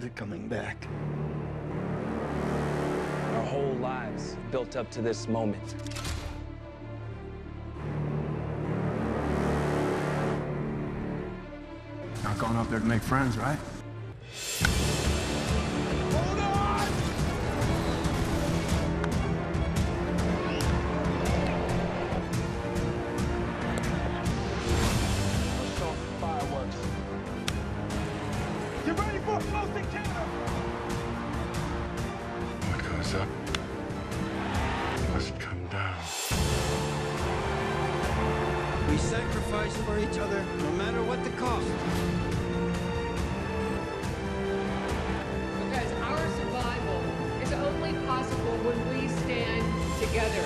never coming back. Our whole lives built up to this moment. Not going out there to make friends, right? Hold on! Push off fireworks. Get ready for a close encounter! What goes up must come down. We sacrifice for each other, no matter what the cost. Because our survival is only possible when we stand together.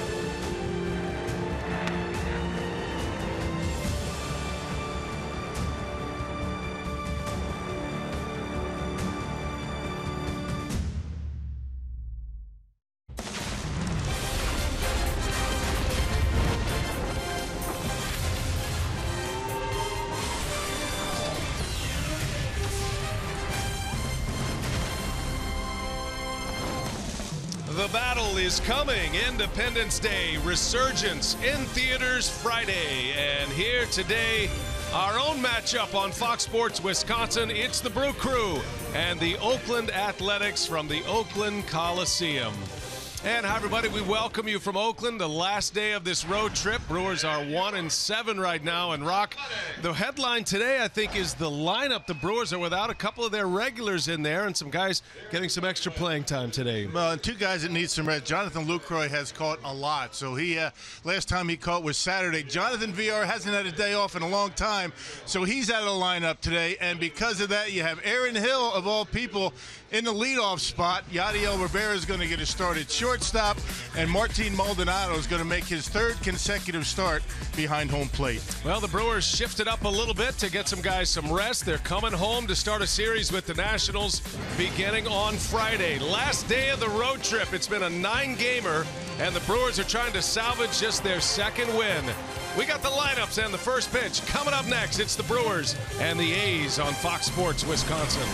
The battle is coming. Independence Day, Resurgence in theaters Friday. And here today, our own matchup on Fox Sports Wisconsin. It's the Brew Crew and the Oakland Athletics from the Oakland Coliseum. And hi, everybody. We welcome you from Oakland, the last day of this road trip. Brewers are 1-7 right now. And, Rock, the headline today, I think, is the lineup. The Brewers are without a couple of their regulars in there and some guys getting some extra playing time today. Well, and two guys that need some rest. Jonathan Lucroy has caught a lot. So he last time he caught was Saturday. Jonathan VR hasn't had a day off in a long time, so he's out of the lineup today. And because of that, you have Aaron Hill, of all people, in the leadoff spot. Yadiel Rivera is going to get a start at shortstop, and Martin Maldonado is going to make his third consecutive start behind home plate. Well, the Brewers shifted up a little bit to get some guys some rest. They're coming home to start a series with the Nationals beginning on Friday. Last day of the road trip. It's been a 9-gamer, and the Brewers are trying to salvage just their second win. We got the lineups and the first pitch coming up next. It's the Brewers and the A's on Fox Sports Wisconsin.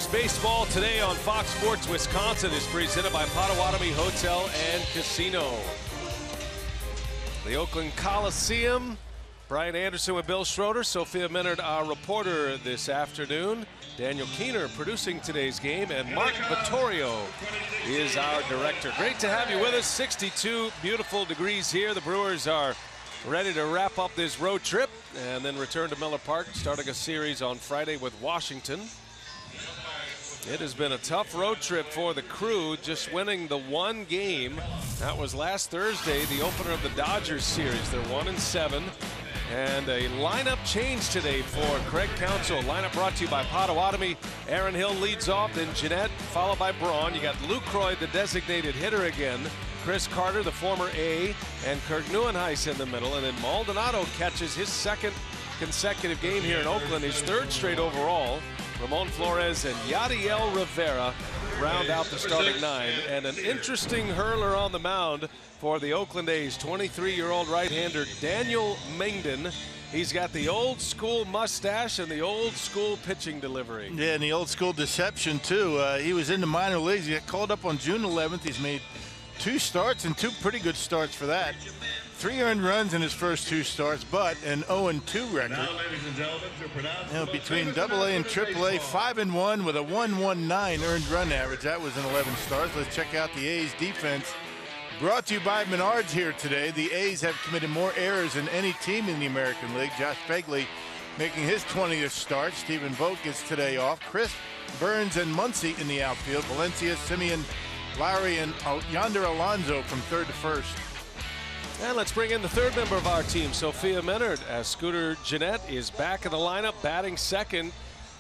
Brewers baseball today on Fox Sports Wisconsin is presented by Potawatomi Hotel and Casino. The Oakland Coliseum. Brian Anderson with Bill Schroeder. Sophia Minard, our reporter this afternoon. Daniel Keener producing today's game. And Mark Vittorio is our director. Great to have you with us. 62 beautiful degrees here. The Brewers are ready to wrap up this road trip and then return to Miller Park, starting a series on Friday with Washington. It has been a tough road trip for the crew, just winning the one game. That was last Thursday, the opener of the Dodgers series. They're 1-7. And a lineup change today for Craig Counsell. Lineup brought to you by Potawatomi. Aaron Hill leads off, then Jeanette, followed by Braun. You got Lucroy, the designated hitter again. Chris Carter, the former A, and Kirk Neuenhuis in the middle. And then Maldonado catches his second consecutive game here in Oakland, his third straight overall. Ramon Flores and Yadiel Rivera round out the starting nine. And an interesting hurler on the mound for the Oakland A's, 23-year-old right-hander Daniel Mengden. He's got the old school mustache and the old school pitching delivery. Yeah, and the old school deception too. He was in the minor leagues. He got called up on June 11th. He's made 2 starts and 2 pretty good starts for that. 3 earned runs in his first 2 starts, but an 0-2 record. Now, ladies and gentlemen, to pronounce Between AA and AAA, 5-1 with a 1.19 earned run average. That was in 11 starts. Let's check out the A's defense. Brought to you by Menards here today. The A's have committed more errors than any team in the American League. Josh Begley making his 20th start. Stephen Vogt gets today off. Chris Burns and Muncy in the outfield. Valencia, Simeon, Lowry, and Yonder Alonso from third to first. And let's bring in the third member of our team, Sophia Minard, as Scooter Jeanette is back in the lineup, batting second.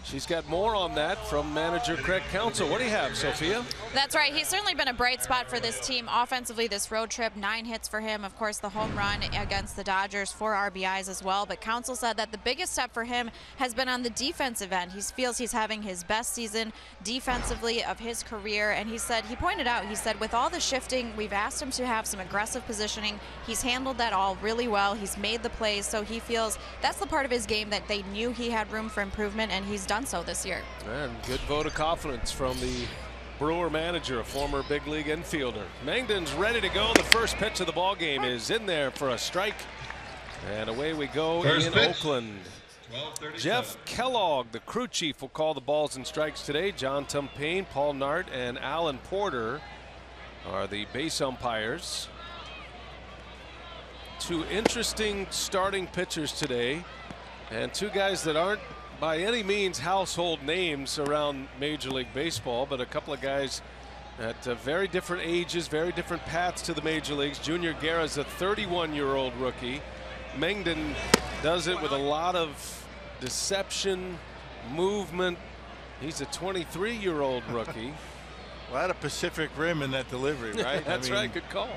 She's got more on that from manager Craig Counsell. What do you have, Sophia? That's right. He's certainly been a bright spot for this team offensively this road trip. 9 hits for him. Of course, the home run against the Dodgers, 4 RBIs as well. But Counsell said that the biggest step for him has been on the defensive end. He feels he's having his best season defensively of his career. And he pointed out, with all the shifting, we've asked him to have some aggressive positioning. He's handled that all really well. He's made the plays. So he feels that's the part of his game that they knew he had room for improvement, and he's done so this year. And good vote of confidence from the Brewer manager, a former big league infielder. Mengden's ready to go. The first pitch of the ball game is in there for a strike, and away we go in Oakland. Jeff Kellogg, the crew chief, will call the balls and strikes today. John Tumpain, Paul Nart, and Alan Porter are the base umpires. 2 interesting starting pitchers today, and 2 guys that aren't by any means household names around Major League Baseball, but a couple of guys at very different ages, very different paths to the major leagues. Junior Guerra's a 31-year-old rookie. Mengden does it with a lot of deception, movement. He's a 23-year-old rookie. A lot of Pacific Rim in that delivery, right? That's right, good call.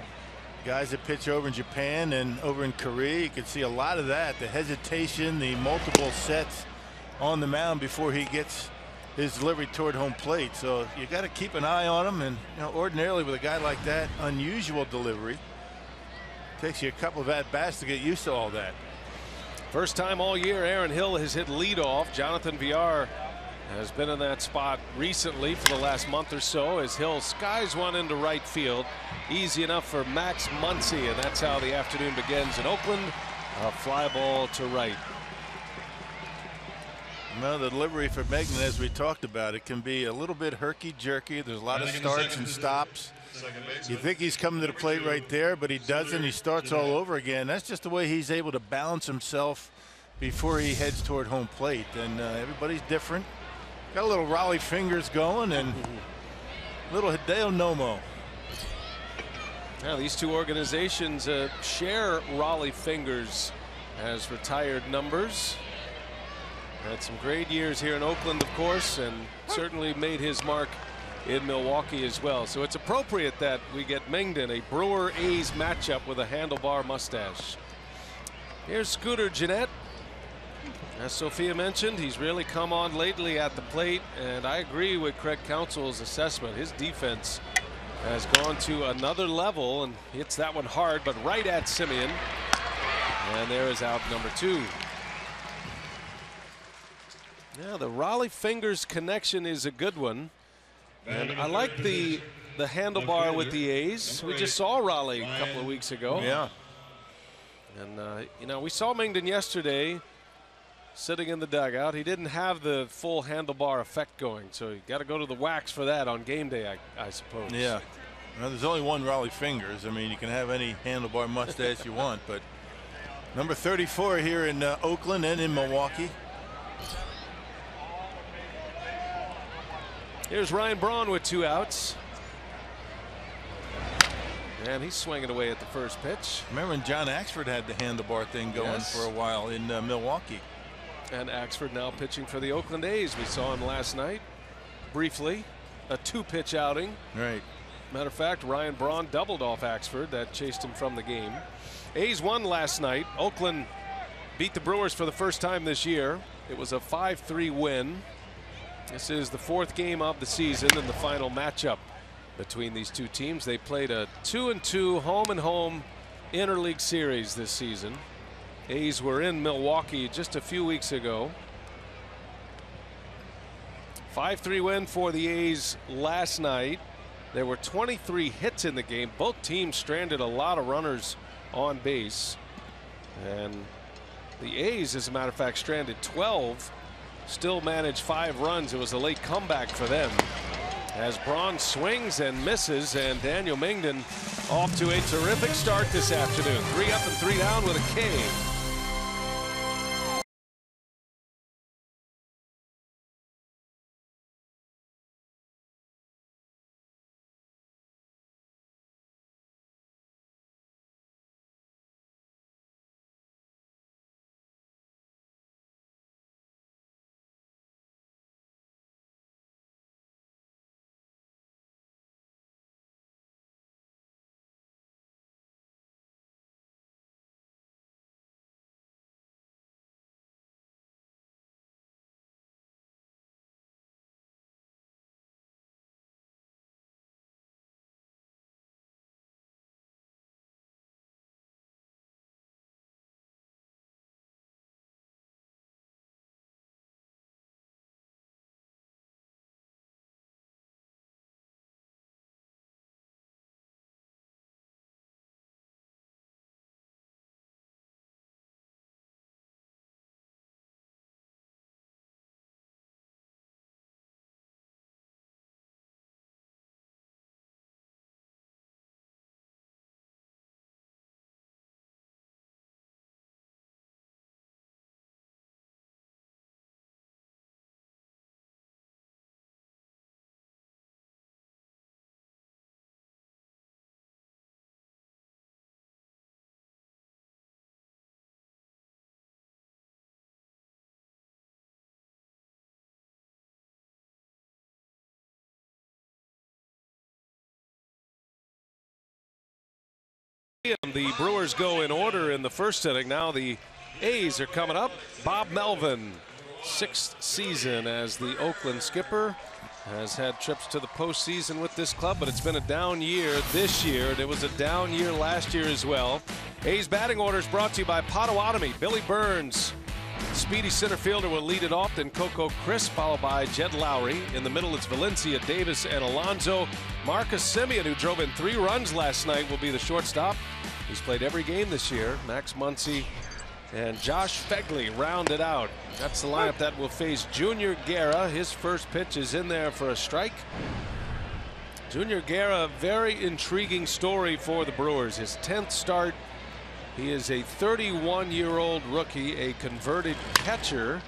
Guys that pitch over in Japan and over in Korea, you can see a lot of that. The hesitation, the multiple sets on the mound before he gets his delivery toward home plate. So you got to keep an eye on him. And ordinarily with a guy like that, unusual delivery, takes you a couple of at-bats to get used to all that. First time all year Aaron Hill has hit leadoff. Jonathan Villar has been in that spot recently for the last month or so as Hill skies one into right field. Easy enough for Max Muncy, and that's how the afternoon begins in Oakland. A fly ball to right. Well, the delivery for Mengden, as we talked about, it can be a little bit herky-jerky. There's a lot of starts and stops. You think he's coming to the plate right there, but he doesn't. He starts all over again. That's just the way he's able to balance himself before he heads toward home plate. And everybody's different. Got a little Raleigh fingers going and a little Hideo Nomo. Now, these 2 organizations share Raleigh fingers as retired numbers. Had some great years here in Oakland, of course, and certainly made his mark in Milwaukee as well. So it's appropriate that we get Mengden, a Brewer A's matchup with a handlebar mustache. Here's Scooter Jeanette. As Sophia mentioned, he's really come on lately at the plate, and I agree with Craig Counsell's assessment. His defense has gone to another level, and hits that one hard, but right at Simeon. And there is out number 2. Yeah, the Raleigh fingers connection is a good one. And I like the handlebar with the A's. We just saw Raleigh a couple of weeks ago. Yeah. And, you know, we saw Mingden yesterday sitting in the dugout. He didn't have the full handlebar effect going, so you got to go to the wax for that on game day, I suppose. Yeah. Well, there's only one Raleigh fingers. I mean, you can have any handlebar mustache you want, but number 34 here in Oakland and in Milwaukee. Here's Ryan Braun with 2 outs. And he's swinging away at the first pitch. Remember when John Axford had the handlebar thing going for a while in Milwaukee. And Axford now pitching for the Oakland A's. We saw him last night briefly. A 2-pitch outing. Right. Matter of fact, Ryan Braun doubled off Axford. That chased him from the game. A's won last night. Oakland beat the Brewers for the first time this year. It was a 5-3 win. This is the 4th game of the season and the final matchup between these two teams. They played a 2-2 home-and-home interleague series this season. A's were in Milwaukee just a few weeks ago. 5-3 win for the A's last night. There were 23 hits in the game. Both teams stranded a lot of runners on base. And the A's, as a matter of fact, stranded 12. Still managed 5 runs. It was a late comeback for them. As Braun swings and misses, and Daniel Mingden off to a terrific start this afternoon. 3 up and 3 down with a K. The Brewers go in order in the first inning. Now the A's are coming up. Bob Melvin, 6th season as the Oakland skipper, has had trips to the postseason with this club, but it's been a down year this year, and it was a down year last year as well. A's batting order is brought to you by Potawatomi. Billy Burns, speedy center fielder, will lead it off, then Coco Crisp, followed by Jed Lowry. In the middle, it's Valencia, Davis, and Alonso. Marcus Semien, who drove in 3 runs last night, will be the shortstop. He's played every game this year. Max Muncy and Josh Fegley rounded out. That's the lineup that will face Junior Guerra. His first pitch is in there for a strike. Junior Guerra, very intriguing story for the Brewers. His 10th start. He is a 31-year-old rookie, a converted catcher,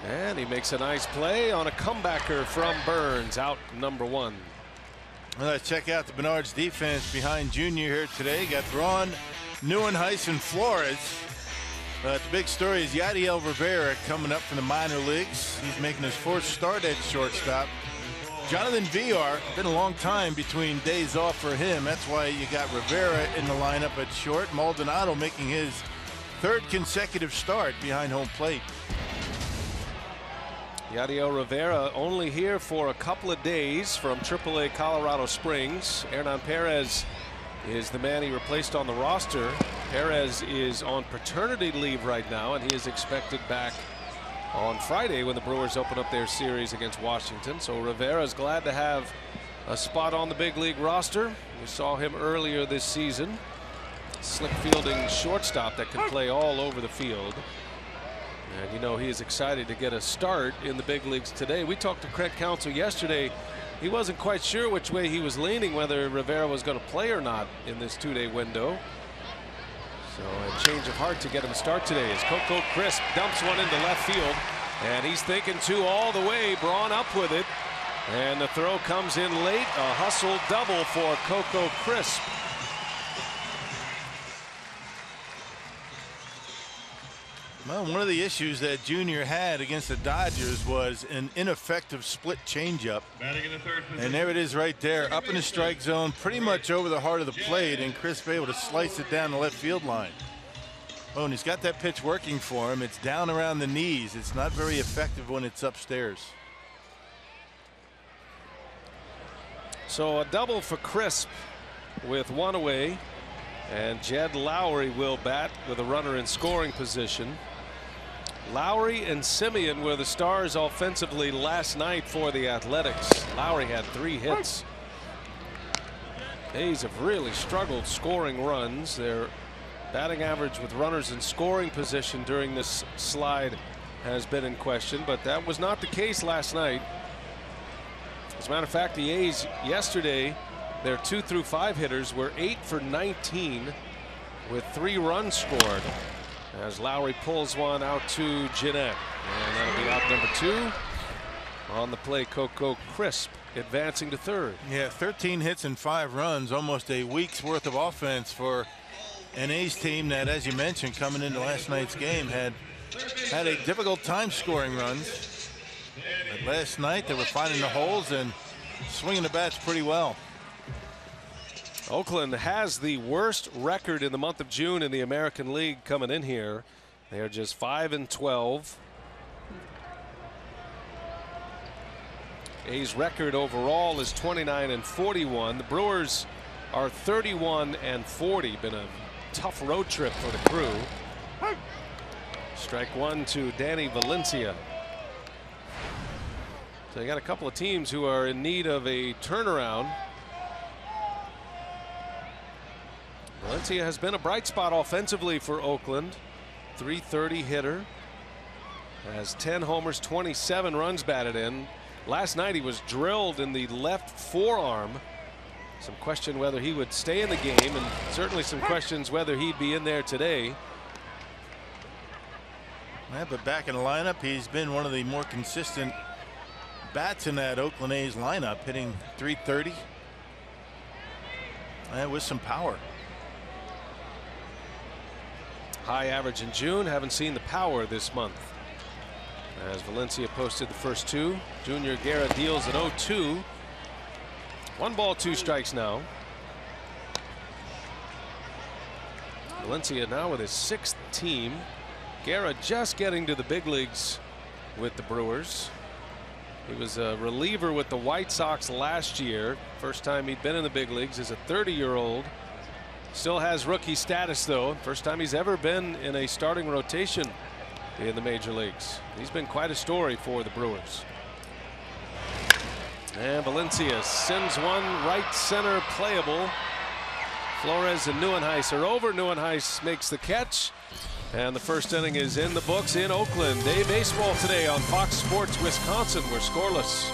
and he makes a nice play on a comebacker from Burns, out number 1. Well, let's check out the Bernard's defense behind Junior here today. Got Braun, Neuenhuis, and Flores. The big story is Yadiel Rivera coming up from the minor leagues. He's making his 4th start at shortstop. Jonathan Villar, been a long time between days off for him. That's why you got Rivera in the lineup at short. Maldonado making his 3rd consecutive start behind home plate. Yadiel Rivera only here for a couple of days from AAA Colorado Springs. Hernan Perez is the man he replaced on the roster. Perez is on paternity leave right now, and he is expected back on Friday when the Brewers open up their series against Washington. So Rivera's glad to have a spot on the big league roster. We saw him earlier this season. Slick fielding shortstop that can play all over the field. And you know, he is excited to get a start in the big leagues today. We talked to Craig Counsell yesterday. He wasn't quite sure which way he was leaning, whether Rivera was going to play or not in this two-day window. So a change of heart to get him a start today as Coco Crisp dumps one into left field. And he's thinking two all the way. Braun up with it. And the throw comes in late. A hustle double for Coco Crisp. Well, one of the issues that Junior had against the Dodgers was an ineffective split changeup. And there it is right there, up in the strike zone, pretty much over the heart of the plate, and Crisp able to slice it down the left field line. Oh, and he's got that pitch working for him. It's down around the knees. It's not very effective when it's upstairs. So a double for Crisp with one away, and Jed Lowry will bat with a runner in scoring position. Lowry and Simeon were the stars offensively last night for the Athletics. Lowry had 3 hits. A's have really struggled scoring runs. Their batting average with runners in scoring position during this slide has been in question, but that was not the case last night. As a matter of fact, the A's yesterday, their 2 through 5 hitters were 8 for 19 with 3 runs scored. As Lowry pulls one out to Jeanette, and that'll be out number 2. On the play, Coco Crisp advancing to third. Yeah, 13 hits and 5 runs, almost a week's worth of offense for an A's team that, as you mentioned, coming into last night's game, had a difficult time scoring runs. But last night they were finding the holes and swinging the bats pretty well. Oakland has the worst record in the month of June in the American League coming in here. They are just 5-12. A's record overall is 29-41. The Brewers are 31-40. Been a tough road trip for the crew. Strike one to Danny Valencia. So you got a couple of teams who are in need of a turnaround. Valencia has been a bright spot offensively for Oakland. .330 hitter. Has 10 homers, 27 runs batted in. Last night he was drilled in the left forearm. Some question whether he would stay in the game, and certainly some questions whether he'd be in there today. Yeah, but back in the lineup, he's been one of the more consistent bats in that Oakland A's lineup, hitting .330 and with some power. High average in June. Haven't seen the power this month. As Valencia posted the first 2. Junior Guerra deals an 0-2. 1 ball, 2 strikes now. Valencia now with his 6th team. Guerra just getting to the big leagues with the Brewers. He was a reliever with the White Sox last year. First time he'd been in the big leagues as a 30-year-old. Still has rookie status, though. First time he's ever been in a starting rotation in the major leagues. He's been quite a story for the Brewers. And Valencia sends one right center playable. Flores and Neuenhuis are over. Neuenhuis makes the catch. And the first inning is in the books in Oakland. Day baseball today on Fox Sports Wisconsin. We're scoreless.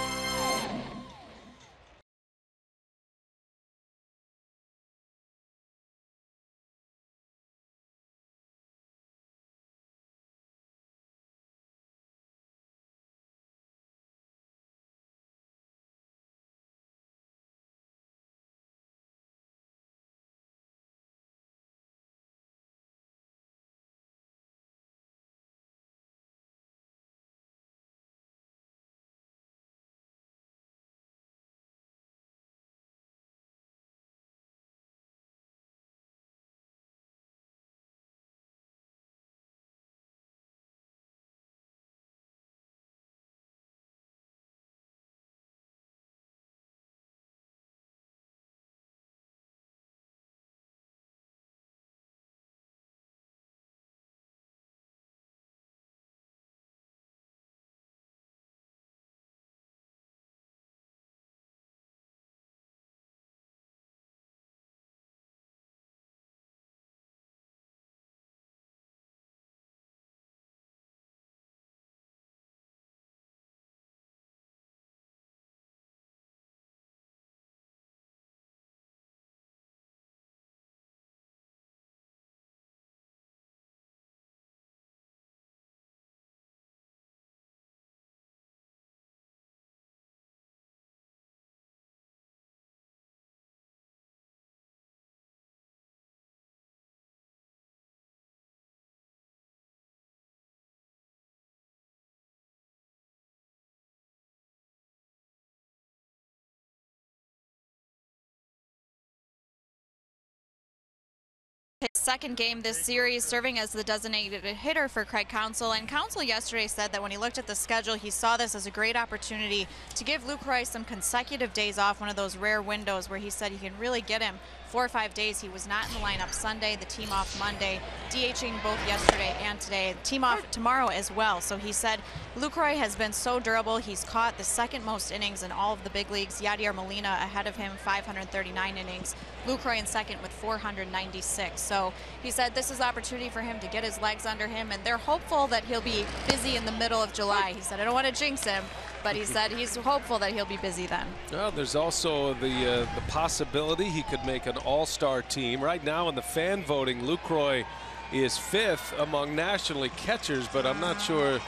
his second game this series, serving as the designated hitter for Craig Counsell. And Counsell yesterday said that when he looked at the schedule, he saw this as a great opportunity to give Lucroy some consecutive days off, one of those rare windows where he said he can really get him 4 or 5 days. He was not in the lineup Sunday, the team off Monday, DHing both yesterday and today. Team off tomorrow as well. So he said Lucroy has been so durable. He's caught the second most innings in all of the big leagues. Yadier Molina ahead of him, 539 innings. Lucroy in second with 496. So he said this is the opportunity for him to get his legs under him, and they're hopeful that he'll be busy in the middle of July. He said, I don't want to jinx him, but he said he's hopeful that he'll be busy then. Well, there's also the possibility he could make an all-star team. Right now in the fan voting, Lucroy is 5th among National League catchers, but I'm not sure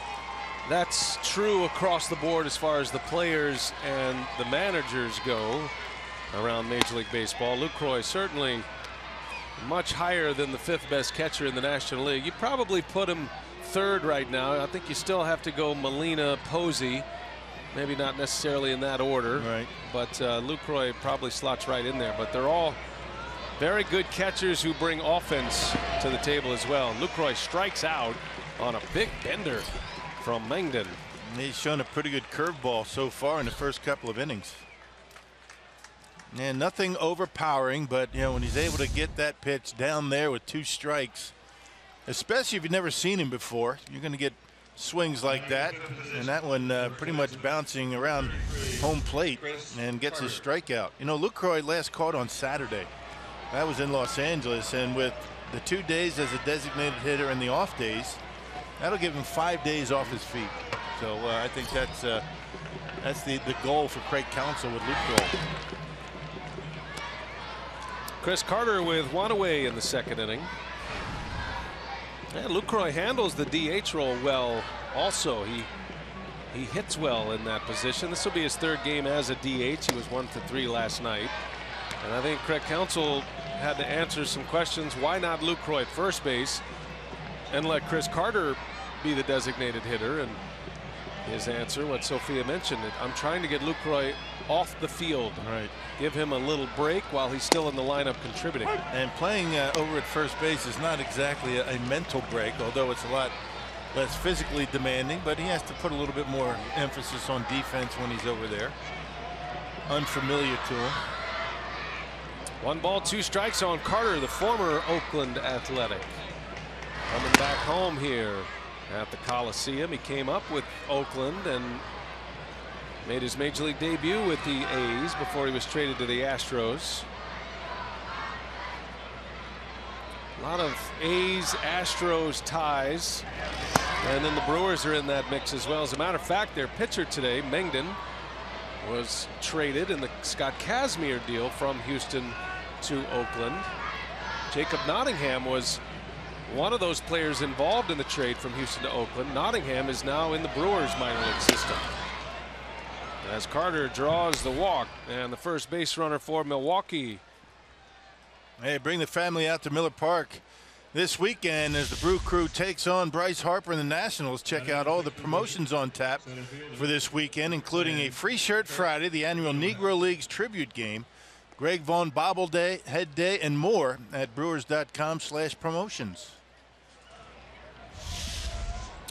that's true across the board as far as the players and the managers go around Major League Baseball. Lucroy certainly much higher than the 5th best catcher in the National League. You probably put him 3rd right now. I think you still have to go Molina, Posey. Maybe not necessarily in that order, right? But Lucroy probably slots right in there. But they're all very good catchers who bring offense to the table as well. Lucroy strikes out on a big bender from Mengden. He's shown a pretty good curveball so far in the first couple of innings. And nothing overpowering, but you know, when he's able to get that pitch down there with 2 strikes, especially if you've never seen him before, you're going to get swings like that, and that one pretty much bouncing around home plate and gets his strikeout. You know, Lucroy last caught on Saturday. That was in Los Angeles, and with the 2 days as a designated hitter and the off days, that'll give him 5 days off his feet. So I think that's the goal for Craig Counsell with Lucroy. Chris Carter with 1 away in the second inning. And Lucroy handles the DH role well also. He hits well in that position. This will be his 3rd game as a DH. He was 1 for 3 last night. And I think Craig Counsell had to answer some questions. Why not Lucroy at first base and let Chris Carter be the designated hitter? And his answer, what Sophia mentioned, I'm trying to get Lucroy off the field. Right. Give him a little break while he's still in the lineup contributing. And playing over at first base is not exactly a mental break, although it's a lot less physically demanding, but he has to put a little bit more emphasis on defense when he's over there. Unfamiliar to him. 1 ball, 2 strikes on Carter, the former Oakland Athletic. Coming back home here at the Coliseum. He came up with Oakland and made his Major League debut with the A's before he was traded to the Astros. A lot of A's Astros ties, and then the Brewers are in that mix as well. As a matter of fact, their pitcher today, Mengden, was traded in the Scott Kazmir deal from Houston to Oakland. Jacob Nottingham was one of those players involved in the trade from Houston to Oakland. Nottingham is now in the Brewers minor league system. As Carter draws the walk, and the first base runner for Milwaukee. Hey, bring the family out to Miller Park this weekend as the Brew Crew takes on Bryce Harper and the Nationals. Check out all the promotions on tap for this weekend, including a free shirt Friday, the annual Negro Leagues tribute game, Greg Vaughn Bobblehead Day, and more at brewers.com/promotions.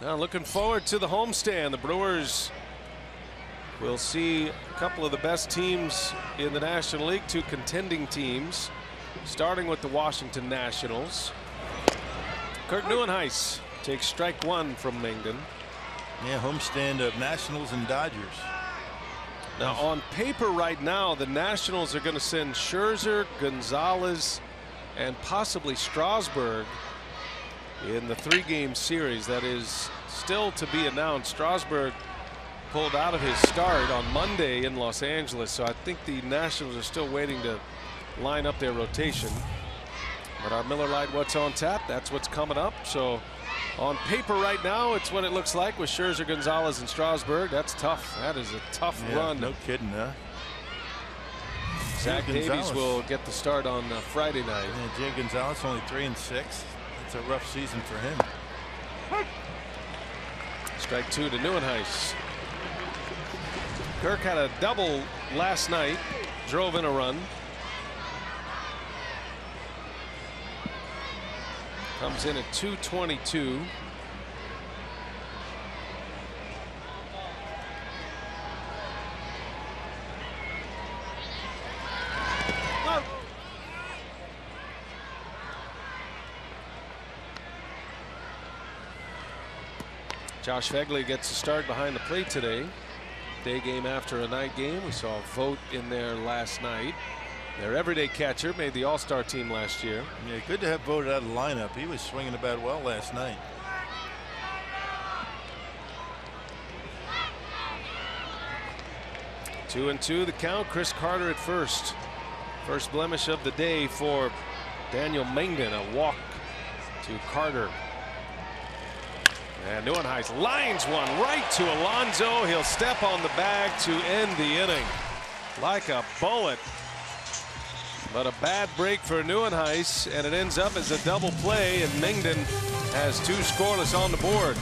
Now looking forward to the homestand. The Brewers will see a couple of the best teams in the National League, 2 contending teams, starting with the Washington Nationals. Kurt Neuenhuis takes strike 1 from Mengden. Yeah, homestand of Nationals and Dodgers. Now on paper right now, the Nationals are going to send Scherzer, Gonzalez, and possibly Strasburg in the 3-game series. That is still to be announced. Strasburg pulled out of his start on Monday in Los Angeles, so I think the Nationals are still waiting to line up their rotation. But our Miller Lite What's on Tap, that's what's coming up. So on paper right now, it's what it looks like with Scherzer, Gonzalez, and Strasburg. That's tough. That is a tough run. No kidding, huh? Zach Davies will get the start on Friday night. Yeah, Jay Gonzalez only 3-6. That's a rough season for him. Strike 2 to Neuenhuis. Kirk had a double last night, drove in a run. Comes in at 222. Josh Phegley gets a start behind the plate today. Day game after a night game. We saw a vote in there last night. Their everyday catcher made the All-Star team last year. Yeah, good to have voted out of the lineup. He was swinging the bat well last night. Two and two the count. Chris Carter at first. First blemish of the day for Daniel Mengden. A walk to Carter. And Neuenhuis lines one right to Alonso. He'll step on the bag to end the inning. Like a bullet. But a bad break for Neuenhuis, and it ends up as a double play, and Mengden has 2 scoreless on the board.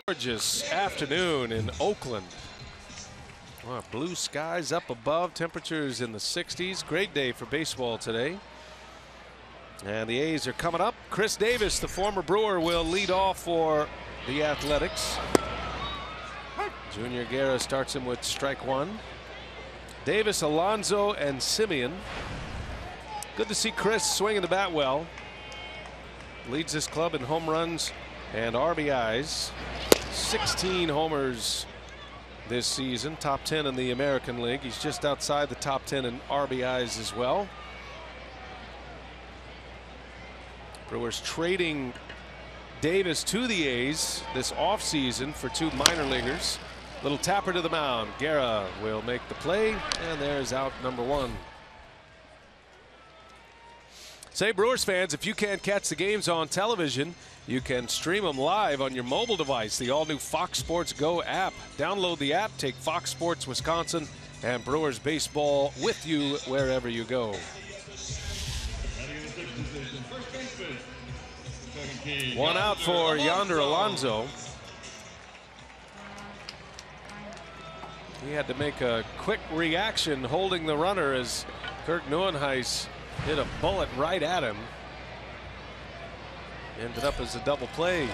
Gorgeous afternoon in Oakland. Well, blue skies up above, temperatures in the 60s. Great day for baseball today. And the A's are coming up. Chris Davis, the former Brewer, will lead off for the Athletics. Junior Guerra starts him with strike 1. Davis, Alonso, and Simeon. Good to see Chris swinging the bat well. Leads this club in home runs and RBIs. 16 homers this season, top 10 in the American League. He's just outside the top 10 in RBIs as well. Brewers trading Davis to the A's this offseason for 2 minor leaguers. Little tapper to the mound. Guerra will make the play, and there's out number 1. Say, Brewers fans, if you can't catch the games on television, you can stream them live on your mobile device. The all-new Fox Sports Go app. Download the app, take Fox Sports Wisconsin and Brewers baseball with you wherever you go. One out for Yonder Alonso. He had to make a quick reaction holding the runner as Kirk Neuenhuis hit a bullet right at him. Ended up as a double play.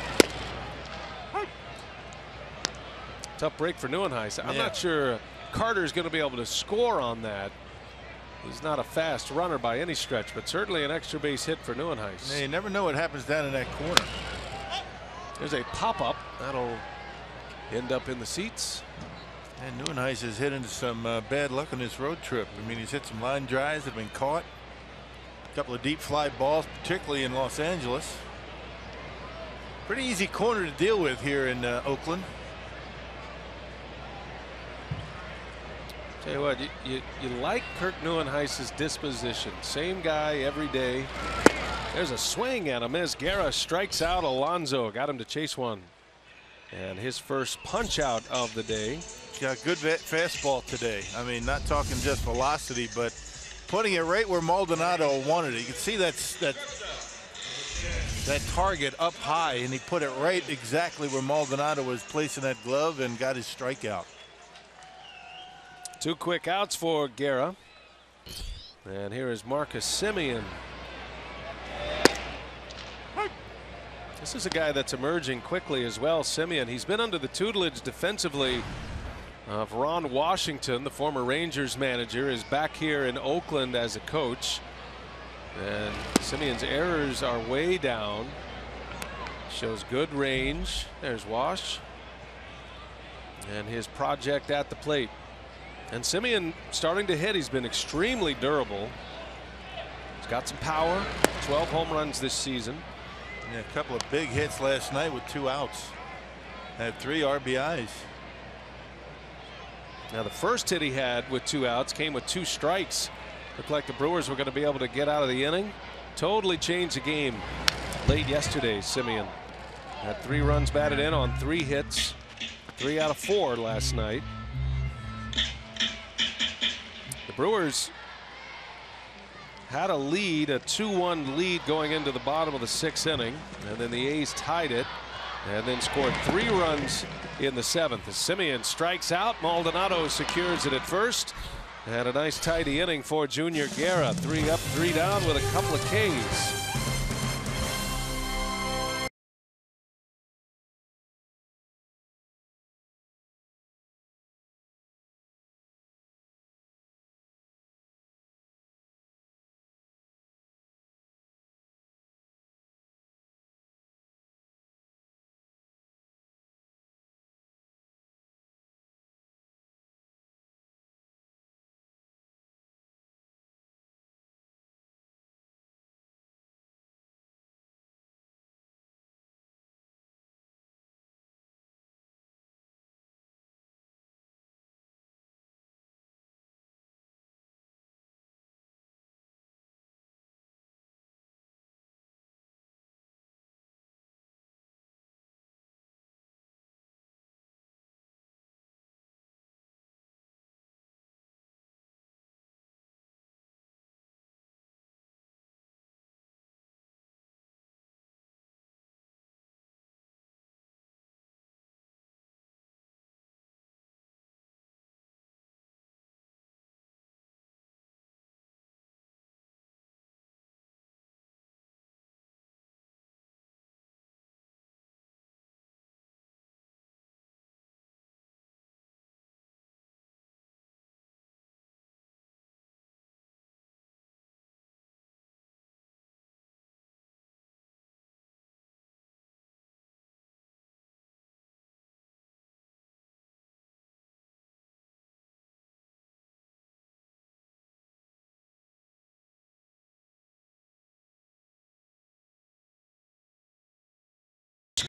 Tough break for Neuenhuis. I'm not sure Carter's going to be able to score on that. He's not a fast runner by any stretch, but certainly an extra base hit for Neuenhuis. Yeah, you never know what happens down in that corner. There's a pop-up that'll end up in the seats. And Neuenhuis has hit into some bad luck on this road trip. I mean, he's hit some line drives that have been caught. A couple of deep fly balls, particularly in Los Angeles. Pretty easy corner to deal with here in Oakland. Tell you what, you like Kirk Neuenhuis's disposition. Same guy every day. There's a swing at him as Guerra strikes out Alonso. Got him to chase one. And his first punch out of the day. Got good fastball today. I mean, not talking just velocity, but putting it right where Maldonado wanted it. You can see that target up high, and he put it right exactly where Maldonado was placing that glove and got his strikeout. 2 quick outs for Guerra. And here is Marcus Semien. This is a guy that's emerging quickly as well, Semien. He's been under the tutelage defensively of Ron Washington, the former Rangers manager, is back here in Oakland as a coach. And Semien's errors are way down. Shows good range. There's Wash. And his project at the plate. And Semien starting to hit. He's been extremely durable. He's got some power. 12 home runs this season. Yeah, a couple of big hits last night with 2 outs. Had 3 RBIs. Now the first hit he had with 2 outs came with 2 strikes. Looked like the Brewers were going to be able to get out of the inning. Totally changed the game late yesterday. Semien had 3 runs batted in on 3 hits. 3 out of 4 last night. The Brewers had a lead, a 2-1 lead going into the bottom of the 6th inning, and then the A's tied it and then scored 3 runs in the 7th. As Semien strikes out, Maldonado secures it at first. And a nice tidy inning for Junior Guerra. 3 up, 3 down with a couple of Ks.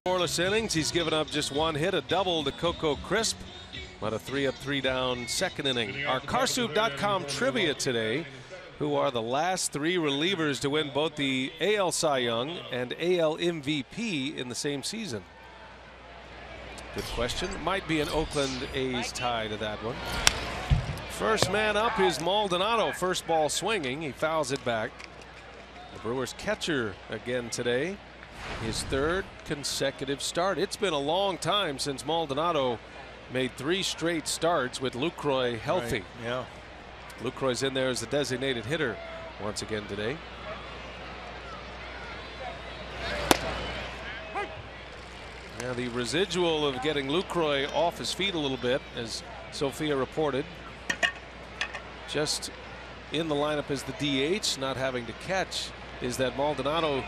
Scoreless innings. He's given up just 1 hit, a double to Coco Crisp, but a 3 up, 3 down 2nd inning. Our Carsoup.com trivia today: who are the last 3 relievers to win both the AL Cy Young and AL MVP in the same season? Good question. Might be an Oakland A's tie to that one. First man up is Maldonado. First ball swinging. He fouls it back. The Brewers catcher again today. His 3rd consecutive start. It's been a long time since Maldonado made 3 straight starts with Lucroy healthy. Right. Yeah. Lucroy's in there as the designated hitter once again today. Now the residual of getting Lucroy off his feet a little bit, as Sophia reported, just in the lineup as the DH, not having to catch, is that Maldonado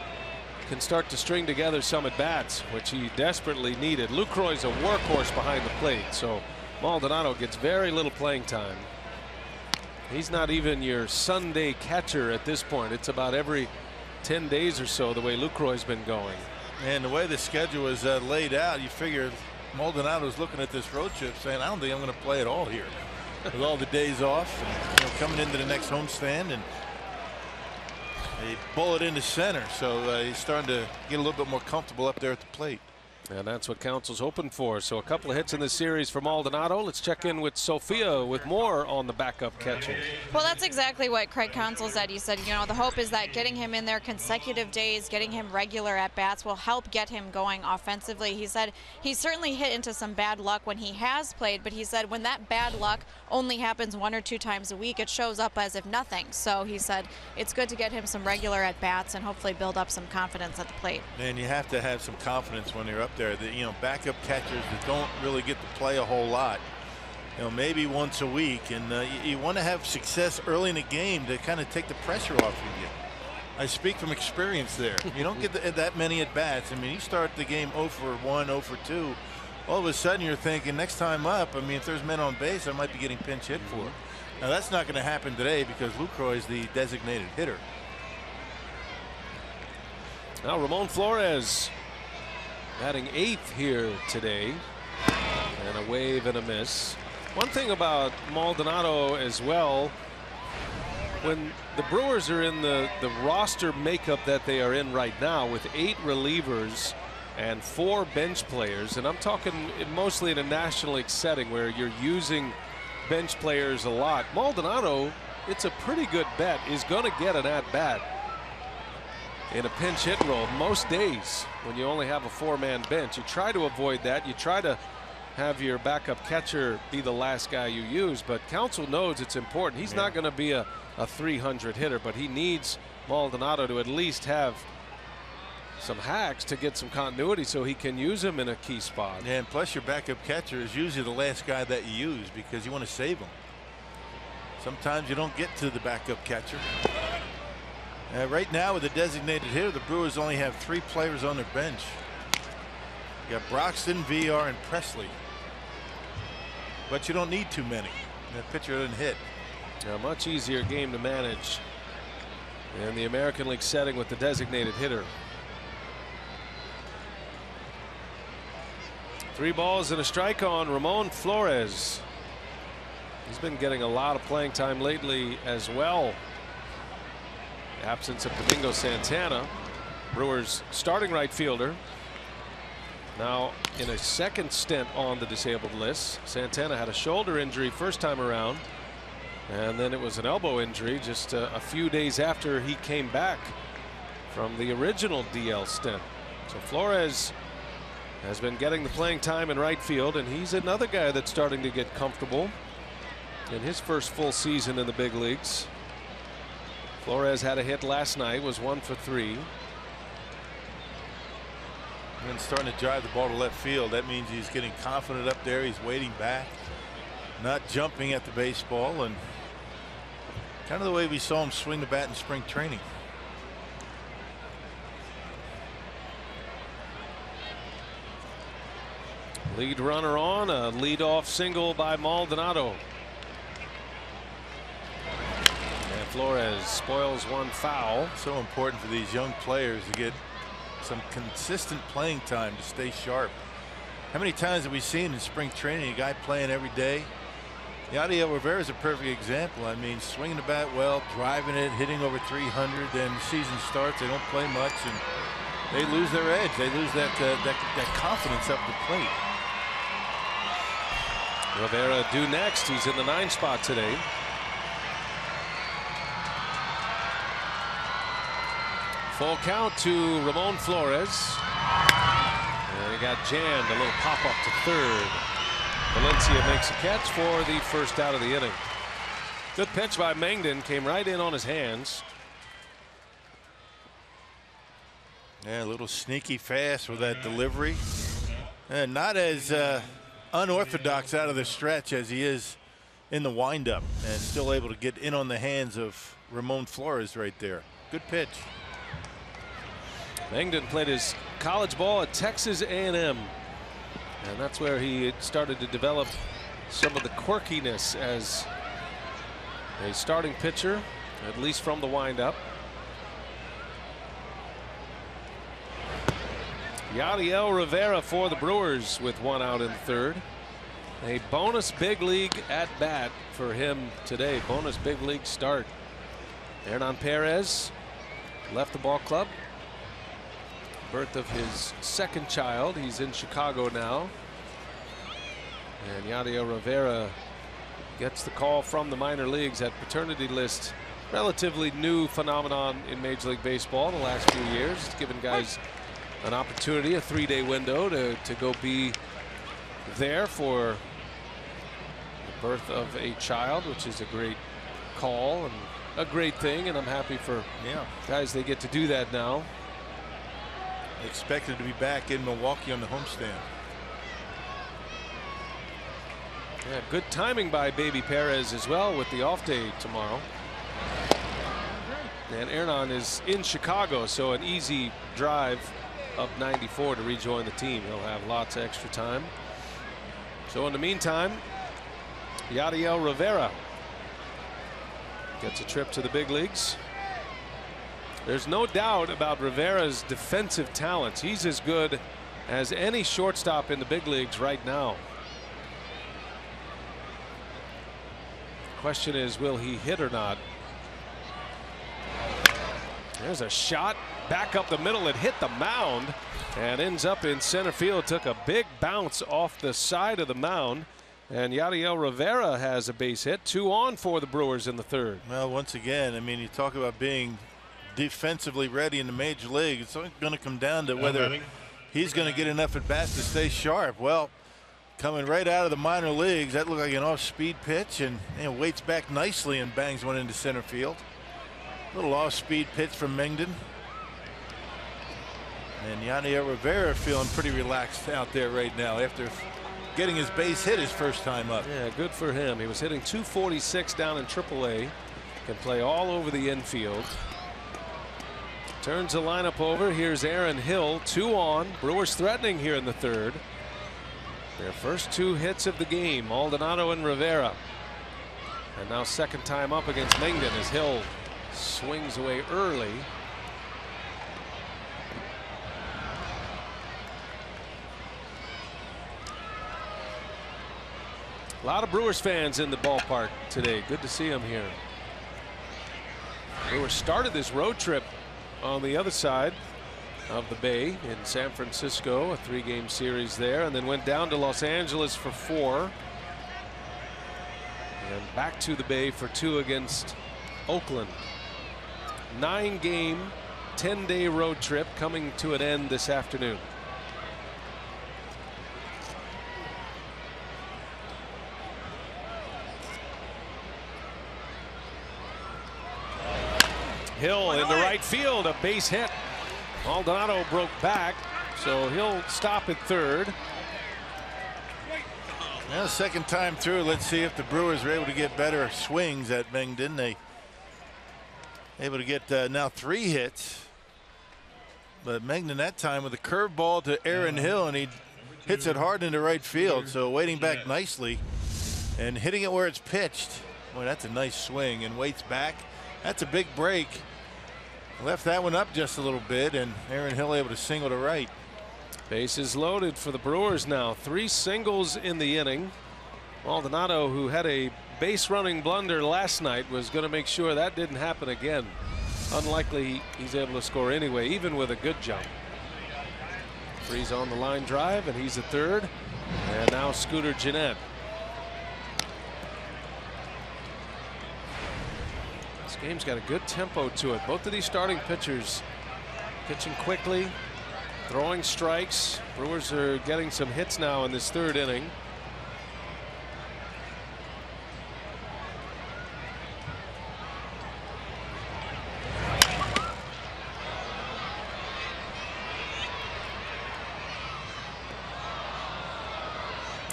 can start to string together some at-bats, which he desperately needed. Lucroy's a workhorse behind the plate, so Maldonado gets very little playing time. He's not even your Sunday catcher at this point. It's about every 10 days or so the way Lucroy's been going. And the way the schedule is laid out, you figure Maldonado's looking at this road trip saying, I don't think I'm going to play at all here. with all the days off, and, coming into the next homestand, and they bullet into center, so he's starting to get a little bit more comfortable up there at the plate. And that's what Council's hoping for. So a couple of hits in this series for Maldonado. Let's check in with Sophia with more on the backup catcher. Well, that's exactly what Craig Counsell said. He said, the hope is that getting him in there consecutive days, getting him regular at-bats will help get him going offensively. He said he certainly hit into some bad luck when he has played, but he said when that bad luck only happens 1 or 2 times a week, it shows up as if nothing. So he said it's good to get him some regular at-bats and hopefully build up some confidence at the plate. And you have to have some confidence when you're up there. Backup catchers that don't really get to play a whole lot, maybe once a week, and you want to have success early in the game to kind of take the pressure off of you. I speak from experience there. You don't get that many at bats. I mean, you start the game 0 for 1, 0 for 2. All of a sudden you're thinking next time up, if there's men on base, I might be getting pinch hit for. Now that's not going to happen today because Lucroy is the designated hitter. Now Ramon Flores batting 8th here today, and a wave and a miss. One thing about Maldonado as well, when the Brewers are in the roster makeup that they are in right now with 8 relievers and 4 bench players, and I'm talking mostly in a National League setting where you're using bench players a lot, Maldonado, it's a pretty good bet, is going to get an at-bat in a pinch hit role most days when you only have a 4-man bench. You try to avoid that. You try to have your backup catcher be the last guy you use, but Counsell knows it's important. He's not going to be a 300 hitter, but he needs Maldonado to at least have some hacks to get some continuity so he can use him in a key spot. Yeah, and plus your backup catcher is usually the last guy that you use because you want to save him. Sometimes you don't get to the backup catcher. Right now with the designated hitter, the Brewers only have 3 players on their bench. You got Broxton, VR, and Presley. But you don't need too many. That pitcher doesn't hit. A much easier game to manage in the American League setting with the designated hitter. 3 balls and a strike on Ramon Flores. He's been getting a lot of playing time lately as well. The absence of Domingo Santana, Brewers starting right fielder, now in a second stint on the disabled list. Santana had a shoulder injury first time around, and then it was an elbow injury just a few days after he came back from the original DL stint. So Flores has been getting the playing time in right field, and he's another guy that's starting to get comfortable in his first full season in the big leagues. Flores had a hit last night, was 1 for 3. And starting to drive the ball to left field. That means he's getting confident up there. He's waiting back, not jumping at the baseball, and kind of the way we saw him swing the bat in spring training. Lead runner on, a leadoff single by Maldonado. And Flores spoils 1 foul. So important for these young players to get some consistent playing time to stay sharp. How many times have we seen in spring training a guy playing every day? Yadiel Rivera is a perfect example. I mean, swinging the bat well, driving it, hitting over 300. Then the season starts, they don't play much, and they lose their edge. They lose that confidence up the plate. Rivera due next. He's in the 9 spot today. Full count to Ramon Flores. And he got jammed. A little pop up to third. Valencia makes a catch for the first out of the inning. Good pitch by Mangden. Came right in on his hands. Yeah, a little sneaky fast with that delivery. And not as unorthodox out of the stretch as he is in the windup, and still able to get in on the hands of Ramon Flores right there. Good pitch. Mangden played his college ball at Texas A&M, and that's where he started to develop some of the quirkiness as a starting pitcher, at least from the windup. Yadiel Rivera for the Brewers with 1 out in the 3rd. A bonus big league at bat for him today. Bonus big league start. Hernan Perez left the ball club. Birth of his second child. He's in Chicago now. And Yadier Rivera gets the call from the minor leagues. That paternity list, relatively new phenomenon in Major League Baseball the last few years. It's given guys an opportunity, a 3-day window to go be there for the birth of a child, which is a great call and a great thing, and I'm happy for guys they get to do that now. Expected to be back in Milwaukee on the homestand. Yeah, good timing by baby Perez as well with the off day tomorrow. And Hernan is in Chicago, so an easy drive up 94 to rejoin the team. He'll have lots of extra time. So in the meantime, Yadier Rivera gets a trip to the big leagues. There's no doubt about Rivera's defensive talents. He's as good as any shortstop in the big leagues right now. Question is, will he hit or not? There's a shot back up the middle. It hit the mound and ends up in center field. Took a big bounce off the side of the mound. And Yadier Rivera has a base hit. 2 on for the Brewers in the third. Well, once again, I mean, you talk about being defensively ready in the major league. It's going to come down to whether he's going to get enough at bats to stay sharp. Well, coming right out of the minor leagues, that looked like an off-speed pitch, and waits back nicely and bangs one into center field. Little off-speed pitch from Mengden. And Yadier Rivera feeling pretty relaxed out there right now after getting his base hit his first time up. Yeah, good for him. He was hitting .246 down in AAA. Can play all over the infield. Turns the lineup over. Here's Aaron Hill, 2 on. Brewers threatening here in the third. Their first 2 hits of the game, Maldonado and Rivera. And now second time up against Mengden as Hill swings away early. A lot of Brewers fans in the ballpark today. Good to see them here. Brewers started this road trip on the other side of the bay in San Francisco, a 3-game series there, and then went down to Los Angeles for 4 and back to the bay for 2 against Oakland. 9-game 10-day road trip coming to an end this afternoon. Hill in the right field, a base hit. Maldonado broke back, so he'll stop at third. Now, second time through, let's see if the Brewers are able to get better swings at Mengden. They able to get now 3 hits, but Mengden that time with a curveball to Aaron Hill, and he hits it hard into right field. So waiting back nicely and hitting it where it's pitched. Boy, that's a nice swing, and waits back. That's a big break. Left that one up just a little bit, and Aaron Hill able to single to right. Bases loaded for the Brewers now. 3 singles in the inning. Maldonado, who had a base running blunder last night, was going to make sure that didn't happen again. Unlikely he's able to score anyway, even with a good jump. Freeze on the line drive, and he's at third. And now Scooter Gennett. This game's got a good tempo to it. Both of these starting pitchers pitching quickly, throwing strikes. Brewers are getting some hits now in this third inning.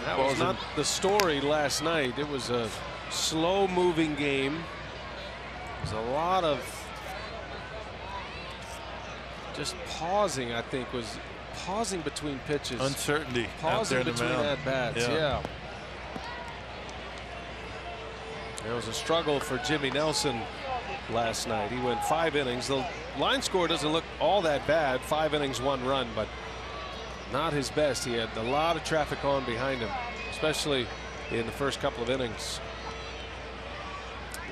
That was not the story last night. It was a slow moving game. There's a lot of just pausing, I think, was pausing between pitches. Uncertainty. Pausing between at-bats, yeah. There was a struggle for Jimmy Nelson last night. He went 5 innings. The line score doesn't look all that bad. 5 innings, 1 run, but not his best. He had a lot of traffic on behind him, especially in the first couple of innings.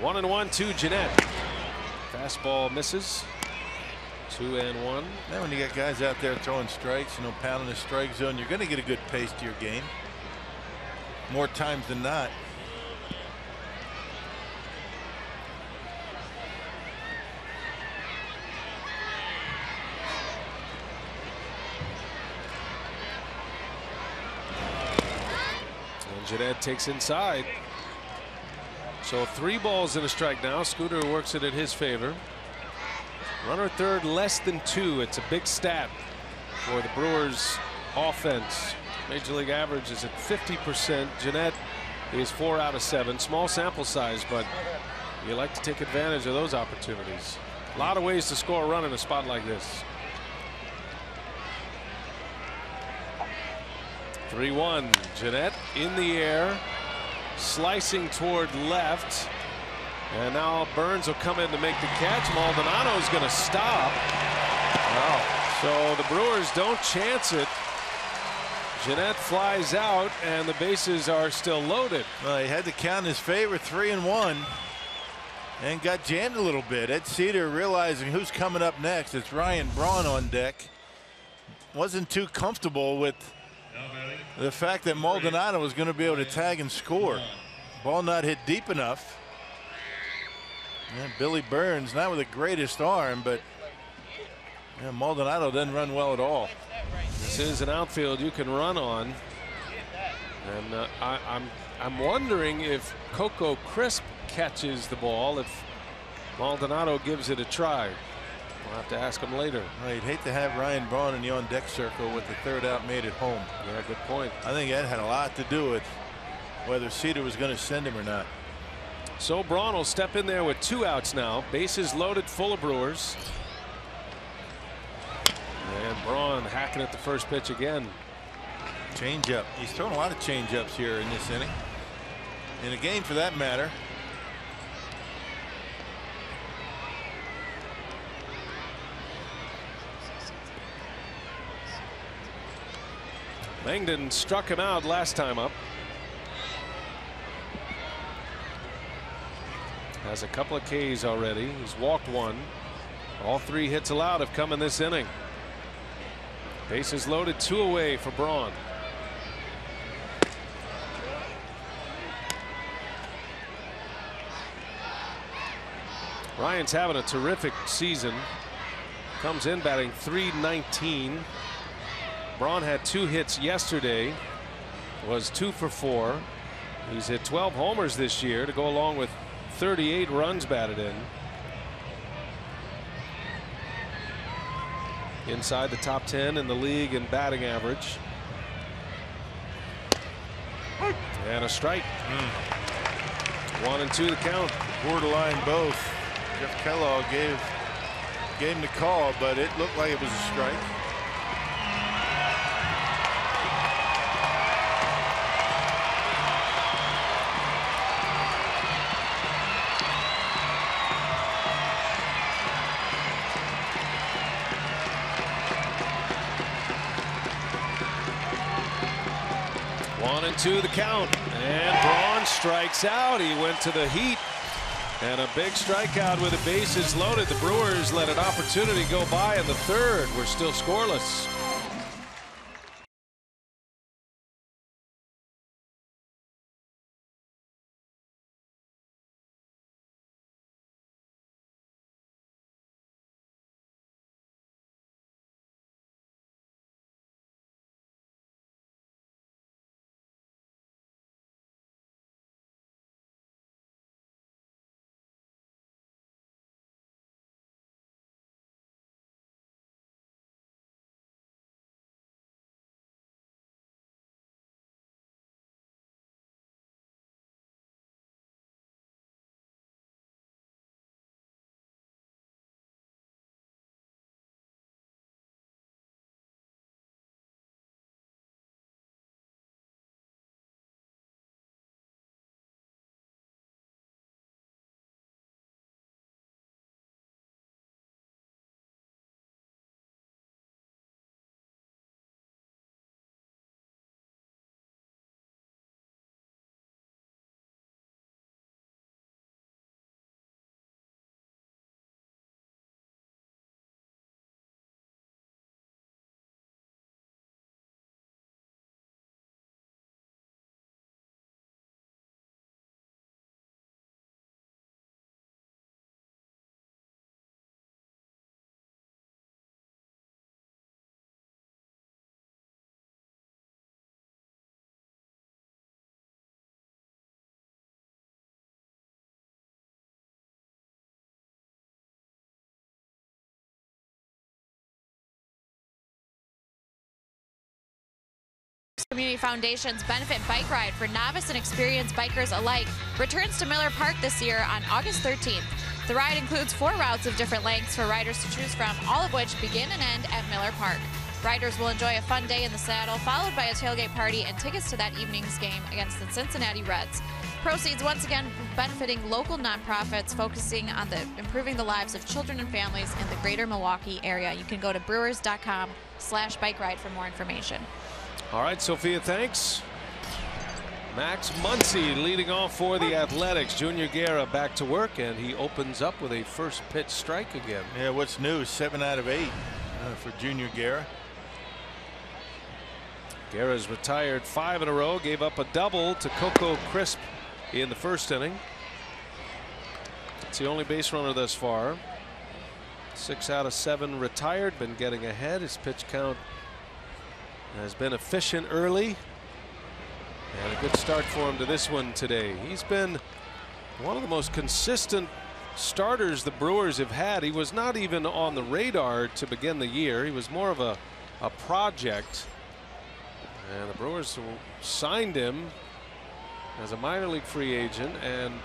1-1 to Jeanette. Fastball misses. 2-1. Now when you got guys out there throwing strikes, pounding the strike zone, you're going to get a good pace to your game. More times than not. And Jeanette takes inside. So 3 balls and a strike now. Scooter works it in his favor. Runner third, less than 2. It's a big stat for the Brewers offense. Major League average is at 50%. Jeanette is 4 out of 7. Small sample size, but you like to take advantage of those opportunities. A lot of ways to score a run in a spot like this. 3-1. Jeanette in the air, slicing toward left. And now Burns will come in to make the catch. Maldonado's going to stop. Wow. So the Brewers don't chance it. Jeanette flies out, and the bases are still loaded. Well, he had the count in his favor, 3-1, and got jammed a little bit. Ed Cedar realizing who's coming up next. It's Ryan Braun on deck. Wasn't too comfortable with the fact that Maldonado was going to be able to tag and score. Ball not hit deep enough. Yeah, Billy Burns, not with the greatest arm, but Maldonado doesn't run well at all. This is an outfield you can run on, and I'm wondering if Coco Crisp catches the ball, if Maldonado gives it a try. We'll have to ask him later. Well, you'd hate to have Ryan Braun in the on-deck circle with the 3rd out made at home. Yeah, good point. I think that had a lot to do with whether Cedar was going to send him or not. So Braun will step in there with 2 outs now. Bases loaded, full of Brewers. And Braun hacking at the first pitch again. Changeup. He's thrown a lot of changeups here in this inning. In a game, for that matter. Langdon struck him out last time up. Has a couple of Ks already. He's walked 1. All 3 hits allowed have come in this inning. Bases loaded, 2 away for Braun. Ryan's having a terrific season. Comes in batting .319. Braun had 2 hits yesterday. Was 2 for 4. He's hit 12 homers this year to go along with 38 runs batted in. Inside the top 10 in the league in batting average. And a strike. 1-2 the count. Borderline both. Jeff Kellogg gave him the call, but it looked like it was a strike. To the count, and Braun strikes out. He went to the heat, and a big strikeout with the bases loaded. The Brewers let an opportunity go by in the 3rd. We're still scoreless. Community Foundation's Benefit Bike Ride for novice and experienced bikers alike returns to Miller Park this year on August 13th. The ride includes 4 routes of different lengths for riders to choose from, all of which begin and end at Miller Park. Riders will enjoy a fun day in the saddle, followed by a tailgate party and tickets to that evening's game against the Cincinnati Reds. Proceeds once again benefiting local nonprofits focusing on improving the lives of children and families in the greater Milwaukee area. You can go to brewers.com/bike ride for more information. All right, Sophia, thanks. Max Muncy leading off for the Athletics. Junior Guerra back to work, and he opens up with a first pitch strike again. Yeah, what's new? 7 out of 8 for Junior Guerra. Guerra's retired 5 in a row, gave up a double to Coco Crisp in the first inning. It's the only base runner thus far. 6 out of 7 retired, been getting ahead. His pitch count has been efficient early, and a good start for him to this one today. He's been one of the most consistent starters the Brewers have had. He was not even on the radar to begin the year. He was more of a project, and the Brewers signed him as a minor league free agent, and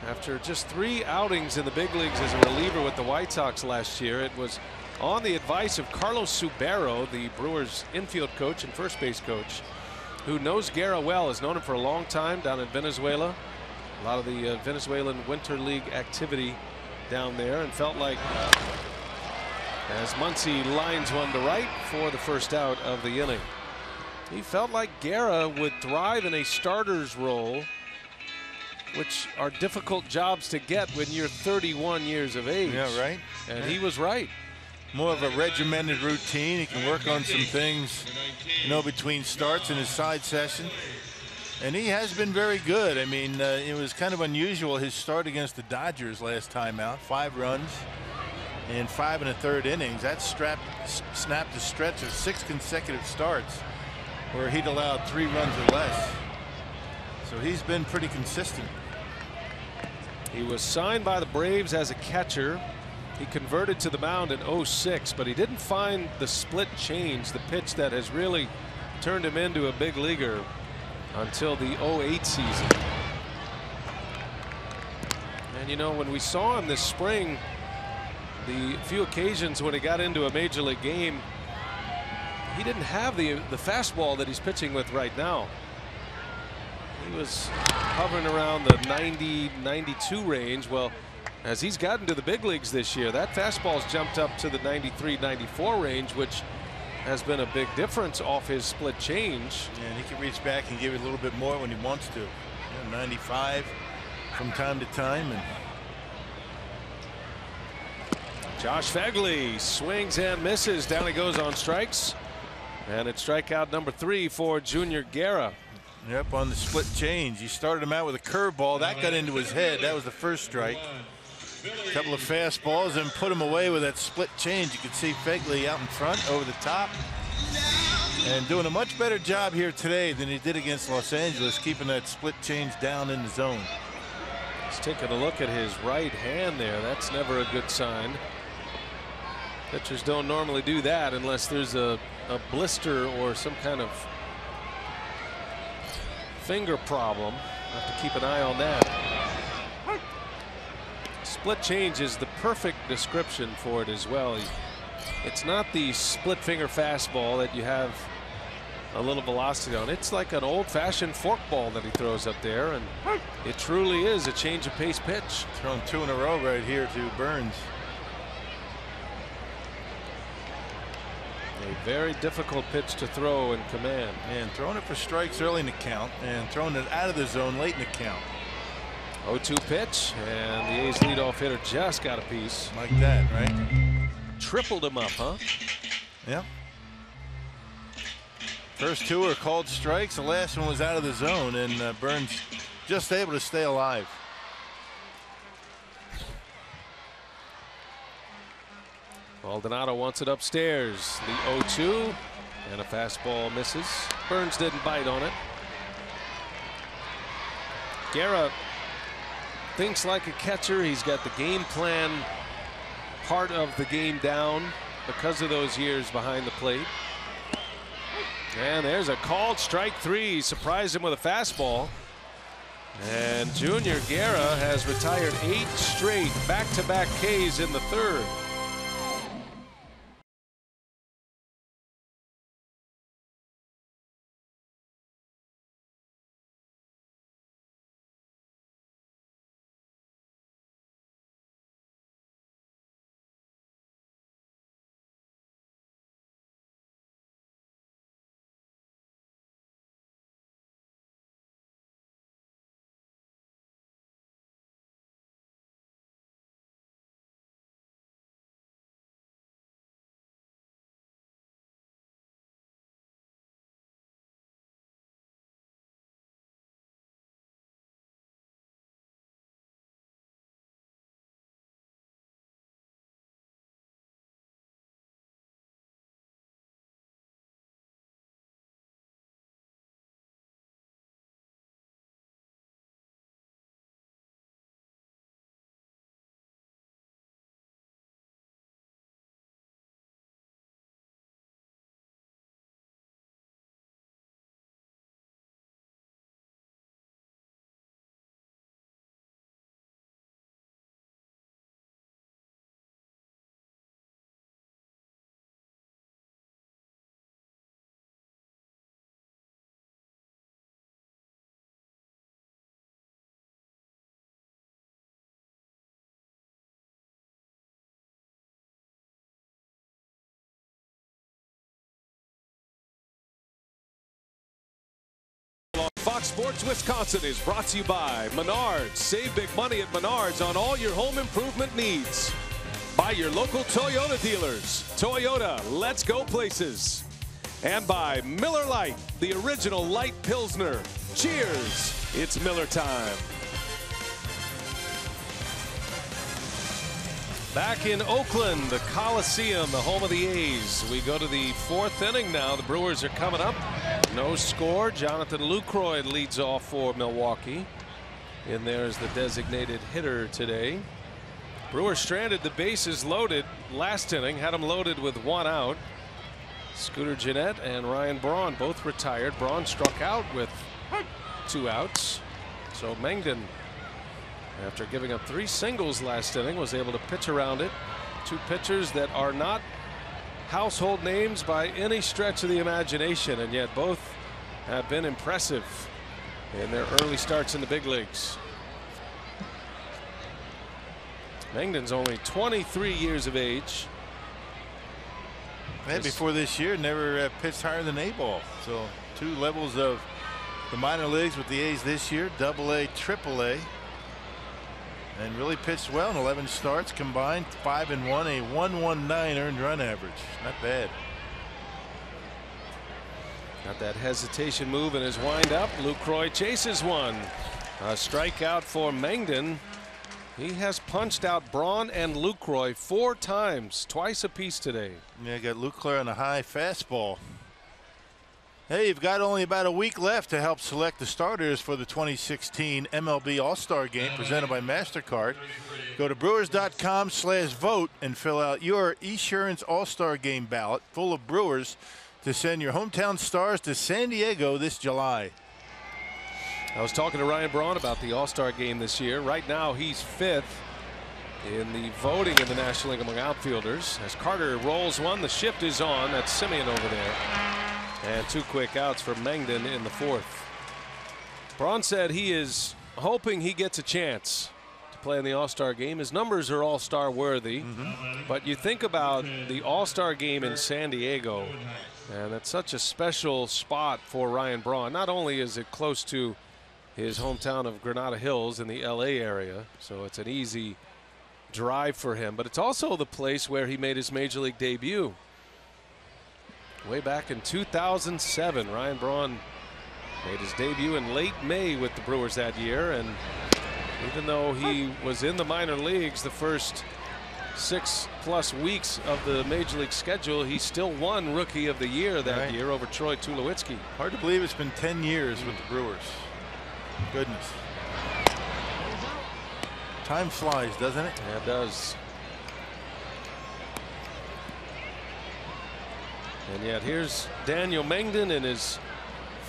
after just 3 outings in the big leagues as a reliever with the White Sox last year, it was on the advice of Carlos Subero, the Brewers infield coach and first base coach, who knows Guerra well, has known him for a long time down in Venezuela. A lot of the Venezuelan Winter League activity down there, and felt like as Muncy lines one to right for the first out of the inning, he felt like Guerra would thrive in a starter's role, which are difficult jobs to get when you're 31 years of age. Yeah, right. And he was right. More of a regimented routine. He can work on some things, you know, between starts in his side session. And he has been very good. I mean, it was kind of unusual, his start against the Dodgers last time out. 5 runs in 5 1/3 innings. That snapped a stretch of 6 consecutive starts where he'd allowed 3 runs or less. So he's been pretty consistent. He was signed by the Braves as a catcher. He converted to the mound in 06, but he didn't find the split change, the pitch that has really turned him into a big leaguer, until the 08 season. And you know, when we saw him this spring, the few occasions when he got into a major league game, he didn't have the fastball that he's pitching with right now. He was hovering around the 90-92 range. Well, as he's gotten to the big leagues this year, that fastball's jumped up to the 93-94 range, which has been a big difference off his split change. Yeah, and he can reach back and give it a little bit more when he wants to. Yeah, 95 from time to time. And Josh Phegley swings and misses. Down he goes on strikes. And it's strikeout number 3 for Junior Guerra. Yep, on the split change. He started him out with a curveball. That got into his head. That was the first strike. A couple of fastballs and put him away with that split change. You can see Phegley out in front over the top and doing a much better job here today than he did against Los Angeles, keeping that split change down in the zone. He's taking a look at his right hand there. That's never a good sign. Pitchers don't normally do that unless there's a blister or some kind of finger problem. Have to keep an eye on that. Split change is the perfect description for it as well. It's not the split finger fastball that you have a little velocity on. It's like an old-fashioned forkball that he throws up there, and it truly is a change of pace pitch. Thrown 2 in a row right here to Burns. A very difficult pitch to throw in command. And throwing it for strikes early in the count and throwing it out of the zone late in the count. 0-2 pitch, and the A's leadoff hitter just got a piece. Like that, right? Tripled him up, huh? Yeah. First 2 are called strikes. The last one was out of the zone, and Burns just able to stay alive. Maldonado wants it upstairs. The 0-2, and a fastball misses. Burns didn't bite on it. Guerra thinks like a catcher. He's got the game plan part of the game down because of those years behind the plate. And there's a called strike 3. Surprised him with a fastball. And Junior Guerra has retired 8 straight back-to-back Ks in the 3rd. Fox Sports Wisconsin is brought to you by Menards. Save big money at Menards on all your home improvement needs. By your local Toyota dealers. Toyota, let's go places. And by Miller Lite, the original light Pilsner. Cheers, it's Miller time. Back in Oakland, the Coliseum, the home of the A's. We go to the 4th inning now. The Brewers are coming up. No score. Jonathan Lucroy leads off for Milwaukee. And there's the designated hitter today. Brewers stranded the bases loaded last inning. Had them loaded with 1 out. Scooter Gennett and Ryan Braun both retired. Braun struck out with 2 outs. So Mengden, after giving up 3 singles last inning, was able to pitch around it. 2 pitchers that are not household names by any stretch of the imagination, and yet both have been impressive in their early starts in the big leagues. Mengden's only 23 years of age. And before this year, never pitched higher than A-ball. So 2 levels of the minor leagues with the A's this year, AA, AAA. And really pitched well in 11 starts combined, 5-1, a 1.19 earned run average. Not bad. Got that hesitation move in his windup. Lucroy chases one. A strikeout for Mengden. He has punched out Braun and Lucroy 4 times, twice apiece today. Yeah, got Lucroy on a high fastball. Hey, you've got only about a week left to help select the starters for the 2016 MLB All-Star Game presented by MasterCard. Go to brewers.com/vote and fill out your Esurance All-Star Game ballot full of Brewers to send your hometown stars to San Diego this July. I was talking to Ryan Braun about the All-Star Game this year. Right now he's 5th in the voting in the National League among outfielders. As Carter rolls one, the shift is on. That's Simeon over there. And 2 quick outs for Mengden in the 4th. Braun said he is hoping he gets a chance to play in the All-Star Game. His numbers are All-Star worthy. But you think about the All-Star Game in San Diego, and it's such a special spot for Ryan Braun. Not only is it close to his hometown of Granada Hills in the LA area, so it's an easy drive for him, but it's also the place where he made his major league debut. Way back in 2007, Ryan Braun made his debut in late May with the Brewers that year, and even though he was in the minor leagues the first 6+ weeks of the major league schedule, he still won Rookie of the Year that year over Troy Tulowitzki. Hard to believe it's been 10 years with the Brewers. Goodness. Time flies, doesn't it? Yeah, it does. And yet here's Daniel Mengden in his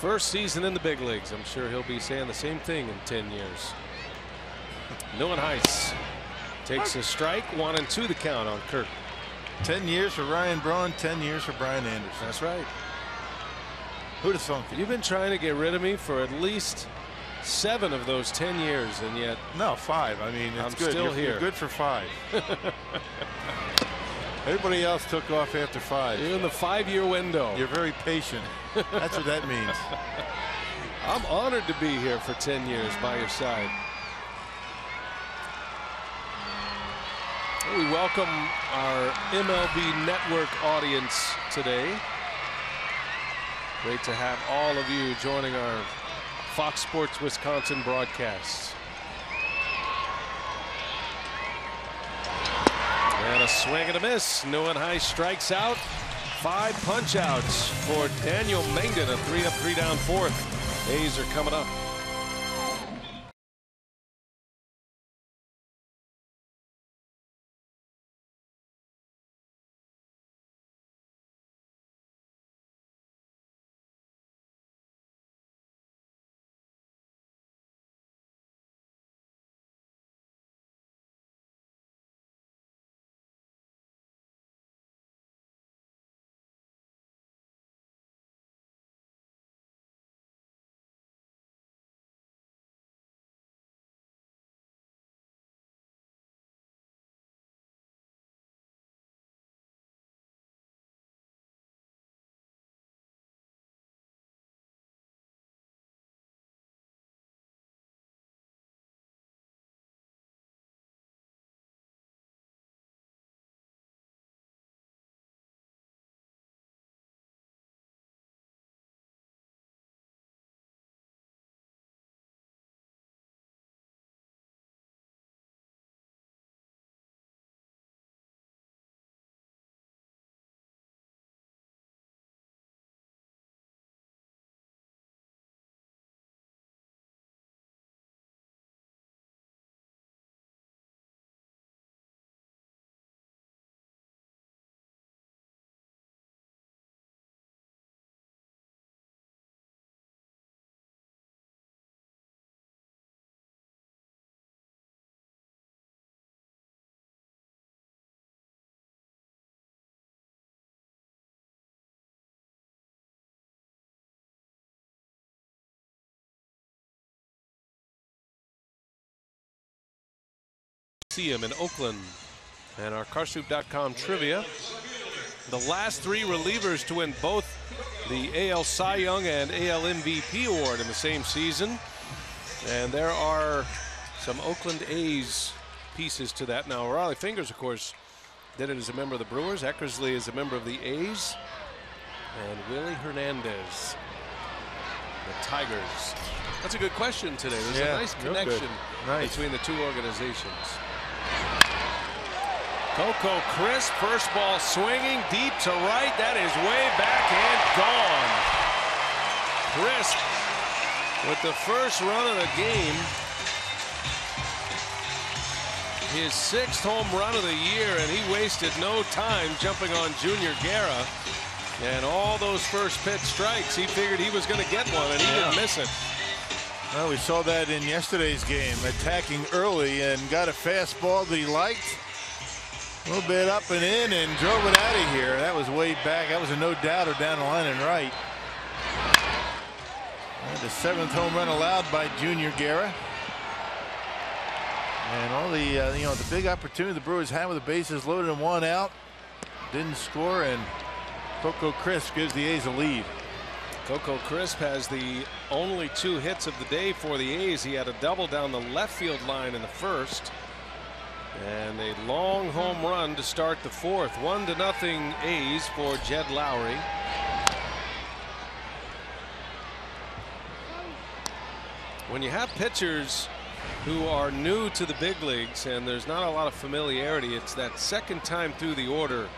first season in the big leagues. I'm sure he'll be saying the same thing in 10 years. Neuenhuis takes a strike. 1-2 the count on Kirk. 10 years for Ryan Braun, 10 years for Brian Anderson. That's right. Who'd have thunk it? You've been trying to get rid of me for at least 7 of those 10 years, and yet no, 5. I mean, it's I'm good. still here. You're good for 5. Everybody else took off after 5. You're in the 5-year window. You're very patient. That's what that means. I'm honored to be here for 10 years by your side. We welcome our MLB Network audience today. Great to have all of you joining our Fox Sports Wisconsin broadcasts. And a swing and a miss. Neuenhuis strikes out. 5 punch outs for Daniel Mengden. A 3-up, 3-down 4th. A's are coming up. See him in Oakland. And our Carsoup.com trivia. The last 3 relievers to win both the AL Cy Young and AL MVP award in the same season. And there are some Oakland A's pieces to that. Now, Raleigh Fingers, of course, did it as a member of the Brewers. Eckersley is a member of the A's. And Willie Hernandez, the Tigers. That's a good question today. There's a nice connection between the 2 organizations. Coco Crisp, first ball swinging deep to right. That is way back and gone. Crisp with the first run of the game. His 6th home run of the year, and he wasted no time jumping on Junior Guerra. And all those first pitch strikes, he figured he was going to get one, and he didn't miss it. Well, we saw that in yesterday's game, attacking early and got a fastball that he liked. A little bit up and in and drove it out of here. That was way back. That was a no-doubter down the line and right. And the 7th home run allowed by Junior Guerra. And all the the big opportunity the Brewers had with the bases loaded and 1 out. Didn't score, and Coco Crisp gives the A's a lead. Coco Crisp has the only 2 hits of the day for the A's. He had a double down the left field line in the 1st. And a long home run to start the 4th. 1-0 A's for Jed Lowry. When you have pitchers who are new to the big leagues and there's not a lot of familiarity, it's that second time through the order.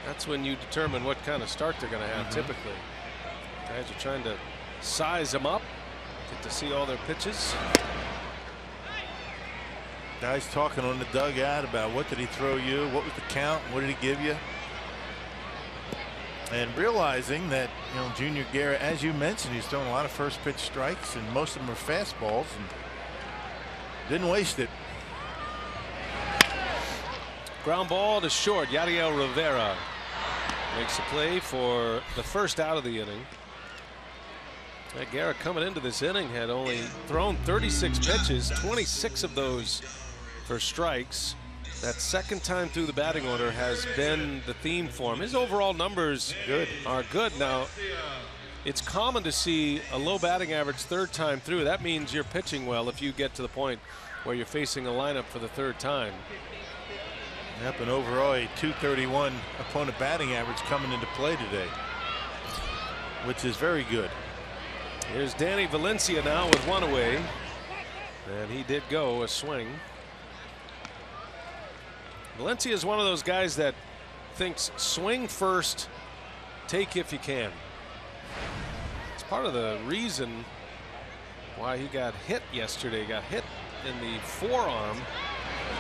That's when you determine what kind of start they're going to have typically. Guys are trying to size them up, get to see all their pitches. Guys talking on the dugout about what did he throw you, what was the count, what did he give you. And realizing that, Junior Guerra, as you mentioned, he's throwing a lot of first pitch strikes, and most of them are fastballs, and didn't waste it. Ground ball to short. Yadiel Rivera makes a play for the first out of the inning. Guerra coming into this inning had only thrown 36 pitches, 26 of those for strikes. That second time through the batting order has been the theme for him. His overall numbers are good. Now, it's common to see a low batting average third time through. That means you're pitching well if you get to the point where you're facing a lineup for the third time. Yep, and overall a .231 opponent batting average coming into play today, which is very good. Here's Danny Valencia now with one away, and he did go a swing. Valencia is one of those guys that thinks swing first, take if you can. It's part of the reason why he got hit yesterday. Got hit in the forearm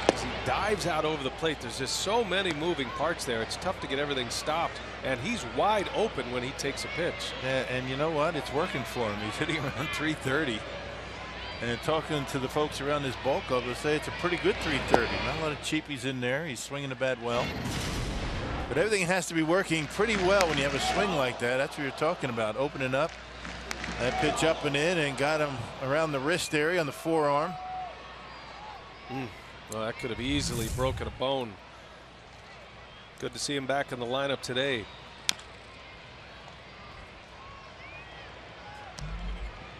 as he dives out over the plate. There's just so many moving parts there. It's tough to get everything stopped, and he's wide open when he takes a pitch. Yeah, and you know what? It's working for him. He's hitting around 330. And talking to the folks around this ball club, they say it's a pretty good 330. Not a lot of cheapies in there. He's swinging the bat well. But everything has to be working pretty well when you have a swing like that. That's what you're talking about. Opening up. That pitch up and in and got him around the wrist area on the forearm. Well, that could have easily broken a bone. Good to see him back in the lineup today.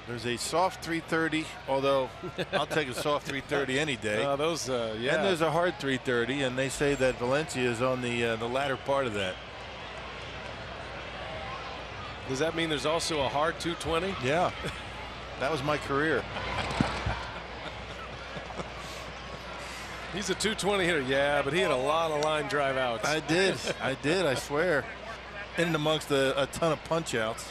There's a soft 330, although I'll take a soft 330 any day. Yeah. And there's a hard 330, and they say that Valencia is on the latter part of that. Does that mean there's also a hard 220? Yeah, that was my career. He's a 220 hitter, yeah, but he had a lot of line drive outs. I did, I swear. In and amongst a ton of punch outs.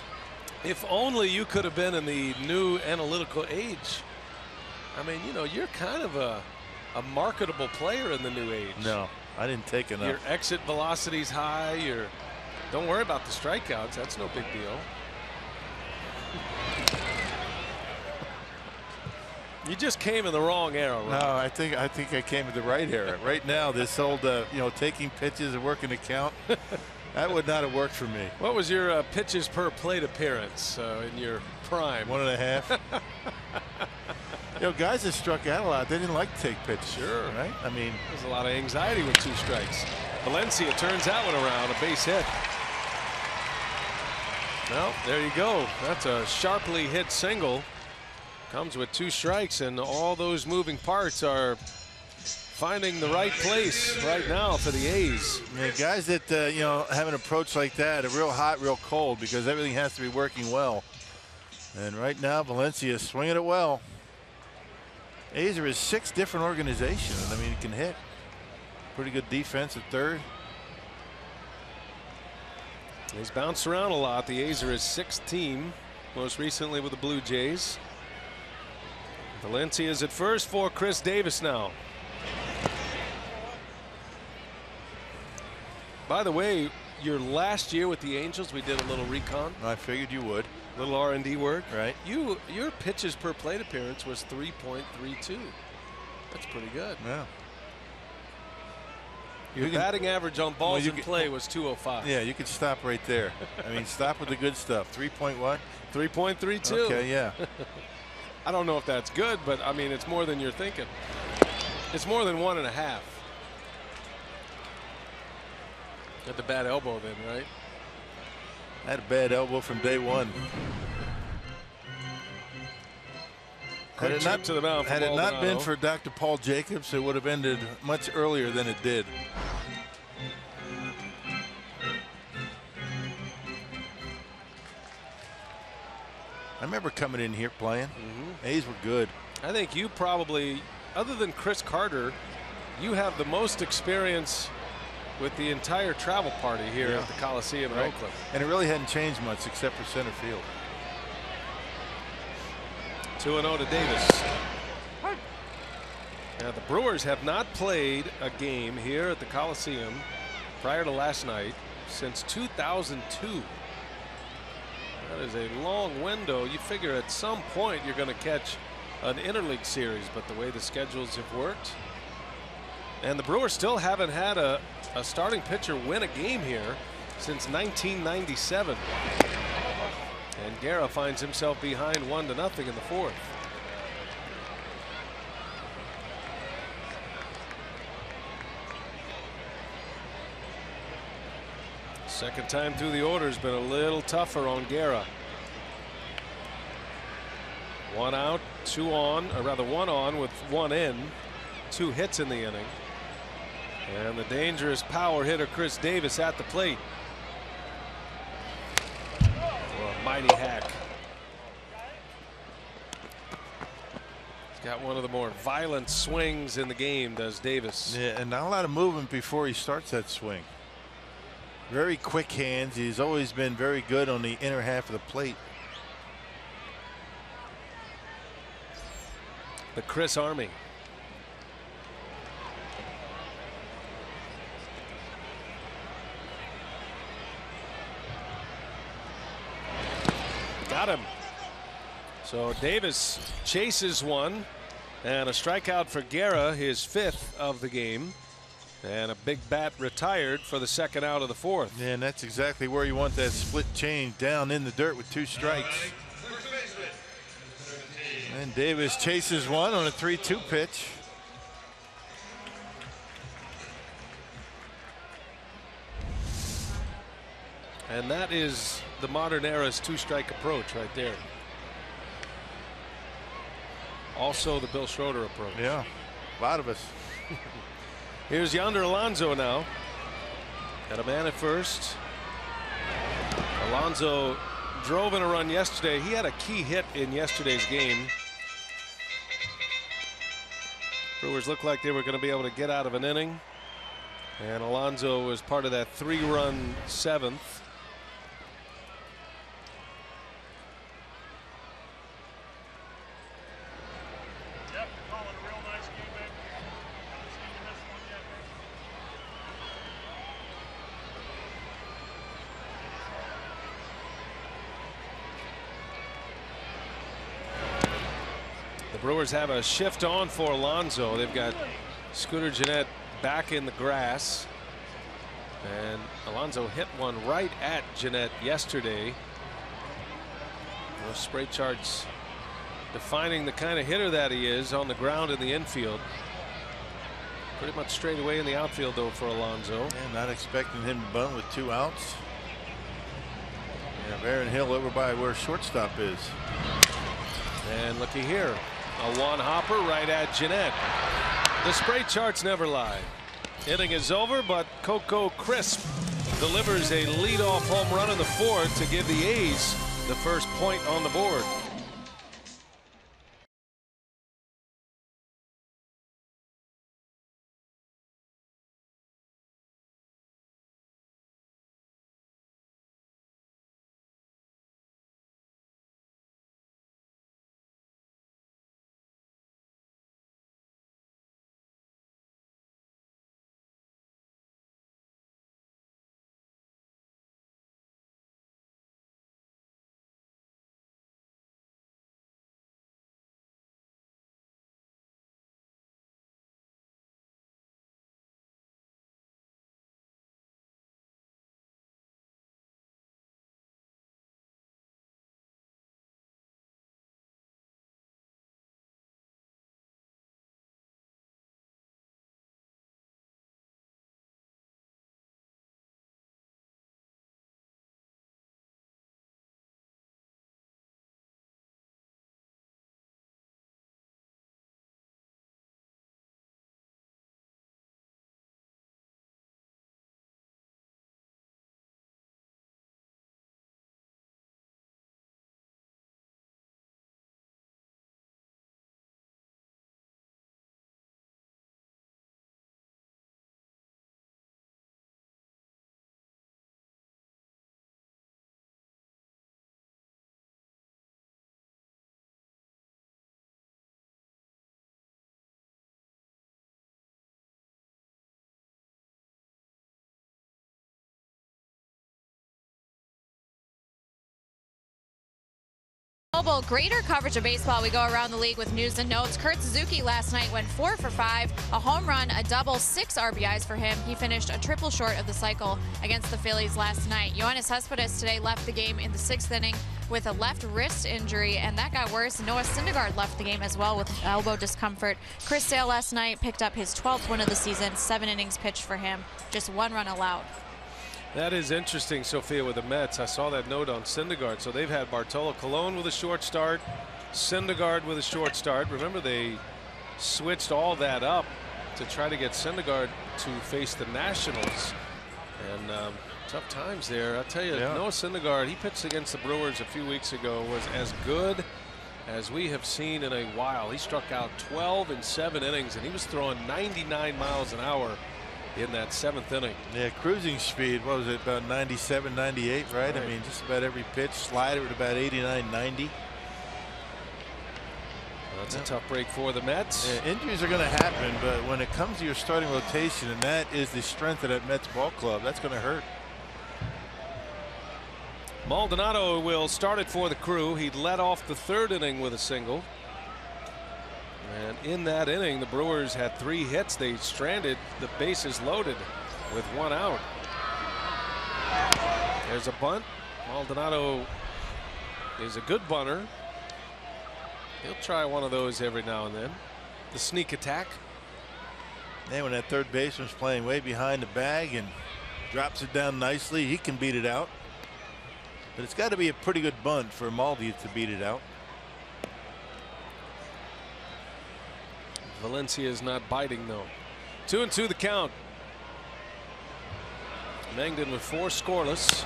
If only you could have been in the new analytical age. I mean, you're kind of a marketable player in the new age. No, I didn't take enough. Your exit velocity's high. Don't worry about the strikeouts. That's no big deal. You just came in the wrong era, right? No, I think I came in the right era. Right now, this old taking pitches and working the count. That would not have worked for me. What was your pitches per plate appearance in your prime? 1.5. Guys that struck out a lot, they didn't like to take pitches. Sure. Right? I mean, there's a lot of anxiety with 2 strikes. Valencia turns that one around, a base hit. Well, there you go. That's a sharply hit single. Comes with 2 strikes, and all those moving parts are finding the right place right now for the A's. Yeah, guys that have an approach like that, a real hot, real cold, because everything has to be working well. And right now, Valencia is swinging it well. A's are 6 different organizations. I mean, he can hit. Pretty good defense at third. He's bounced around a lot. The A's are his 6th team, most recently with the Blue Jays. Valencia is at first for Chris Davis now. By the way, your last year with the Angels, we did a little recon. I figured you would. A little R&D work. Right. Your pitches per plate appearance was 3.32. That's pretty good. Yeah. Your batting average on balls in play was 205. Yeah, you could stop right there. I mean, stop with the good stuff. 3.1? 3.32. Okay, yeah. I don't know if that's good, but I mean, it's more than you're thinking. It's more than 1.5. Had the bad elbow then, right? I had a bad elbow from day one. Had it not been for Dr. Paul Jacobs, it would have ended much earlier than it did. I remember coming in here playing. A's were good. I think you probably, other than Chris Carter, you have the most experience with the entire travel party here at the Coliseum in Oakland. And it really hadn't changed much except for center field. 2-0 to Davis. Now the Brewers have not played a game here at the Coliseum prior to last night since 2002. That is a long window. You figure at some point you're going to catch an interleague series, but the way the schedules have worked, and the Brewers still haven't had a starting pitcher win a game here since 1997. And Guerra finds himself behind 1-0 in the fourth. Second time through the order has been a little tougher on Guerra. 1 out, 2 on, or rather 1 on with 1 in, 2 hits in the inning. And the dangerous power hitter Chris Davis at the plate. A mighty hack. He's got one of the more violent swings in the game, does Davis. Yeah, and not a lot of movement before he starts that swing. Very quick hands. He's always been very good on the inner half of the plate. The Chris Army. Got him. So Davis chases one, and a strikeout for Guerra, his 5th of the game. And a big bat retired for the 2nd out of the 4th. Yeah, and that's exactly where you want that split change, down in the dirt with 2 strikes. And Davis chases one on a 3-2 pitch. And that is the modern era's 2-strike approach right there. Also the Bill Schroeder approach. Yeah, a lot of us. Here's Yonder Alonso now. Got a man at first. Alonso drove in a run yesterday. He had a key hit in yesterday's game. Brewers looked like they were going to be able to get out of an inning. And Alonso was part of that 3-run 7th. Brewers have a shift on for Alonso. They've got Scooter Gennett back in the grass, and Alonso hit one right at Gennett yesterday. Those spray charts defining the kind of hitter that he is on the ground in the infield. Pretty much straight away in the outfield though for Alonso. And not expecting him to bunt with 2 outs. Yeah, Aaron Hill over by where shortstop is. And looky here. A one-hopper right at Gennett. The spray charts never lie. Inning is over, but Coco Crisp delivers a leadoff home run in the 4th to give the A's the first point on the board. global greater coverage of baseball, we go around the league with news and notes. Kurt Suzuki last night went 4 for 5, a home run, a double, 6 RBIs for him. He finished a triple short of the cycle against the Phillies last night. Yoenis Cespedes today left the game in the 6th inning with a left wrist injury, and that got worse. Noah Syndergaard left the game as well with elbow discomfort. Chris Sale last night picked up his 12th win of the season, 7 innings pitched for him, just 1 run allowed. That is interesting, Sophia, with the Mets. I saw that note on Syndergaard. So they've had Bartolo Colon with a short start, Syndergaard with a short start. Remember, they switched all that up to try to get Syndergaard to face the Nationals. And tough times there. I'll tell you, Noah Syndergaard, he pitched against the Brewers a few weeks ago, was as good as we have seen in a while. He struck out 12 in 7 innings, and he was throwing 99 miles an hour in that 7th inning. Yeah, cruising speed, what was it, about 97, 98, right? I mean, just about every pitch, slider at about 89, 90. That's a tough break for the Mets. Yeah, injuries are going to happen, but when it comes to your starting rotation, and that is the strength of that Mets ball club, that's going to hurt. Maldonado will start it for the Crew. He led off the 3rd inning with a single. And in that inning, the Brewers had 3 hits. They stranded the bases loaded with 1 out. There's a bunt. Maldonado is a good bunter. He'll try one of those every now and then. The sneak attack. And when that third baseman's playing way behind the bag and drops it down nicely, he can beat it out. But it's got to be a pretty good bunt for Maldi to beat it out. Valencia is not biting, though. 2-2 the count. Mangden with 4 scoreless.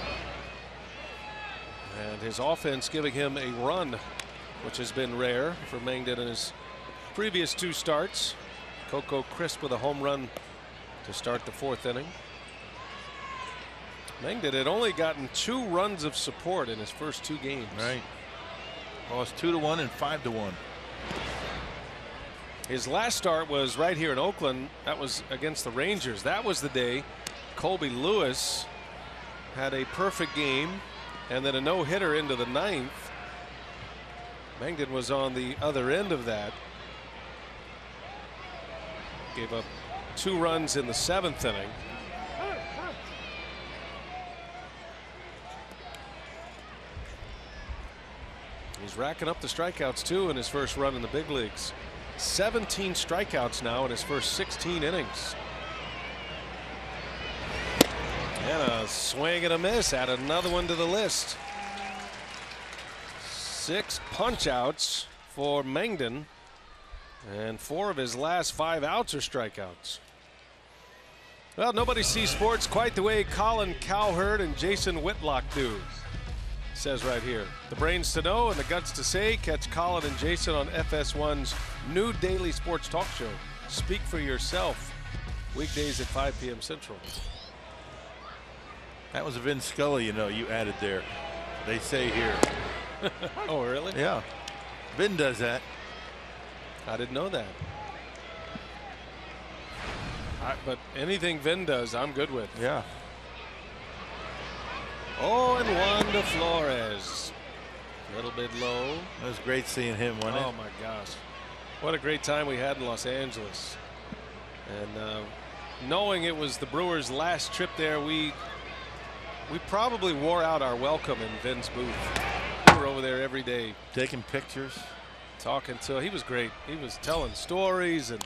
And his offense giving him a run, which has been rare for Mangden in his previous 2 starts. Coco Crisp with a home run to start the 4th inning. Mangden had only gotten 2 runs of support in his first 2 games. Right. Lost 2-1 and 5-1. His last start was right here in Oakland. That was against the Rangers. That was the day Colby Lewis had a perfect game and then a no-hitter into the 9th. Mangden was on the other end of that. Gave up 2 runs in the 7th inning. He's racking up the strikeouts too in his first run in the big leagues. 17 strikeouts now in his first 16 innings. And a swing and a miss. Add another one to the list. 6 punch outs for Mangden, and 4 of his last 5 outs are strikeouts. Well, nobody sees sports quite the way Colin Cowherd and Jason Whitlock do. Says right here, the brains to know and the guts to say. Catch Colin and Jason on FS1's new daily sports talk show, Speak for Yourself, weekdays at 5 p.m. Central. That was a Vin Scully, you know, you added there. They say here. Oh, really? Yeah. Vin does that. I didn't know that. But anything Vin does, I'm good with. Yeah. 0-1 to Flores. A little bit low. It was great seeing him, wasn't it? Oh my gosh. What a great time we had in Los Angeles. And knowing it was the Brewers' last trip there, we probably wore out our welcome in Vin's booth. We were over there every day. Taking pictures. Talking to, he was great. He was telling stories and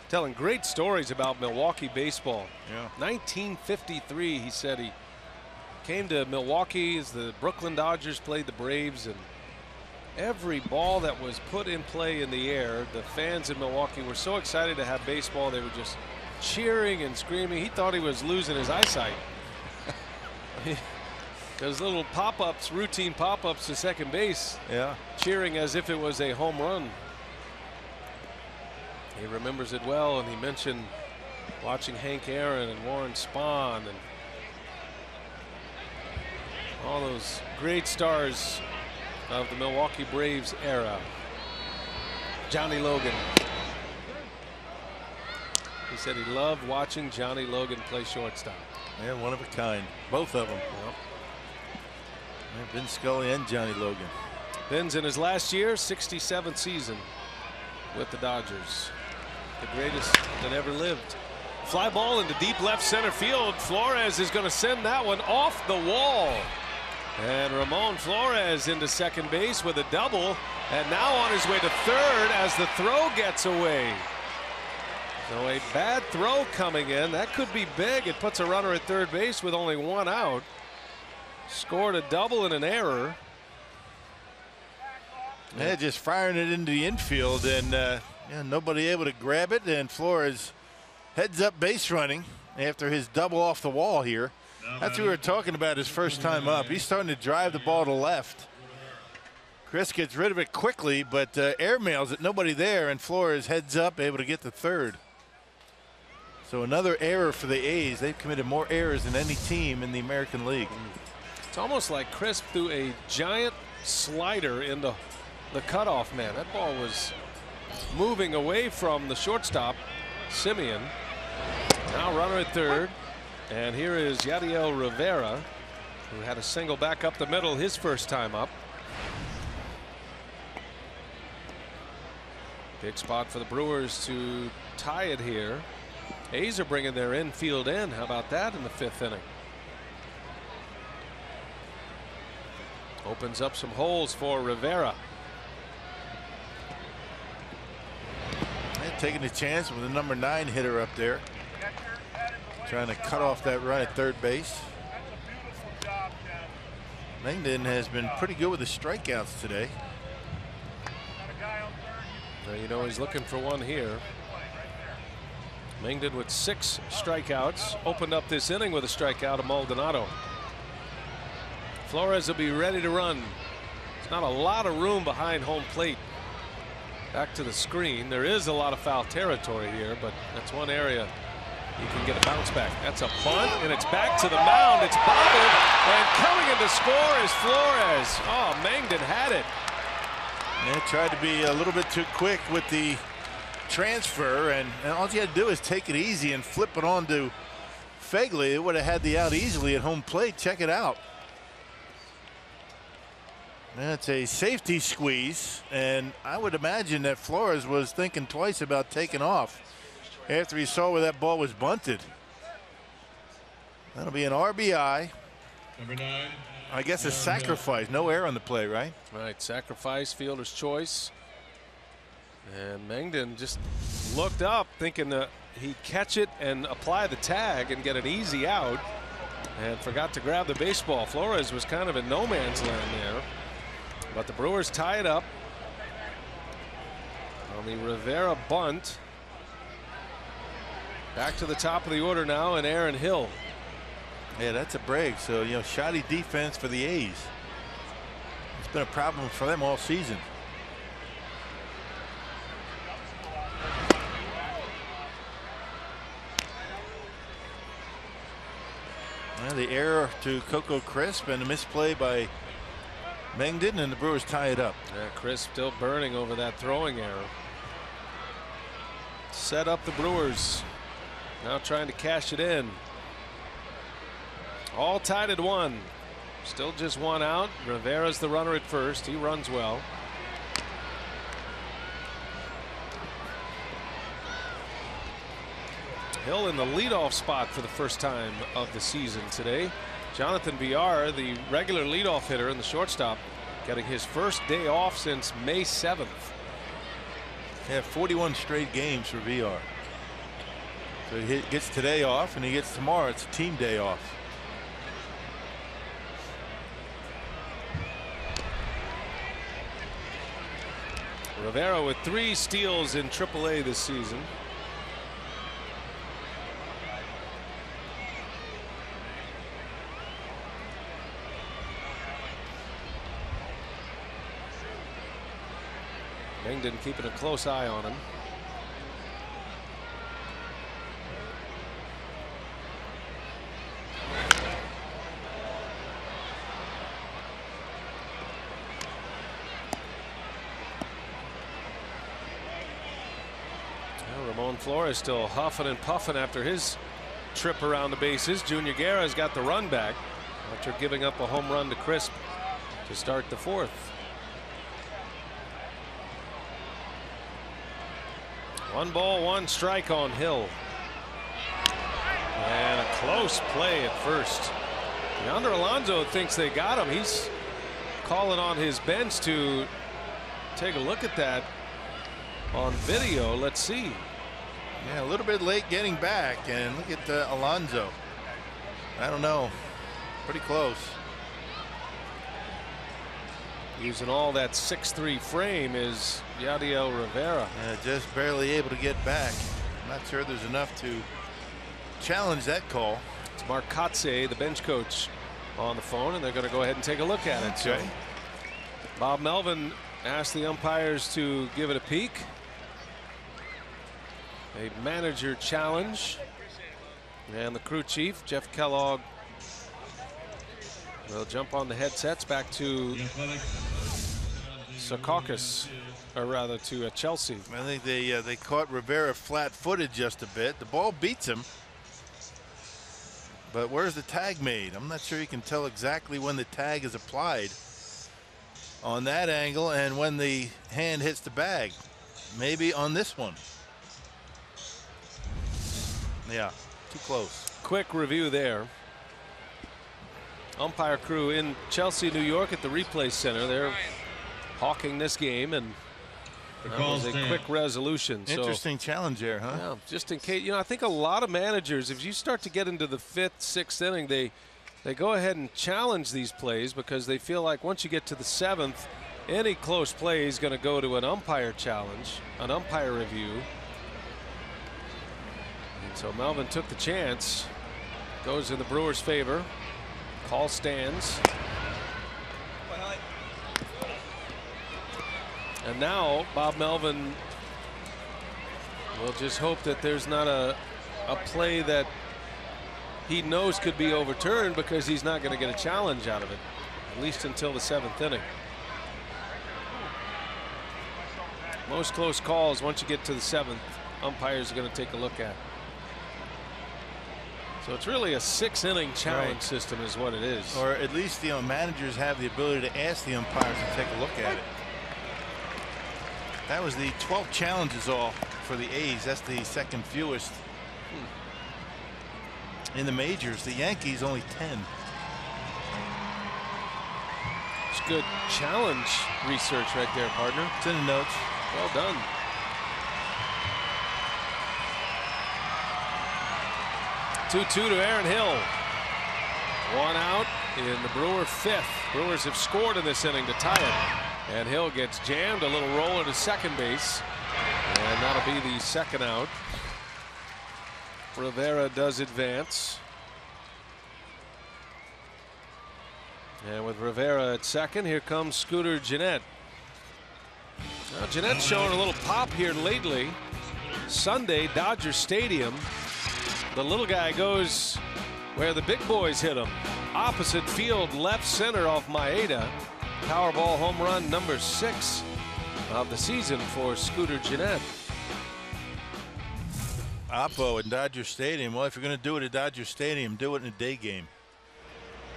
telling great stories about Milwaukee baseball. Yeah. 1953, he said he came to Milwaukee as the Brooklyn Dodgers played the Braves, and every ball that was put in play in the air, the fans in Milwaukee were so excited to have baseball, they were just cheering and screaming. He thought he was losing his eyesight. Because little pop-ups, routine pop-ups to second base, cheering as if it was a home run. He remembers it well, and he mentioned watching Hank Aaron and Warren Spahn and all those great stars of the Milwaukee Braves era. Johnny Logan. He said he loved watching Johnny Logan play shortstop. Yeah, one of a kind. Both of them. Yep. Vin Scully and Johnny Logan. Ben's in his last year, 67th season with the Dodgers. The greatest that ever lived. Fly ball into deep left center field. Flores is going to send that one off the wall. And Ramon Flores into second base with a double. And now on his way to third as the throw gets away. So a bad throw coming in. That could be big. It puts a runner at third base with only one out. Scored a double and an error. Yeah, just firing it into the infield, and nobody able to grab it. And Flores heads up base running after his double off the wall here. That's what we were talking about his first time up. He's starting to drive the ball to left. Chris gets rid of it quickly, but airmails it, nobody there, and Flores heads up, able to get to third. So another error for the A's. They've committed more errors than any team in the American League. It's almost like Chris threw a giant slider into the cutoff man. That ball was moving away from the shortstop, Simeon. Now runner at third. And here is Yadiel Rivera, who had a single back up the middle his first time up. Big spot for the Brewers to tie it here. A's are bringing their infield in. How about that in the fifth inning? Opens up some holes for Rivera. And taking a chance with the number 9 hitter up there. Trying to cut off that run at third base. Langdon has been pretty good with the strikeouts today. Well, you know he's looking for one here. Langdon with 6 strikeouts. Opened up this inning with a strikeout of Maldonado. Flores will be ready to run. There's not a lot of room behind home plate. Back to the screen. There is a lot of foul territory here, but that's one area you can get a bounce back. That's a bunt, and it's back to the mound. It's bobbled, and coming in to score is Flores. Oh, Mangden had it. Yeah, tried to be a little bit too quick with the transfer, and all you had to do is take it easy and flip it on to Fegley. It would have had the out easily at home plate. Check it out. That's a safety squeeze, and I would imagine that Flores was thinking twice about taking off after he saw where that ball was bunted. That'll be an RBI. Number 9. I guess a sacrifice. No error on the play, right? Right, sacrifice, fielder's choice. And Mangden just looked up thinking that he'd catch it and apply the tag and get an easy out, and forgot to grab the baseball. Flores was kind of in no man's land there. But the Brewers tie it up on the Rivera bunt. Back to the top of the order now, and Aaron Hill. Yeah, that's a break. So, you know, shoddy defense for the A's. It's been a problem for them all season. Well, the error to Coco Crisp and a misplay by Mangden, and the Brewers tie it up. Yeah, Crisp still burning over that throwing error. Set up the Brewers. Now trying to cash it in. All tied at 1. Still just one out. Rivera's the runner at first. He runs well. Hill in the leadoff spot for the first time of the season today. Jonathan Villar, the regular leadoff hitter and the shortstop, getting his first day off since May 7th. Yeah, 41 straight games for Villar. So he gets today off, and he gets tomorrow. It's a team day off. Rivera with 3 steals in AAA this season. Mangden keeping a close eye on him. Ramon Flores still huffing and puffing after his trip around the bases. Junior Guerra's got the run back after giving up a home run to Crisp to start the 4th. 1 ball, 1 strike on Hill. And a close play at first. Yonder Alonso thinks they got him. He's calling on his bench to take a look at that on video. Let's see. Yeah, a little bit late getting back, and look at Alonso. I don't know, pretty close. Using all that 6'3" frame is Yadiel Rivera. Just barely able to get back. I'm not sure there's enough to challenge that call. It's Mark Kotze, the bench coach, on the phone, and they're going to go ahead and take a look at it. Okay. So Bob Melvin asked the umpires to give it a peek. A manager challenge, and the crew chief Jeff Kellogg will jump on the headsets back to Secaucus, or rather to Chelsea. I think they caught Rivera flat-footed just a bit. The ball beats him, but where's the tag made? I'm not sure you can tell exactly when the tag is applied on that angle and when the hand hits the bag. Maybe on this one. Yeah, too close. Quick review there. Umpire crew in Chelsea, New York at the replay center. They're hawking this game, and that was a quick resolution. Interesting challenge there, huh? Yeah, just in case. You know, I think a lot of managers, if you start to get into the 5th, 6th inning, they go ahead and challenge these plays because they feel like once you get to the 7th, any close play is going to go to an umpire challenge, an umpire review. And so Melvin took the chance. Goes in the Brewers' favor. Call stands. And now Bob Melvin will just hope that there's not a play that he knows could be overturned, because he's not going to get a challenge out of it, at least until the 7th inning. Most close calls, once you get to the 7th, umpires are going to take a look at. So it's really a 6-inning challenge system is what it is. Or at least the managers have the ability to ask the umpires to take a look at it. That was the 12 challenges all for the A's. That's the 2nd fewest in the majors. The Yankees only 10. It's good challenge research right there, partner. It's in the notes. Well done. Two to Aaron Hill. 1 out in the Brewer 5th. Brewers have scored in this inning to tie it. And Hill gets jammed. A little roller to second base. And that'll be the 2nd out. Rivera does advance. And with Rivera at 2nd, here comes Scooter Gennett. Now, Gennett's showing a little pop here lately. Sunday, Dodger Stadium. The little guy goes where the big boys hit him. Opposite field, left center off Maeda. Powerball home run number 6 of the season for Scooter Gennett. Oppo in Dodger Stadium. Well, if you're going to do it at Dodger Stadium, do it in a day game.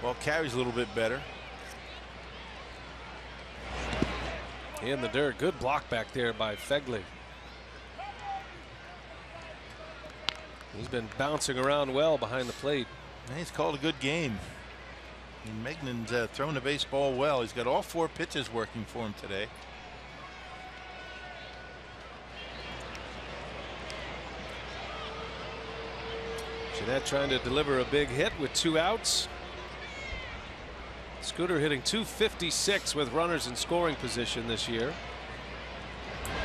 Ball carries a little bit better. In the dirt. Good block back there by Fegley. He's been bouncing around well behind the plate. And he's called a good game. And Meglin's throwing the baseball well. He's got all 4 pitches working for him today. Gennett trying to deliver a big hit with 2 outs. Scooter hitting .256 with runners in scoring position this year.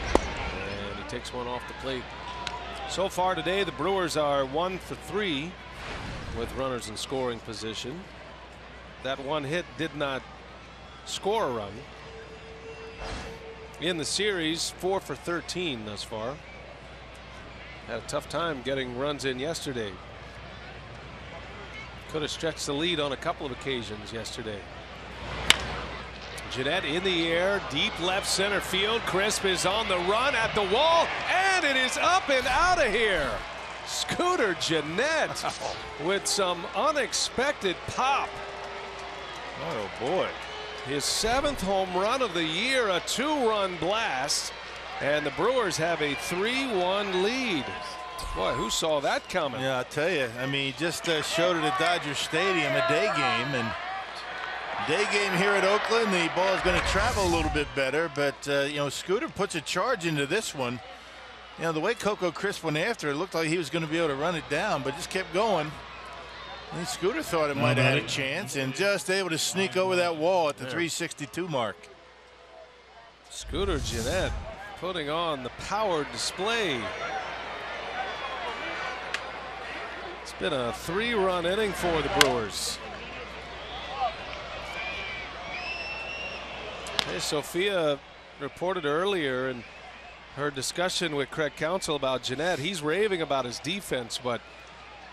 And he takes one off the plate. So far today, the Brewers are 1 for 3 with runners in scoring position. That one hit did not score a run. In the series, 4 for 13 thus far. Had a tough time getting runs in yesterday. Could have stretched the lead on a couple of occasions yesterday. Gennett in the air, deep left center field. Crisp is on the run at the wall, and it is up and out of here. Scooter Gennett with some unexpected pop. Oh boy. His 7th home run of the year, a 2-run blast. And the Brewers have a 3-1 lead. Boy, who saw that coming? Yeah, I'll tell you. I mean, he just showed it at Dodger Stadium, a day game. And day game here at Oakland, the ball is going to travel a little bit better. But, you know, Scooter puts a charge into this one. You know, the way Coco Crisp went after it, looked like he was going to be able to run it down, but just kept going. And Scooter thought it might have had a chance and just able to sneak over that wall at the 362 mark. Scooter Gennett putting on the power display. It's been a 3-run inning for the Brewers. Hey, Sophia reported earlier in her discussion with Craig Counsell about Gennett. He's raving about his defense, but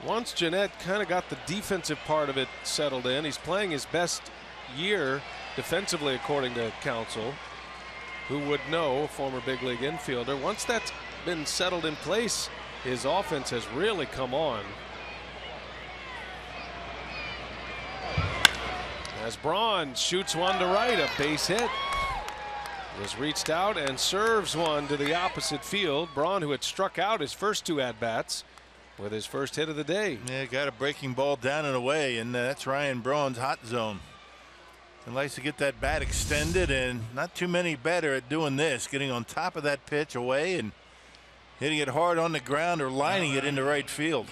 once Gennett kind of got the defensive part of it settled in, he's playing his best year defensively, according to Counsell. Who would know, a former big league infielder. Once that's been settled in place, his offense has really come on. As Braun shoots one to right, a base hit. Was reached out and serves one to the opposite field. Braun, who had struck out his first 2 at-bats with his first hit of the day. Yeah, got a breaking ball down and away, and that's Ryan Braun's hot zone. He likes to get that bat extended, and not too many better at doing this, getting on top of that pitch away and hitting it hard on the ground or lining it into right field.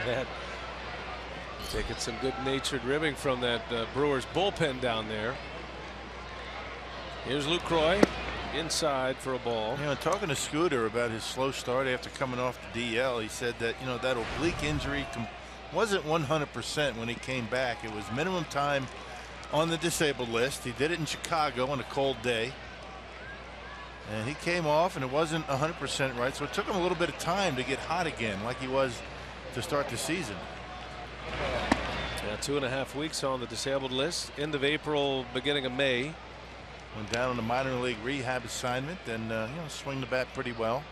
That taking some good-natured ribbing from that Brewers bullpen down there. Here's Lucroy inside for a ball. You know, talking to Scooter about his slow start after coming off the DL, he said that, you know, that oblique injury wasn't 100% when he came back. It was minimum time on the disabled list. He did it in Chicago on a cold day, and he came off and it wasn't 100% right, so it took him a little bit of time to get hot again like he was to start the season. Yeah, 2.5 weeks on the disabled list. End of April, beginning of May. Went down on the minor league rehab assignment and you know, swing the bat pretty well.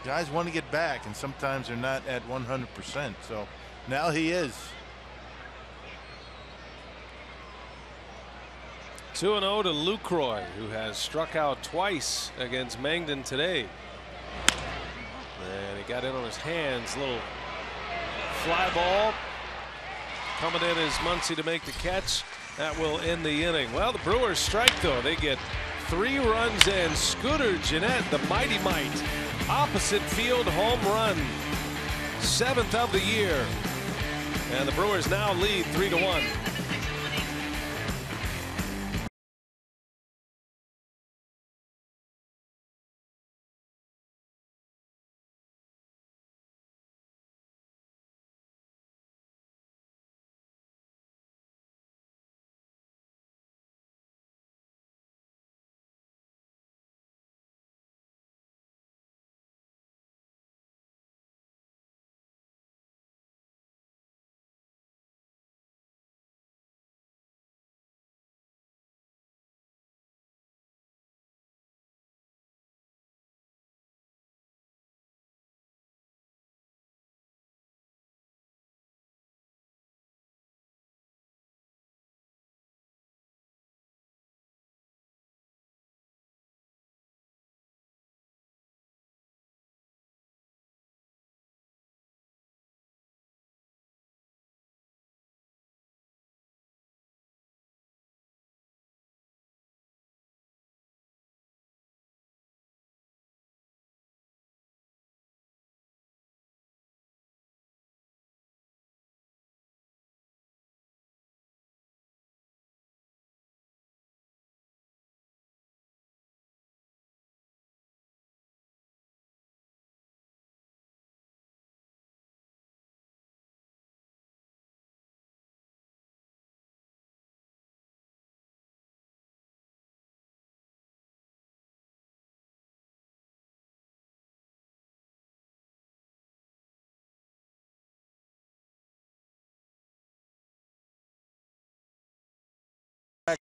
The guys want to get back, and sometimes they're not at 100%. So now he is. 2-0 to Lucroy, who has struck out twice against Mangden today. And he got in on his hands. Little fly ball coming in as Muncy to make the catch. That will end the inning. Well, the Brewers strike, though. They get 3 runs, and Scooter Gennett, the mighty might, opposite field home run, 7th of the year. And the Brewers now lead 3-1.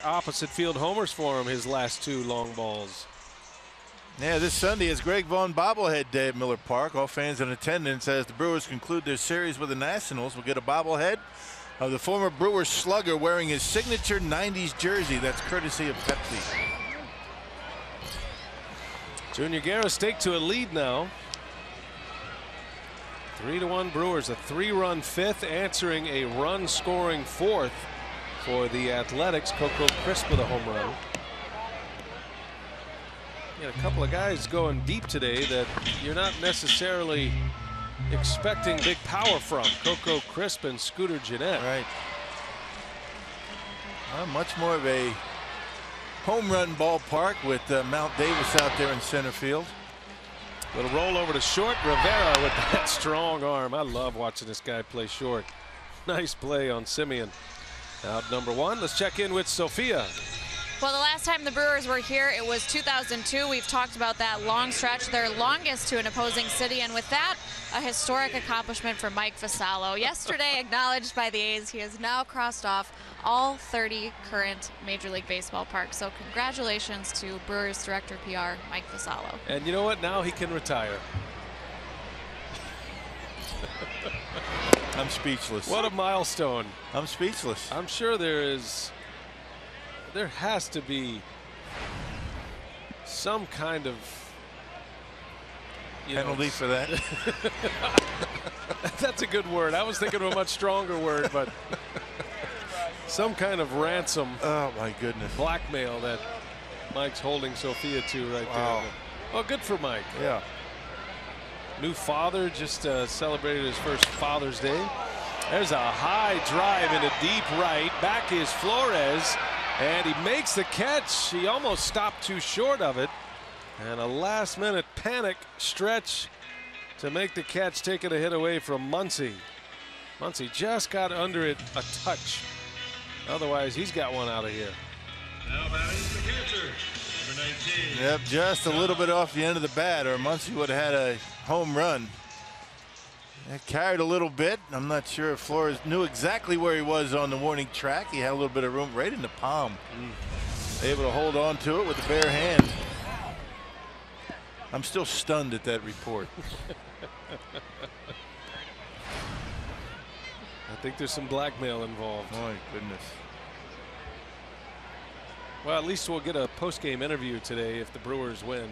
Opposite field homers for him his last 2 long balls. Yeah, this Sunday is Greg Vaughn bobblehead day at Miller Park. All fans in attendance as the Brewers conclude their series with the Nationals will get a bobblehead of the former Brewers slugger wearing his signature 90s jersey. That's courtesy of Pepsi. Junior Guerra stake to a lead now. 3-1 Brewers, a 3-run fifth, answering a run-scoring fourth for the Athletics. Coco Crisp with a home run. A couple of guys going deep today that you're not necessarily expecting big power from. Coco Crisp and Scooter Gennett. Right. Well, much more of a home run ballpark with Mount Davis out there in center field. Little roll over to short. Rivera with that strong arm. I love watching this guy play short. Nice play on Simeon. Out number one. Let's check in with Sophia. Well, the last time the Brewers were here, it was 2002. We've talked about that long stretch, their longest to an opposing city, and with that, a historic accomplishment for Mike Vassallo. Yesterday, acknowledged by the A's, he has now crossed off all 30 current Major League Baseball parks. So congratulations to Brewers Director PR, Mike Vassallo. And you know what? Now he can retire. I'm speechless. What a milestone. I'm speechless. I'm sure there has to be some kind of penalty for that. That's a good word. I was thinking of a much stronger word, but some kind of ransom. Oh my goodness. Blackmail that Mike's holding Sophia to right there. Oh, good for Mike. Yeah. New father, just celebrated his first Father's Day. There's a high drive into deep right. Back is Flores. And he makes the catch. He almost stopped too short of it. And a last-minute panic stretch to make the catch, taking a hit away from Muncy. Muncy just got under it a touch. Otherwise, he's got one out of here. Now batting the catcher, number 19. Yep, just a little bit off the end of the bat, or Muncy would have had a home run. It carried a little bit. I'm not sure if Flores knew exactly where he was on the warning track. He had a little bit of room right in the palm. Able to hold on to it with the bare hand. I'm still stunned at that report. I think there's some blackmail involved. Oh, my goodness. Well, at least we'll get a post-game interview today if the Brewers win.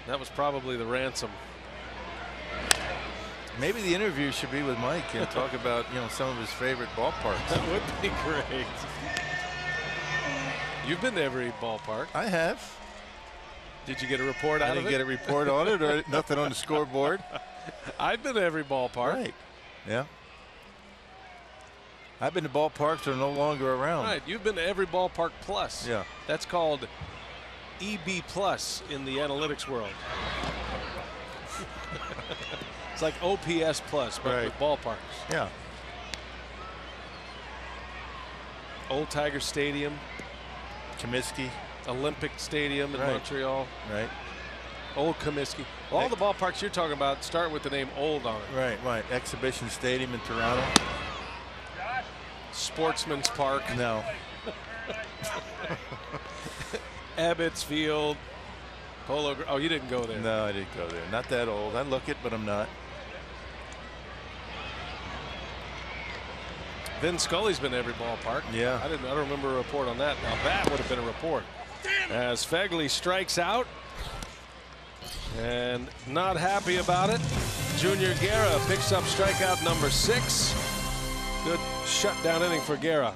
That was probably the ransom. Maybe the interview should be with Mike and talk about, some of his favorite ballparks. That would be great. You've been to every ballpark. I have. Did you get a report out of it? I didn't get a report on it or nothing on the scoreboard. I've been to every ballpark. Right. Yeah. I've been to ballparks that are no longer around. Right. You've been to every ballpark plus. Yeah. That's called EB plus in the analytics world. It's like OPS plus, but with ballparks. Yeah. Old Tiger Stadium. Comiskey. Olympic Stadium in Montreal. Right. Old Comiskey. All the ballparks you're talking about start with the name old on it. Right. Exhibition Stadium in Toronto. Sportsman's Park. No. Ebbets Field. Polo. Oh, you didn't go there. No, I didn't go there. Not that old. I look it, but I'm not. Vin Scully's been to every ballpark. Yeah. I don't remember a report on that. Now that would have been a report. As Fegley strikes out. And not happy about it. Junior Guerra picks up strikeout number 6. Good shutdown inning for Guerra.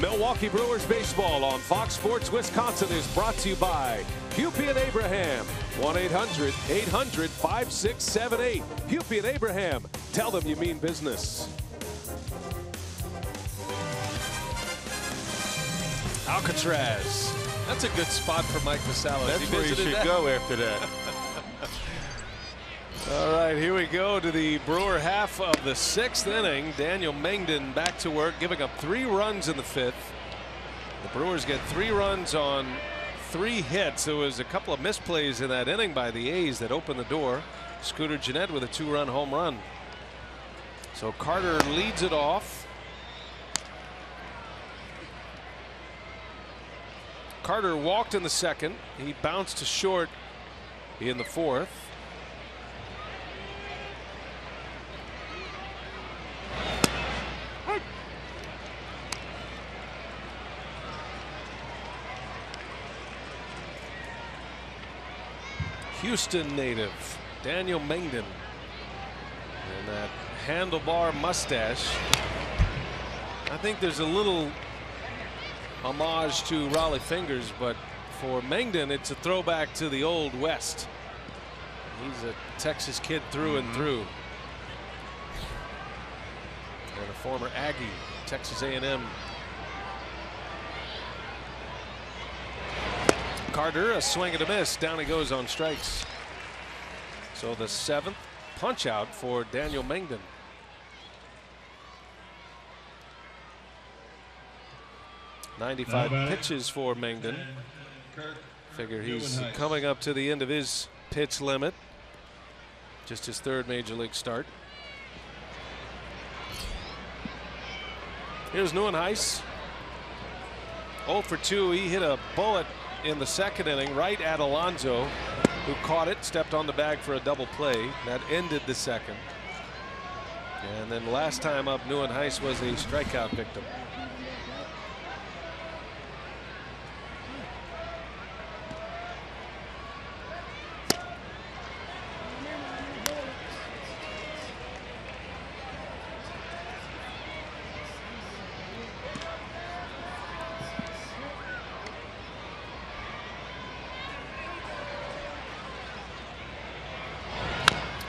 Milwaukee Brewers baseball on Fox Sports Wisconsin is brought to you by Hupy and Abraham. 1-800-800-5678. Hupy and Abraham. Tell them you mean business. Alcatraz. That's a good spot for Mike Vasallo. That's where you should go after that. All right, here we go to the Brewer half of the 6th inning. Daniel Mengden back to work, giving up 3 runs in the 5th. The Brewers get 3 runs on 3 hits. There was a couple of misplays in that inning by the A's that opened the door. Scooter Gennett with a 2-run home run. So Carter leads it off. Carter walked in the 2nd. He bounced to short in the 4th. Houston native Daniel Mengden and that handlebar mustache. I think there's a little homage to Raleigh Fingers, but for Mengden it's a throwback to the Old West. He's a Texas kid through and through, and a former Aggie, Texas A&M. Carter, a swing and a miss. Down he goes on strikes. So the 7th punch out for Daniel Mengden. 95 pitches for Mengden. Figure he's coming up to the end of his pitch limit. Just his 3rd major league start. Here's Neuenhuis. 0 for 2. He hit a bullet in the 2nd inning right at Alonso, who caught it, stepped on the bag for a double play. That ended the 2nd. And then last time up, Neuenhuis was a strikeout victim.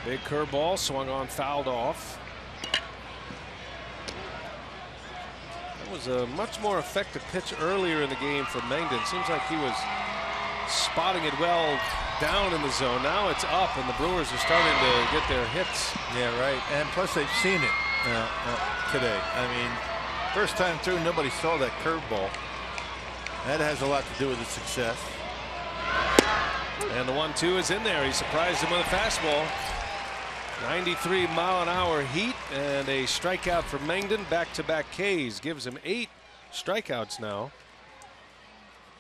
Big curveball swung on, fouled off. That was a much more effective pitch earlier in the game for Mengden. Seems like he was spotting it well down in the zone. Now it's up, and the Brewers are starting to get their hits. Yeah, right. And plus they've seen it today. I mean, first time through, nobody saw that curveball. That has a lot to do with the success. And the 1-2 is in there. He surprised him with a fastball. 93-mile-an-hour heat and a strikeout for Mengden. Back-to-back Ks gives him 8 strikeouts now.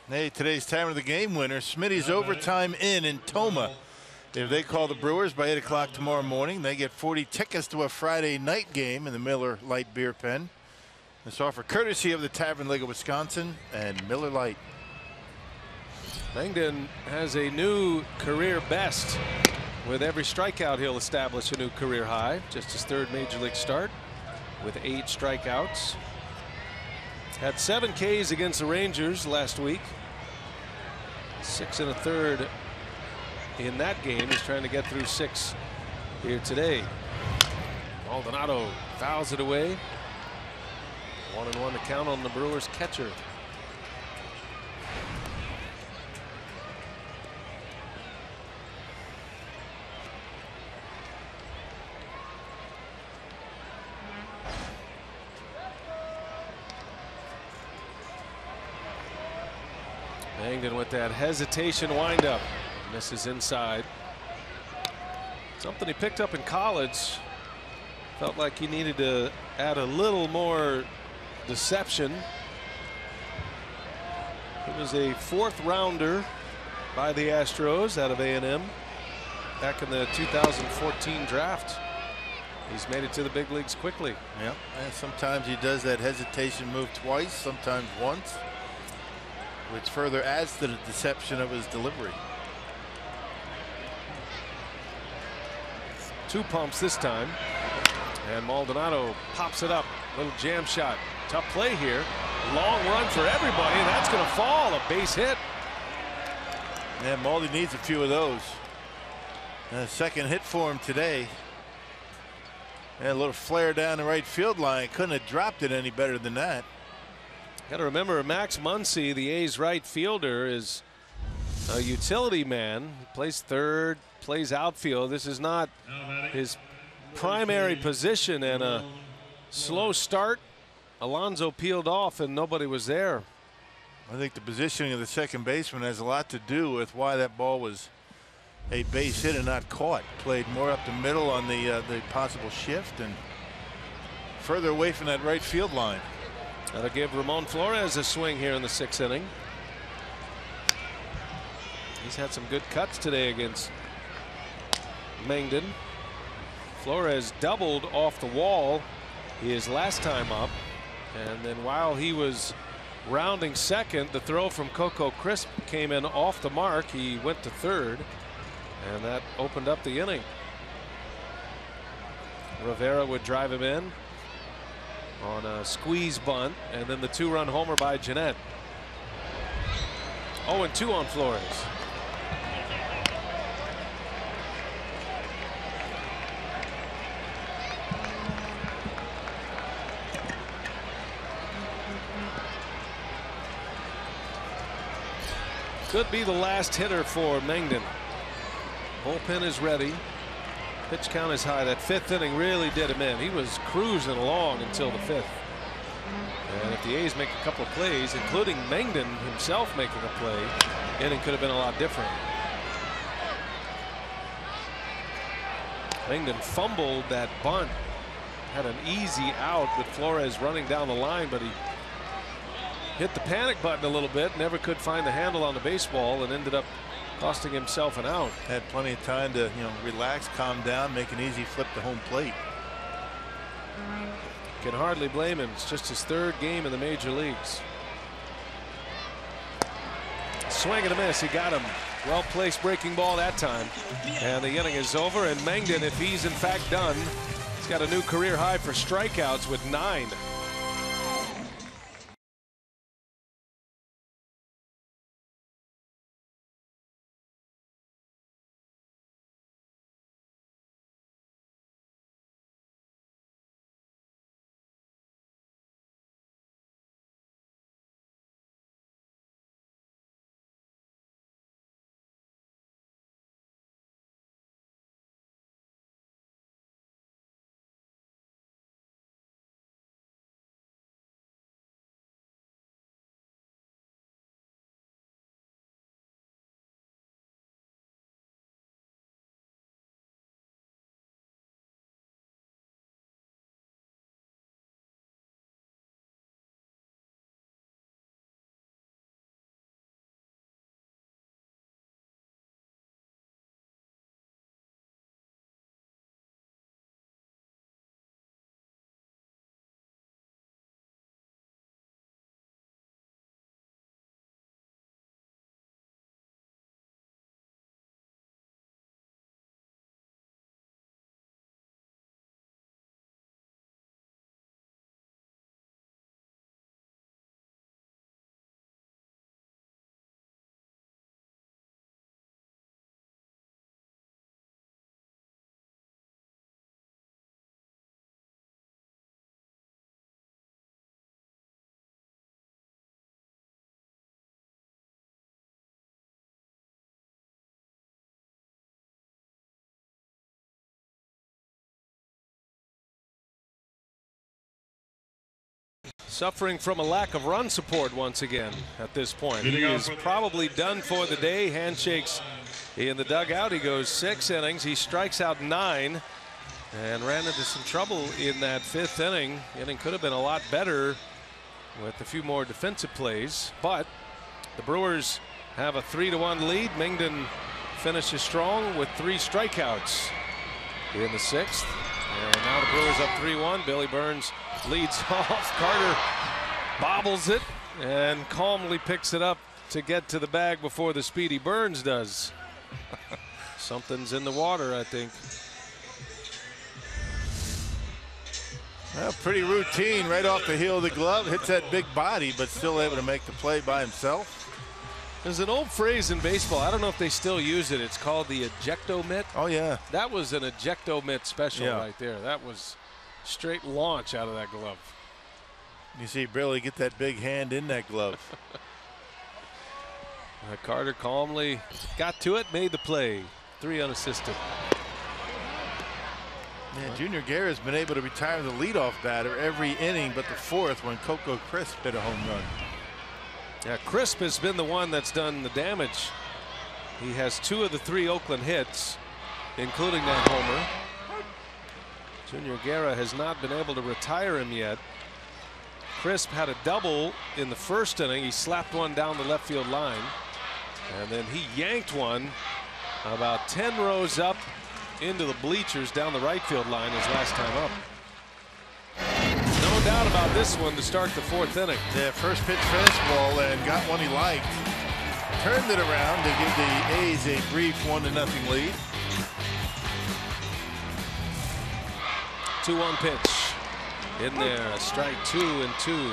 Hey, today's time of the game winner, Smitty's Overtime Inn in Toma. If they call the Brewers by 8 o'clock tomorrow morning, they get 40 tickets to a Friday night game in the Miller Lite Beer Pen. This offer courtesy of the Tavern League of Wisconsin and Miller Lite. Mengden has a new career best. With every strikeout, he'll establish a new career high. Just his 3rd major league start with 8 strikeouts. Had 7 Ks against the Rangers last week. 6 1/3 in that game. He's trying to get through 6 here today. Maldonado fouls it away. 1-1 to count on the Brewers catcher. Mengden with that hesitation windup. Misses inside. Something he picked up in college. Felt like he needed to add a little more deception. It was a 4th rounder by the Astros out of A&M back in the 2014 draft. He's made it to the big leagues quickly. Yeah, and sometimes he does that hesitation move twice, sometimes once, which further adds to the deception of his delivery. 2 pumps this time, and Maldonado pops it up. Little jam shot. Tough play here. long run for everybody, and that's going to fall. A base hit. Yeah, Maldi needs a few of those. Second hit for him today. And a little flare down the right field line. Couldn't have dropped it any better than that. Got to remember, Max Muncy, the A's right fielder, is a utility man. He plays third, plays outfield. This is not his primary position, and a slow start. Alonso peeled off and nobody was there. I think the positioning of the second baseman has a lot to do with why that ball was a base hit and not caught. Played more up the middle on the possible shift and further away from that right field line. That'll give Ramon Flores a swing here in the 6th inning. He's had some good cuts today against Mengden. Flores doubled off the wall his last time up, and then while he was rounding second, the throw from Coco Crisp came in off the mark. He went to third, and that opened up the inning. Rivera would drive him in on a squeeze bunt, and then the 2-run homer by Jeanette. 0-2 on Flores. Could be the last hitter for Mengden. Bullpen is ready. Pitch count is high. That 5th inning really did him in. He was cruising along until the 5th. And if the A's make a couple of plays, including Mengden himself making a play, inning could have been a lot different. Mengden fumbled that bunt. Had an easy out with Flores running down the line, but he hit the panic button a little bit, never could find the handle on the baseball, and ended up costing himself an out. Had plenty of time to, relax, calm down, make an easy flip to home plate. Can hardly blame him. It's just his 3rd game in the major leagues. Swing and a miss. He got him. Well placed breaking ball that time. And the inning is over. And Mengden, if he's in fact done, he's got a new career high for strikeouts with 9. Suffering from a lack of run support once again at this point. He is probably done for the day. Handshakes in the dugout. He goes 6 innings. He strikes out 9 and ran into some trouble in that 5th inning. The inning could have been a lot better with a few more defensive plays, but the Brewers have a 3-1 lead. Mengden finishes strong with 3 strikeouts in the 6th. And now the Brewers up 3-1. Billy Burns leads off. Carter bobbles it and calmly picks it up to get to the bag before the speedy Burns does. Something's in the water, I think. Well, pretty routine right off the heel of the glove. Hits that big body, but still able to make the play by himself. There's an old phrase in baseball. I don't know if they still use it. It's called the ejecto mitt. Oh, yeah. That was an ejecto mitt special right there. That was straight launch out of that glove. You see Billy get that big hand in that glove. Carter calmly got to it, made the play. 3 unassisted. Man, Junior Guerra's been able to retire the leadoff batter every inning but the 4th when Coco Crisp hit a home run. Yeah, Crisp has been the one that's done the damage. He has 2 of the 3 Oakland hits, including that homer. Junior Guerra has not been able to retire him yet. Crisp had a double in the 1st inning. He slapped one down the left field line, and then he yanked one about 10 rows up into the bleachers down the right field line his last time up. No doubt about this one to start the 4th inning. Yeah, first pitch fastball and got one he liked. Turned it around to give the A's a brief 1-0 lead. 2-1 pitch. In there, a strike 2-2.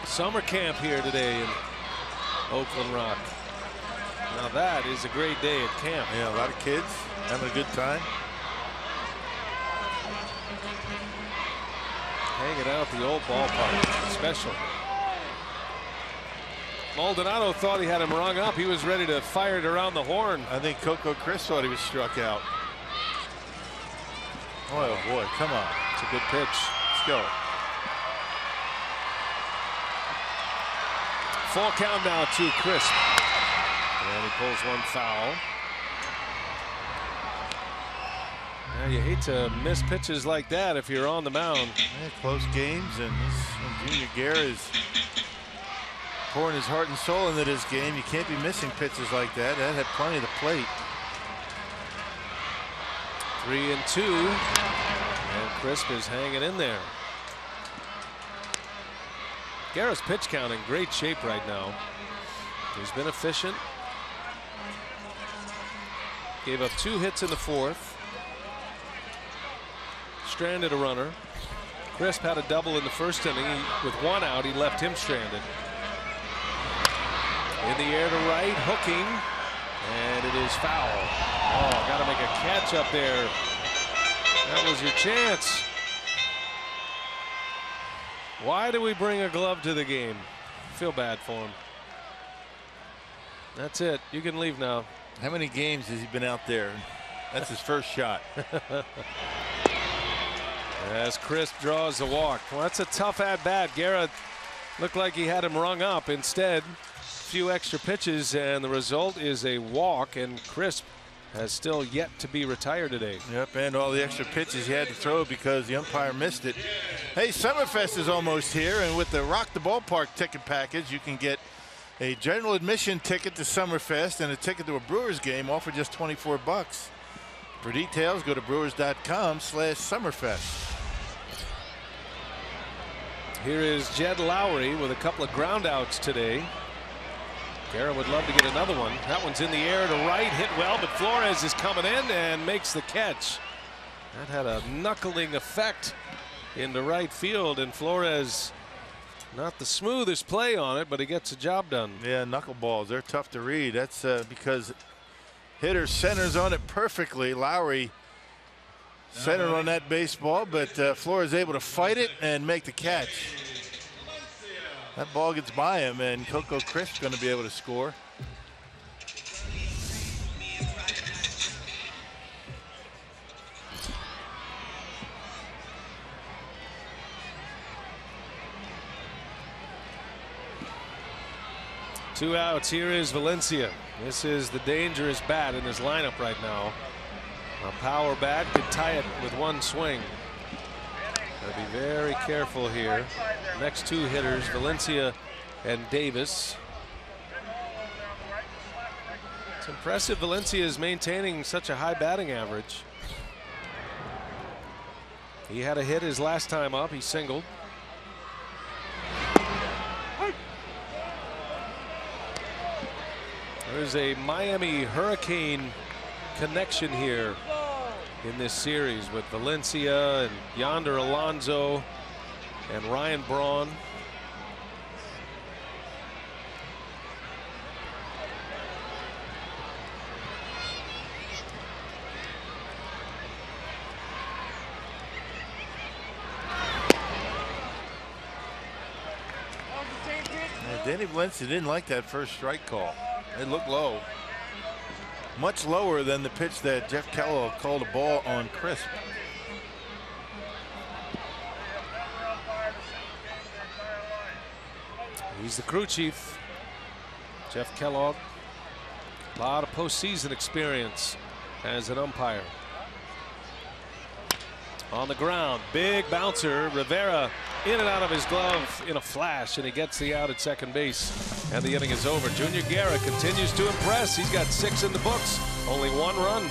Summer camp here today in Oakland Rock. Now that is a great day at camp. Yeah, a lot of kids having a good time. Hanging out at the old ballpark. Special. Maldonado thought he had him rung up. He was ready to fire it around the horn. I think Coco Crisp thought he was struck out. Oh boy, come on. It's a good pitch. Let's go. Full count now to Crisp. And he pulls one foul. Now you hate to miss pitches like that if you're on the mound. Yeah, close games, and Junior Guerra is pouring his heart and soul into this game. You can't be missing pitches like that. That had plenty of the plate. 3-2. And Crisp is hanging in there. Guerra's pitch count in great shape right now. He's been efficient. Gave up 2 hits in the 4th. Stranded a runner. Crisp had a double in the 1st inning. With 1 out, he left him stranded. In the air to right, hooking, and it is foul. Oh, got to make a catch up there. That was your chance. Why do we bring a glove to the game? Feel bad for him. That's it. You can leave now. How many games has he been out there? That's his first shot. As Crisp draws the walk. Well, that's a tough at-bat. Guerra looked like he had him rung up. Instead, a few extra pitches, and the result is a walk, and Crisp has still yet to be retired today. Yep, and all the extra pitches he had to throw because the umpire missed it. Hey, Summerfest is almost here, and with the Rock the Ballpark ticket package, you can get a general admission ticket to Summerfest and a ticket to a Brewers game, all for just $24. For details, go to brewers.com/Summerfest. Here is Jed Lowry with a couple of ground outs today. Guerra would love to get another one. That one's in the air to right, hit well, but Flores is coming in and makes the catch. That had a knuckling effect into right field, and Flores, not the smoothest play on it, but he gets the job done. Yeah, knuckleballs, they're tough to read. That's because hitter centers on it perfectly. Lowry centered on that baseball, but Flores able to fight it and make the catch. That ball gets by him, and Coco Crisp going to be able to score. Two outs. Here is Valencia. This is the dangerous bat in his lineup right now. A power bat could tie it with one swing. Gotta be very careful here. Next 2 hitters, Valencia and Davis. impressive Valencia is maintaining such a high batting average. He had a hit his last time up. He singled. There's a Miami Hurricane connection here in this series with Valencia and Yonder Alonso and Ryan Braun. Danny Valencia didn't like that first strike call. It looked low. Much lower than the pitch that Jeff Kellogg called a ball on crisp. He's the crew chief, Jeff Kellogg. A lot of postseason experience as an umpire. On the ground, big bouncer. Rivera in and out of his glove in a flash, and he gets the out at second base, and the inning is over. Junior Guerra continues to impress. He's got 6 in the books, only 1 run.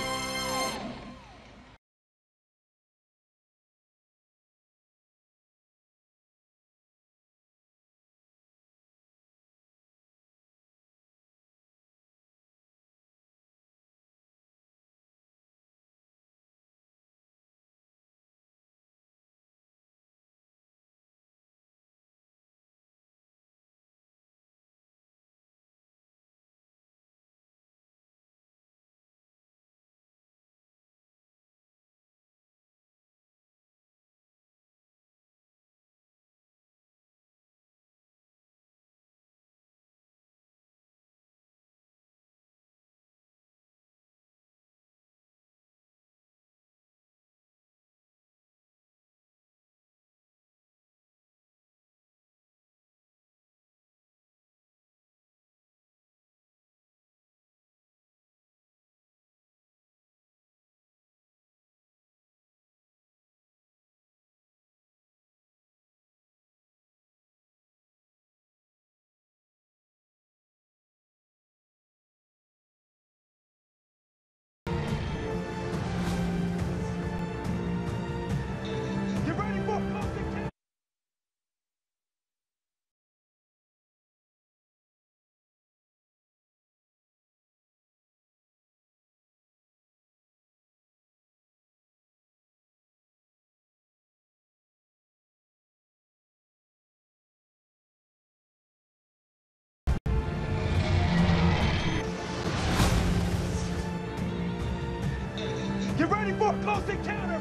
Get ready for a close encounter.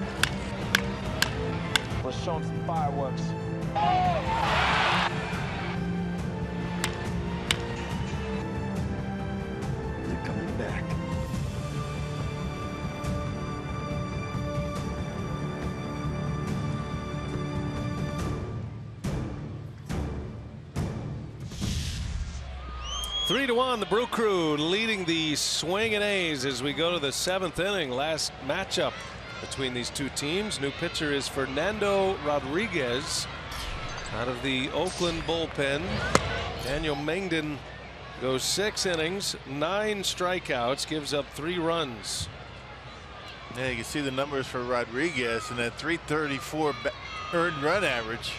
Let's show them some fireworks. They're coming back. Three to 1, the Brew Crew leading the swinging A's as we go to the 7th inning. Last matchup between these two teams. New pitcher is Fernando Rodriguez out of the Oakland bullpen. Daniel Mengden goes 6 innings, 9 strikeouts, gives up 3 runs. Yeah, you can see the numbers for Rodriguez, and that 334 earned run average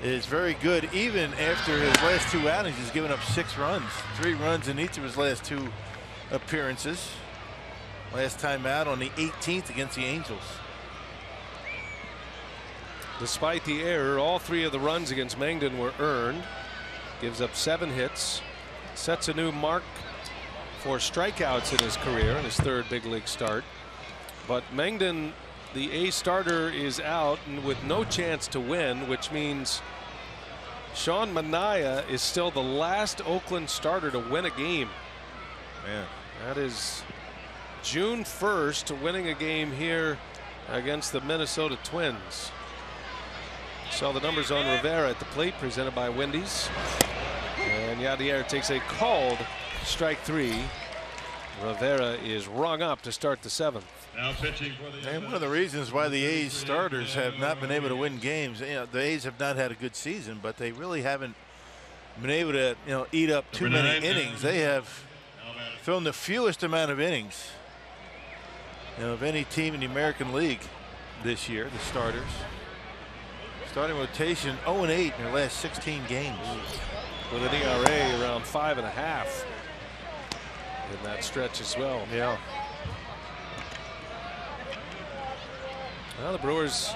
is very good. Even after his last 2 outings, he's given up 6 runs, 3 runs in each of his last 2 appearances. Last time out on the 18th against the Angels. Despite the error, all 3 of the runs against Mengden were earned. Gives up 7 hits, sets a new mark for strikeouts in his career in his 3rd big league start. But Mengden, the A starter, is out and with no chance to win, which means Sean Manaea is still the last Oakland starter to win a game. Man, that is June 1st, winning a game here against the Minnesota Twins. Saw the numbers on Rivera at the plate, presented by Wendy's. And Yadier takes a called strike 3. Rivera is rung up to start the 7th. Now pitching for the and one of the reasons why the A's starters have not been able to win games, the A's have not had a good season, but they really haven't been able to, eat up too many innings. They have Throwing the fewest amount of innings, of any team in the American League this year. The starters. Starting rotation 0-8 in their last 16 games. With an ERA around 5.5 in that stretch as well. Yeah. Well, the Brewers,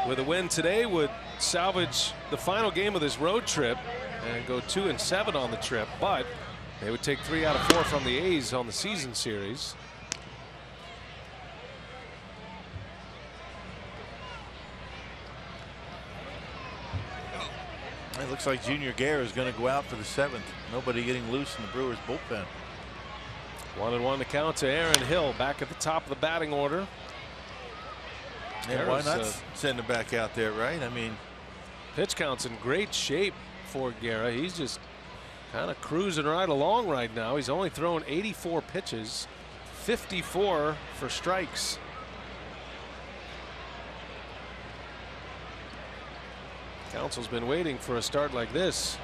with a win today, would salvage the final game of this road trip and go 2-7 on the trip, but they would take 3 out of 4 from the A's on the season series. It looks like Junior Guerra is going to go out for the 7th. Nobody getting loose in the Brewers bullpen. 1-1 to count to Aaron Hill, back at the top of the batting order. Yeah, why not send him back out there, right? I mean, pitch count's in great shape for Guerra. He's just kind of cruising right along right now. He's only thrown 84 pitches, 54 for strikes. Council's been waiting for a start like this.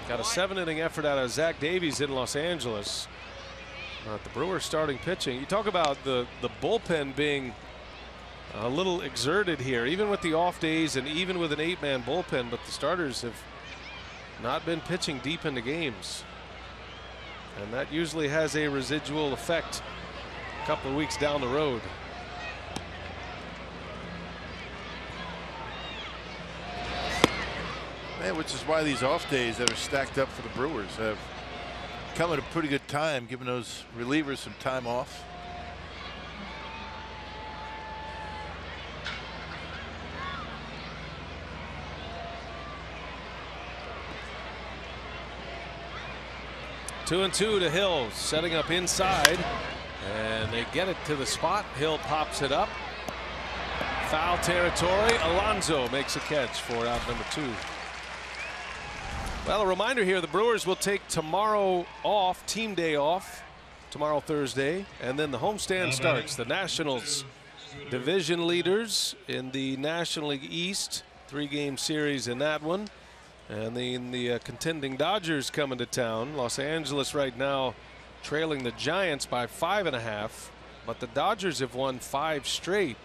Got a 7-inning effort out of Zach Davies in Los Angeles. The Brewers starting pitching. You talk about the bullpen being a little exerted here, even with the off days and even with an 8-man bullpen, but the starters have not been pitching deep into games. And that usually has a residual effect a couple of weeks down the road. Which is why these off days that are stacked up for the Brewers have come at a pretty good time, giving those relievers some time off. Two and two to Hill, setting up inside, and they get it to the spot. Hill pops it up. Foul territory. Alonso makes a catch for out number 2. Well, a reminder here, the Brewers will take tomorrow off, team day off, tomorrow Thursday, and then the homestand starts. The Nationals division leaders in the National League East, 3-game series in that one. And then the contending Dodgers coming to town. Los Angeles right now trailing the Giants by 5.5, but the Dodgers have won 5 straight.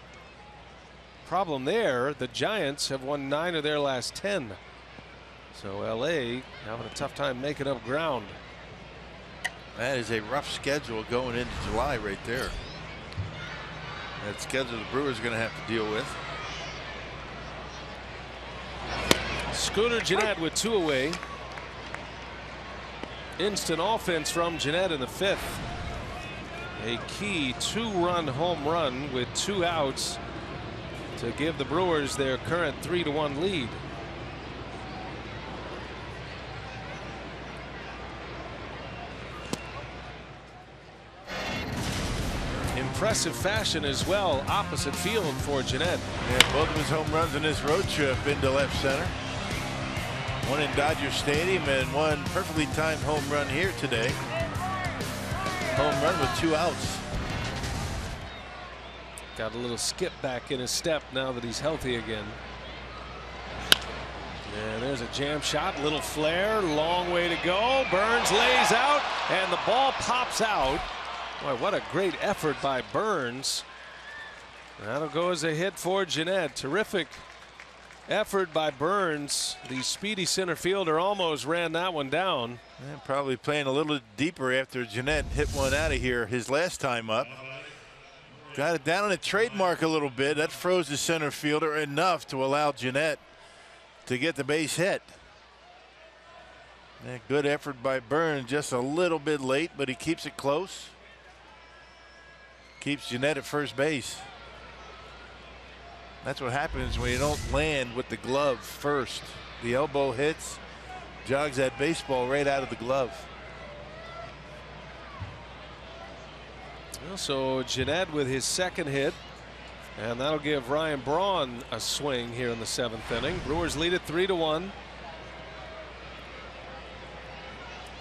Problem there, the Giants have won 9 of their last 10. So LA having a tough time making up ground. That is a rough schedule going into July right there. That schedule the Brewers are going to have to deal with. Scooter Gennett with 2 away. Instant offense from Gennett in the 5th. A key 2-run home run with 2 outs to give the Brewers their current 3-1 lead. Impressive fashion as well, opposite field for Gennett. Yeah, both of his home runs in this road trip into left center. One in Dodger Stadium and one perfectly timed home run here today. Home run with 2 outs. Got a little skip back in his step now that he's healthy again. And there's a jam shot, little flare, long way to go. Burns lays out and the ball pops out. Boy, what a great effort by Burns. That'll go as a hit for Gennett. Terrific effort by Burns. The speedy center fielder almost ran that one down. And probably playing a little deeper after Gennett hit one out of here his last time up. Got it down on a trademark a little bit. That froze the center fielder enough to allow Gennett to get the base hit. And good effort by Burns, just a little bit late, but he keeps it close. Keeps Gennett at first base. That's what happens when you don't land with the glove first. The elbow hits, jogs that baseball right out of the glove. Well, so Gennett with his 2nd hit, and that'll give Ryan Braun a swing here in the 7th inning. Brewers lead it 3-1.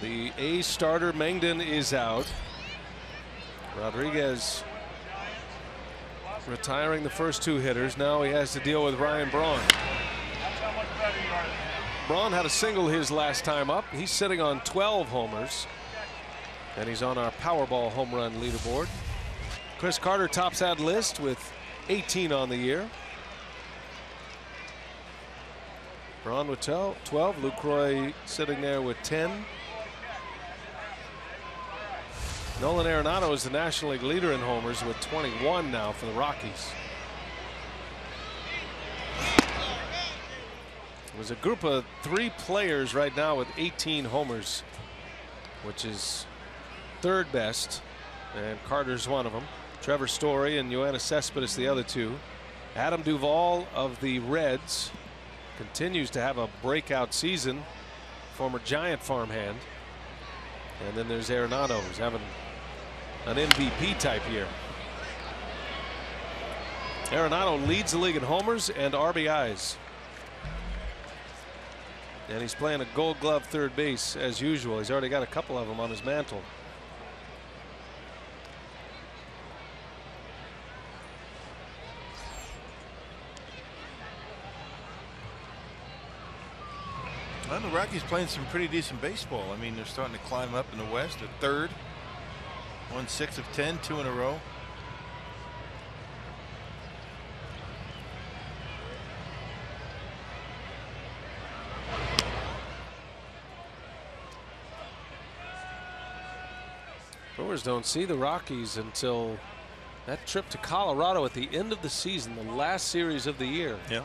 The A's starter Mengden is out. Rodriguez retiring the first 2 hitters. Now he has to deal with Ryan Braun. Braun had a single his last time up. He's sitting on 12 homers. And he's on our Powerball home run leaderboard. Chris Carter tops that list with 18 on the year. Braun with 12. Lucroy sitting there with 10. Nolan Arenado is the National League leader in homers with 21 now for the Rockies. There's a group of 3 players right now with 18 homers, which is 3rd best, and Carter's one of them. Trevor Story and Yoenis Cespedes the other 2. Adam Duvall of the Reds continues to have a breakout season, former Giant farmhand. And then there's Arenado, who's having an MVP type year. Arenado leads the league in homers and RBIs. And he's playing a Gold Glove third base as usual. He's already got a couple of them on his mantle. Well, the Rockies playing some pretty decent baseball. I mean, they're starting to climb up in the West. They're 3rd. Won 6 of 10, 2 in a row. Brewers don't see the Rockies until that trip to Colorado at the end of the season, the last series of the year. Yeah.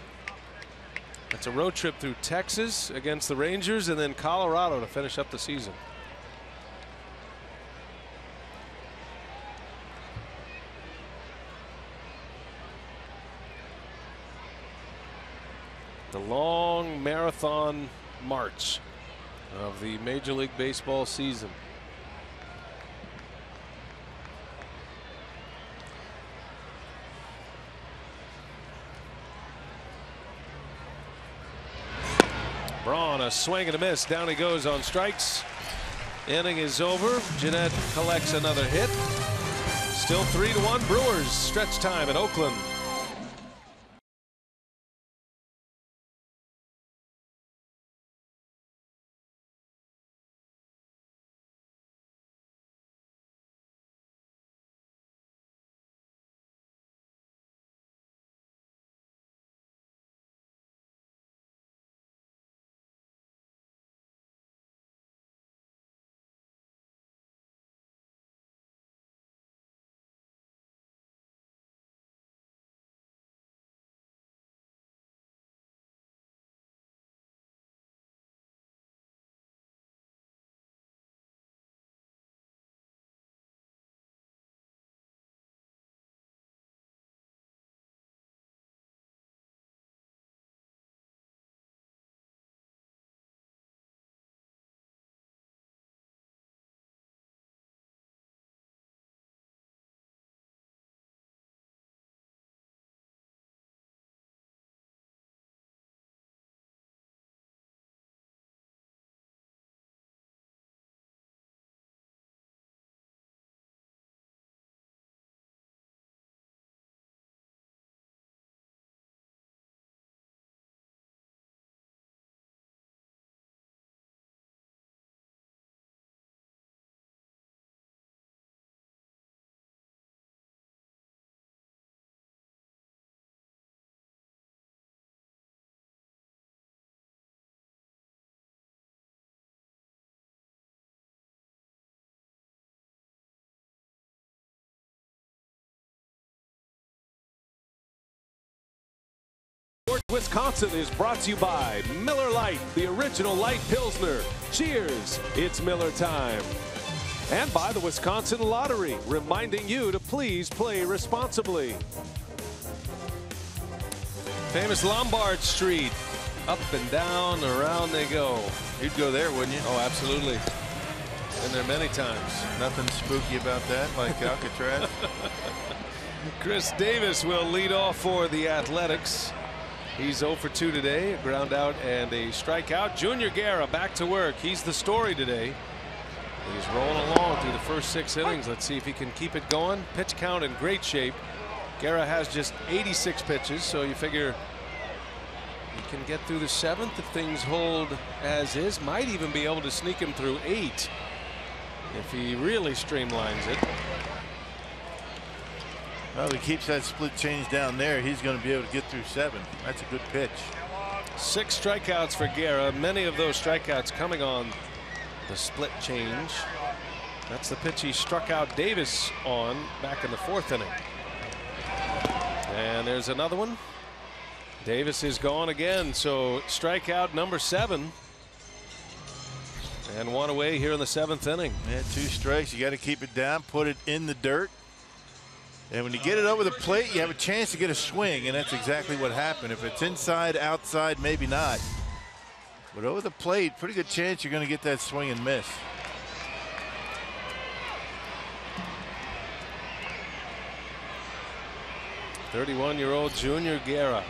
It's a road trip through Texas against the Rangers and then Colorado to finish up the season. The long marathon march of the Major League Baseball season. Braun, a swing and a miss. Down he goes on strikes. Inning is over. Jeanette collects another hit. Still 3-1 Brewers. Stretch time at Oakland. Wisconsin is brought to you by Miller Lite, the original light Pilsner. Cheers, it's Miller time. And by the Wisconsin Lottery, reminding you to please play responsibly. Famous Lombard Street. Up and down, around they go. You'd go there, wouldn't you? Oh, absolutely. Been there many times. Nothing spooky about that, like Alcatraz. Chris Davis will lead off for the Athletics. He's 0 for 2 today, a ground out and a strikeout. Junior Guerra back to work. He's the story today. He's rolling along through the first 6 innings. Let's see if he can keep it going. Pitch count in great shape. Guerra has just 86 pitches, so you figure he can get through the 7th if things hold as is. Might even be able to sneak him through 8 if he really streamlines it. Well, he keeps that split change down there. He's going to be able to get through 7. That's a good pitch. 6 strikeouts for Guerra. Many of those strikeouts coming on the split change. That's the pitch he struck out Davis on back in the 4th inning. And there's another one. Davis is gone again. So strikeout number 7. And 1 away here in the 7th inning. Yeah, 2 strikes. You got to keep it down, put it in the dirt. And when you get it over the plate, you have a chance to get a swing, and that's exactly what happened. If it's inside, outside, maybe not. But over the plate, pretty good chance you're going to get that swing and miss. '31-year-old Junior Guerra.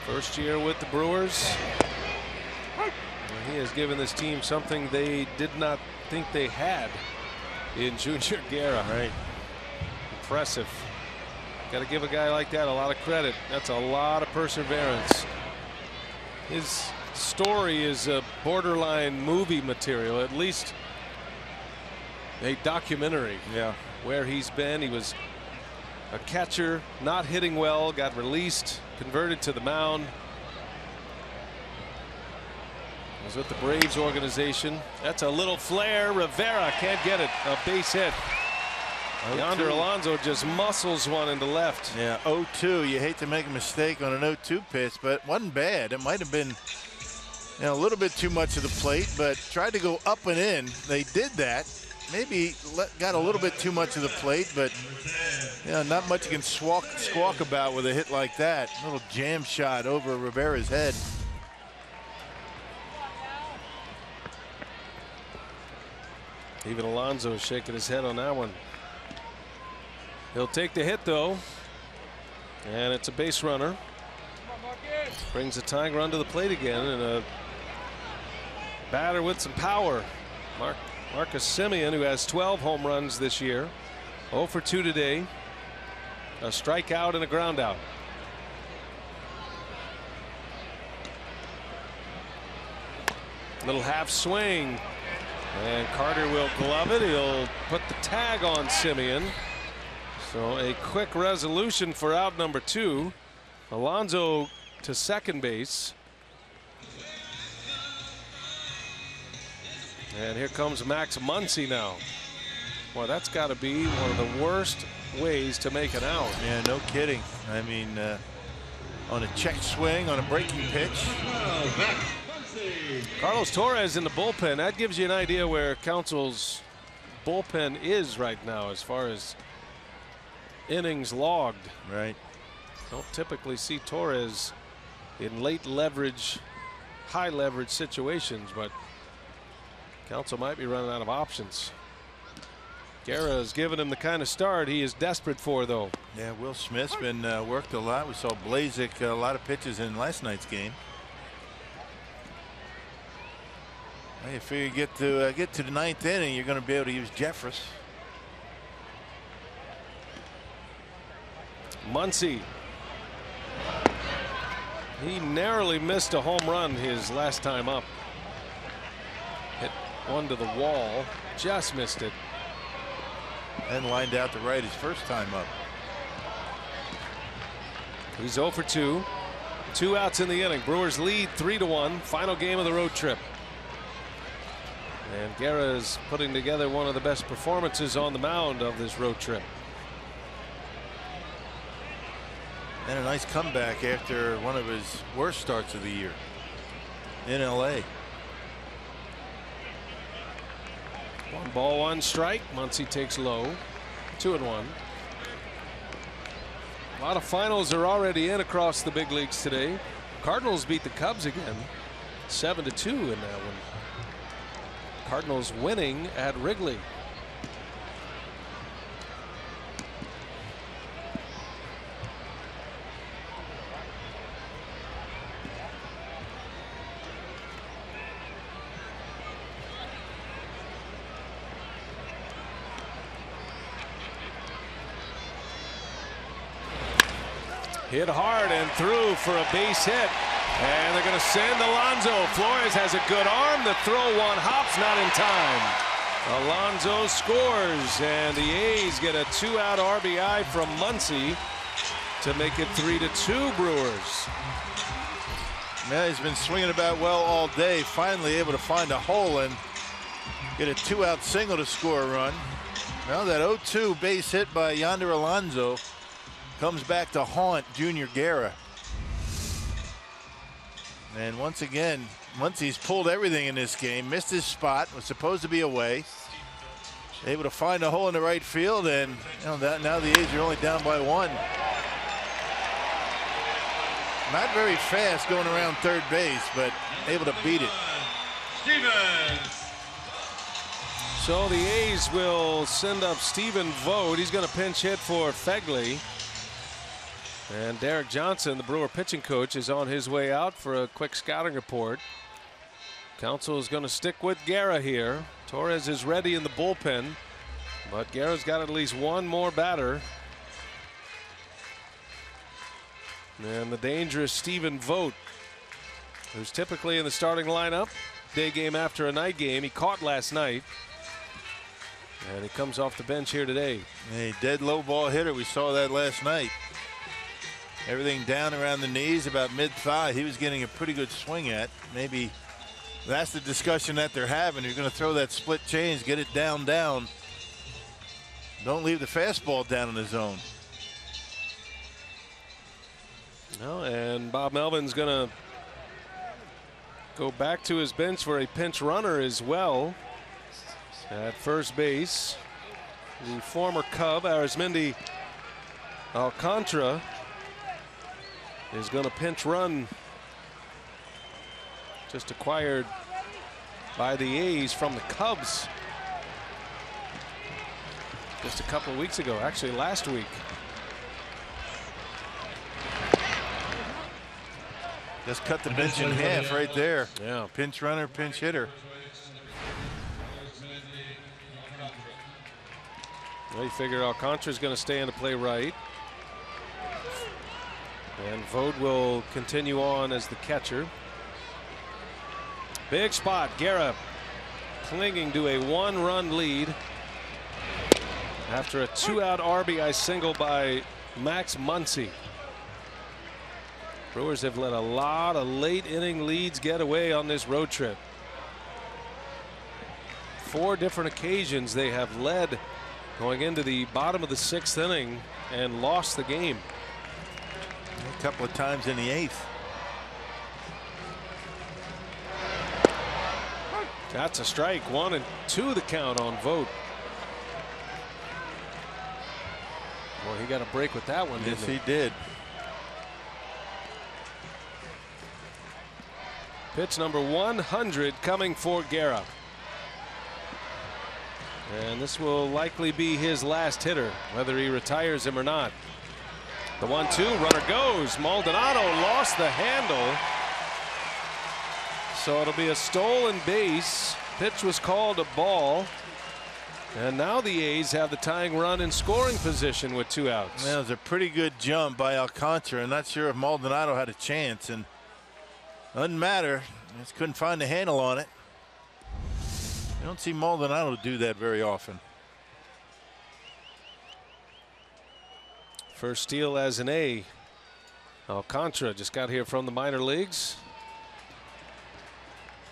First year with the Brewers. And he has given this team something they did not think they had in Junior Guerra. Right. Impressive. Got to give a guy like that a lot of credit. That's a lot of perseverance. His story is a borderline movie material, at least a documentary. Yeah. Where he's been. He was a catcher, not hitting well, got released, converted to the mound. Was with the Braves organization. That's a little flare. Rivera can't get it. A base hit. Yonder Alonso just muscles one into left. Yeah, 0-2. You hate to make a mistake on an 0-2 pitch, but it wasn't bad. It might have been, a little bit too much of the plate, but tried to go up and in. They did that. Maybe got a little bit too much of the plate, but not much you can squawk about with a hit like that. A little jam shot over Rivera's head. Even Alonso is shaking his head on that one. He'll take the hit though, and it's a base runner. Brings the tying run to the plate again, and a batter with some power. Marcus Semien, who has 12 home runs this year, 0 for 2 today. A strikeout and a ground out. Little half swing, and Carter will glove it. He'll put the tag on Semien. So a quick resolution for out number 2. Alonso to second base. And here comes Max Muncy now. Well, that's got to be one of the worst ways to make an out. Yeah, no kidding. I mean, on a check swing, on a breaking pitch. Carlos Torres in the bullpen. That gives you an idea where Council's bullpen is right now as far as innings logged. Right. Don't typically see Torres in late leverage, high leverage situations, but Council might be running out of options. Guerra has given him the kind of start he is desperate for, though. Yeah, Will Smith's been worked a lot. We saw Blazek a lot of pitches in last night's game. Well, you figure get to the 9th inning, you're going to be able to use Jeffress. Muncy. He narrowly missed a home run his last time up. Hit one to the wall, just missed it. And lined out to right his first time up. He's 0 for 2. 2 outs in the inning. Brewers lead 3-1. Final game of the road trip. And Guerra is putting together one of the best performances on the mound of this road trip. And a nice comeback after one of his worst starts of the year in LA. 1 ball, 1 strike. Muncy takes low. 2-1. A lot of finals are already in across the big leagues today. Cardinals beat the Cubs again, 7-2 in that one. Cardinals winning at Wrigley. Hit hard and through for a base hit. And they're going to send Alonso. Flores has a good arm. The throw one hops, not in time. Alonso scores, and the A's get a 2-out RBI from Muncy to make it 3-2 Brewers. Yeah, he's been swinging about well all day. Finally able to find a hole and get a 2-out single to score a run. Now that 0-2 base hit by Yonder Alonso comes back to haunt Junior Guerra. And once again, Muncy's pulled everything in this game. Missed his spot, was supposed to be away. Able to find a hole in the right field, and now the A's are only down by 1. Not very fast going around third base, but able to beat it. Stevens. So the A's will send up Stephen Vogt. He's going to pinch hit for Fegley. And Derek Johnson, the Brewer pitching coach, is on his way out for a quick scouting report. Counsell is going to stick with Guerra here. Torres is ready in the bullpen, but Guerra's got at least one more batter. And the dangerous Stephen Vogt, who's typically in the starting lineup, day game after a night game. He caught last night, and he comes off the bench here today. A dead low ball hitter. We saw that last night. Everything down around the knees, about mid-thigh. He was getting a pretty good swing at. Maybe that's the discussion that they're having. You're going to throw that split change, get it down. Don't leave the fastball down in the zone. No, and Bob Melvin's going to go back to his bench for a pinch runner as well at first base. The former Cub, Arismendi Alcantara, is going to pinch run, just acquired by the A's from the Cubs just a couple of weeks ago, actually last week. Just cut the bench in half right there. Yeah. Pinch runner, pinch hitter. Well, you figure Alcantara's going to stay in to play right. And Vogt will continue on as the catcher. Big spot. Guerra clinging to a 1-run lead after a 2-out RBI single by Max Muncy. Brewers have let a lot of late inning leads get away on this road trip. 4 different occasions they have led going into the bottom of the 6th inning and lost the game. A couple of times in the 8th. That's a strike. 1-2 the count on Vogt. Well, he got a break with that one, didn't he? Yes, he did. Pitch number 100 coming for Guerra. And this will likely be his last hitter, whether he retires him or not. The 1-2, runner goes. Maldonado lost the handle. So it'll be a stolen base. Pitch was called a ball. And now the A's have the tying run in scoring position with 2 outs. That was a pretty good jump by Alcantara. I'm not sure if Maldonado had a chance, and doesn't matter. Just couldn't find the handle on it. You don't see Maldonado do that very often. First steal as an A. Alcantara just got here from the minor leagues.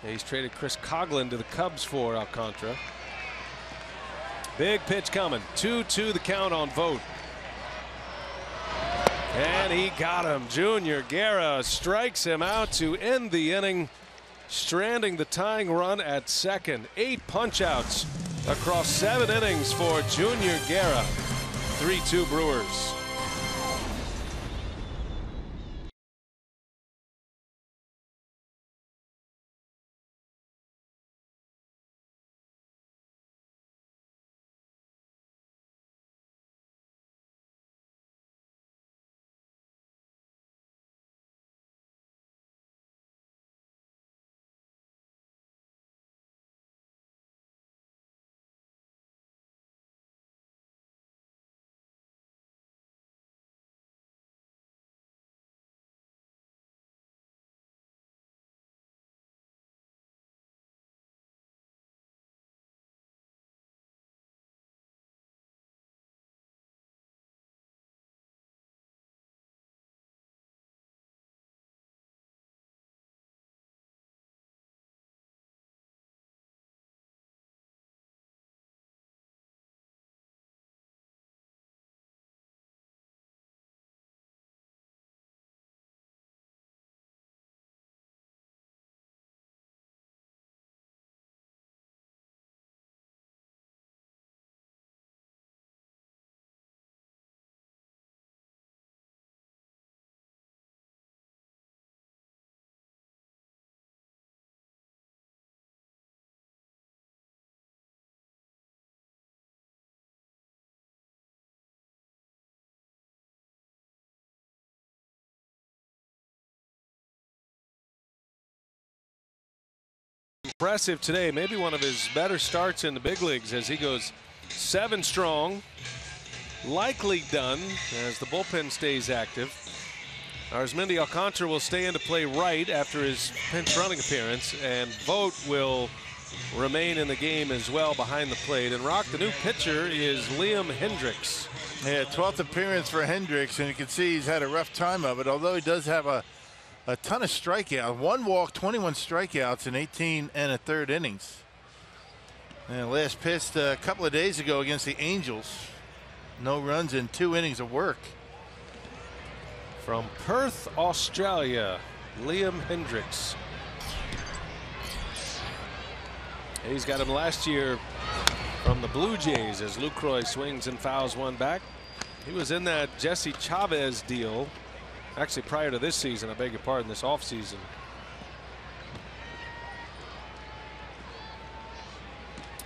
He's traded Chris Coughlin to the Cubs for Alcantara. Big pitch coming. 2-2 the count on Vogt. And he got him. Junior Guerra strikes him out to end the inning, stranding the tying run at second. 8 punch-outs across 7 innings for Junior Guerra. 3-2 Brewers. Impressive today, maybe one of his better starts in the big leagues as he goes 7 strong. Likely done as the bullpen stays active. Arizmendi Alcantara will stay into play right after his pinch running appearance, and Vogt will remain in the game as well behind the plate. And Rock, the new pitcher is Liam Hendriks. Yeah, 12th appearance for Hendriks, and you can see he's had a rough time of it, although he does have a ton of strikeouts. 1 walk, 21 strikeouts in 18 1/3 innings. And last pitched a couple of days ago against the Angels. No runs in 2 innings of work. From Perth, Australia, Liam Hendriks. He's got him last year from the Blue Jays as Lucroy swings and fouls one back. He was in that Jesse Chavez deal, actually prior to this season, I beg your pardon, this offseason.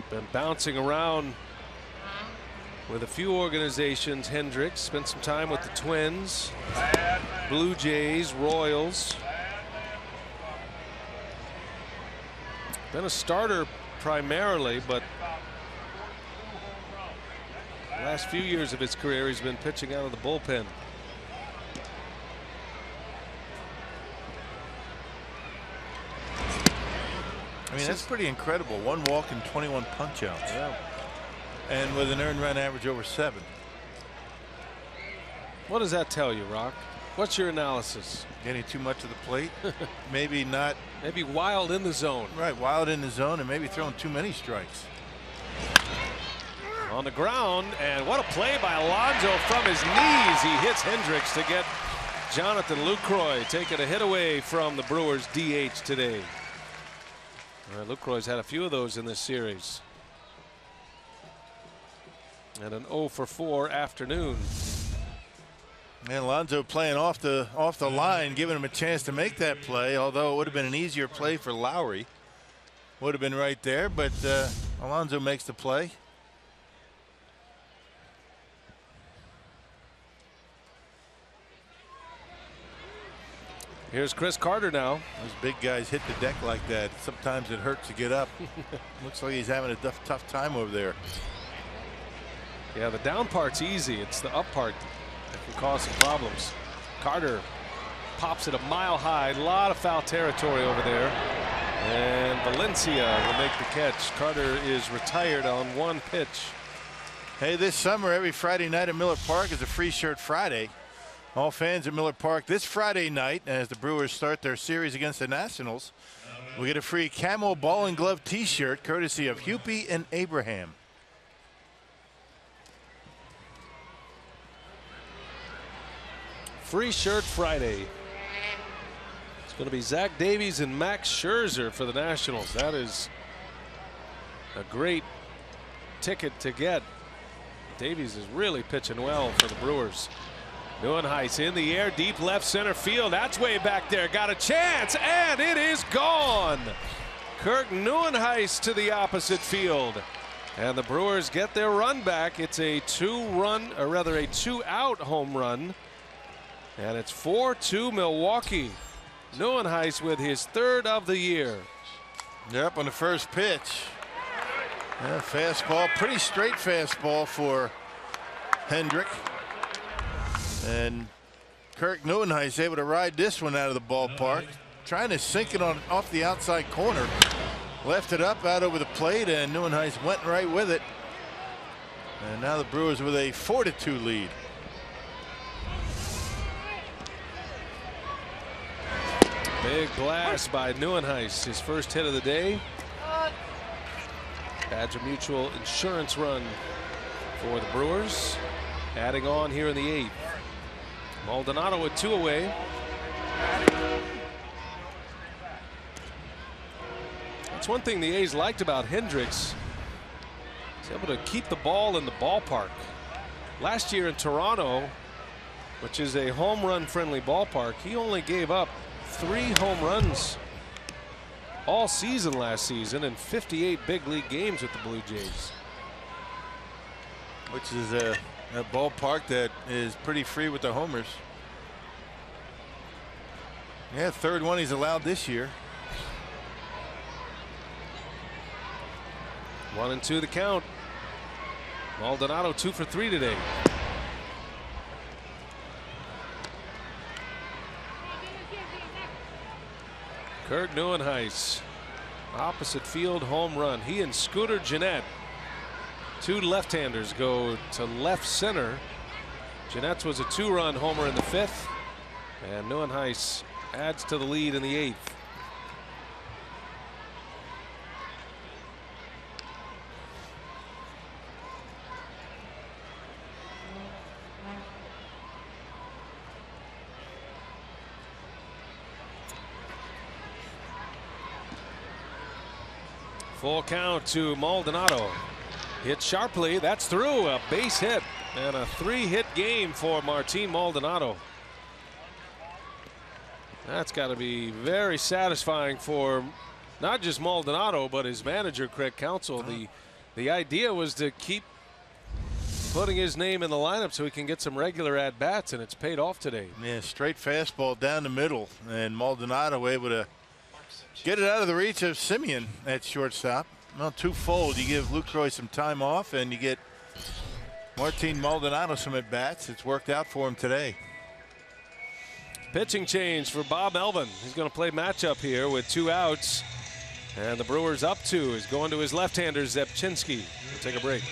Been bouncing around with a few organizations. Hendriks spent some time with the Twins, Blue Jays, Royals. Been a starter primarily, but the last few years of his career he's been pitching out of the bullpen. I mean, that's pretty incredible. 1 walk and 21 punch outs. Yeah. And with an earned run average over 7. What does that tell you, Rock? What's your analysis? Getting too much of the plate. Maybe not. Maybe wild in the zone. Right, wild in the zone, and maybe throwing too many strikes. On the ground, and what a play by Alonso from his knees. He hits Hendriks to get Jonathan Lucroy taking a hit away from the Brewers DH today. Lucroy's had a few of those in this series. And an 0 for 4 afternoon. And Alonso playing off the line, giving him a chance to make that play, although it would have been an easier play for Lowry. Would have been right there, but Alonso makes the play. Here's Chris Carter now. Those big guys hit the deck like that. Sometimes it hurts to get up. Looks like he's having a tough time over there. Yeah, the down part's easy. It's the up part that can cause some problems. Carter pops it a mile high. A lot of foul territory over there. And Valencia will make the catch. Carter is retired on 1 pitch. Hey, this summer, every Friday night at Miller Park is a free shirt Friday. All fans at Miller Park this Friday night, as the Brewers start their series against the Nationals, we get a free camo ball and glove T-shirt courtesy of Hupy and Abraham. Free shirt Friday. It's going to be Zach Davies and Max Scherzer for the Nationals. That is a great ticket to get. Davies is really pitching well for the Brewers. Neuenhuis in the air, deep left center field. That's way back there. Got a chance, and it is gone. Kirk Neuenhuis to the opposite field. And the Brewers get their run back. It's a 2-out home run. And it's 4-2 Milwaukee. Neuenhuis with his 3rd of the year. Yep, on the first pitch. Yeah, fastball, pretty straight fastball for Hendrick. And Kirk Neuenhuis able to ride this one out of the ballpark. Trying to sink it off the outside corner. Left it up out over the plate, and Neuenhuis went right with it. And now the Brewers with a 4-2 lead. Big blast by Neuenhuis, his first hit of the day. Badger Mutual insurance run for the Brewers. Adding on here in the 8th. Maldonado with 2 away. That's one thing the A's liked about Hendriks. He's able to keep the ball in the ballpark. Last year in Toronto, which is a home run friendly ballpark, he only gave up 3 home runs all season last season in 58 big league games with the Blue Jays. Which is a ballpark that is pretty free with the homers. Yeah, 3rd one he's allowed this year. 1-2 the count. Maldonado 2 for 3 today. Kurt Neuenhuis, opposite field home run. He and Scooter Gennett, two left-handers, go to left center. Gennett's was a 2-run homer in the 5th, and Neuenhuis adds to the lead in the 8th. Full count to Maldonado. Hit sharply. That's through. A base hit and a 3-hit game for Martin Maldonado. That's got to be very satisfying for not just Maldonado, but his manager, Craig Counsell. The idea was to keep putting his name in the lineup so he can get some regular at-bats, and it's paid off today. Yeah, straight fastball down the middle, and Maldonado able to get it out of the reach of Simeon at shortstop. Well, twofold. You give Lucroy some time off, and you get Martin Maldonado some at-bats. It's worked out for him today. Pitching change for Bob Melvin. He's going to play matchup here with 2 outs. And the Brewers up 2 is going to his left-hander, Zepchinski. We'll take a break.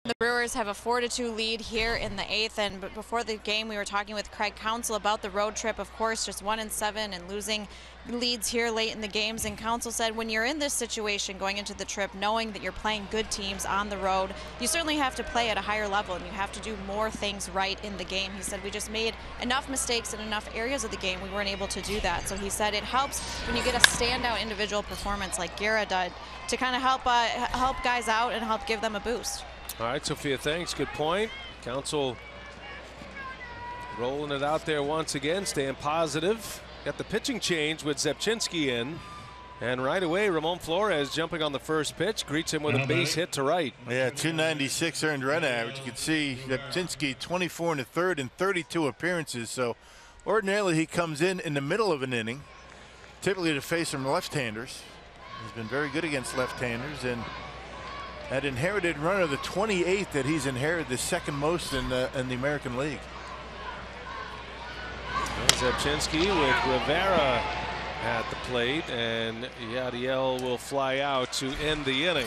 The Brewers have a 4-2 lead here in the 8th, and before the game we were talking with Craig Counsell about the road trip. Of course, just 1-7 and losing leads here late in the games, and Counsell said when you're in this situation going into the trip, knowing that you're playing good teams on the road, you certainly have to play at a higher level and you have to do more things right in the game. He said we just made enough mistakes in enough areas of the game we weren't able to do that. So he said it helps when you get a standout individual performance like Guerra did to kind of help guys out and help give them a boost. All right, Sophia, thanks. Good point. Counsell rolling it out there once again, staying positive. Got the pitching change with Zepchinski in. And right away, Ramon Flores jumping on the first pitch, greets him with a base hit to right. Yeah, 296 earned run average. You can see Zepchinski 24 in the 3rd and 32 appearances. So ordinarily he comes in the middle of an inning, typically to face some left-handers. He's been very good against left-handers, and that inherited runner, the 28th that he's inherited, the second most in the American League. Zepchinski with Rivera at the plate, and Yadiel will fly out to end the inning.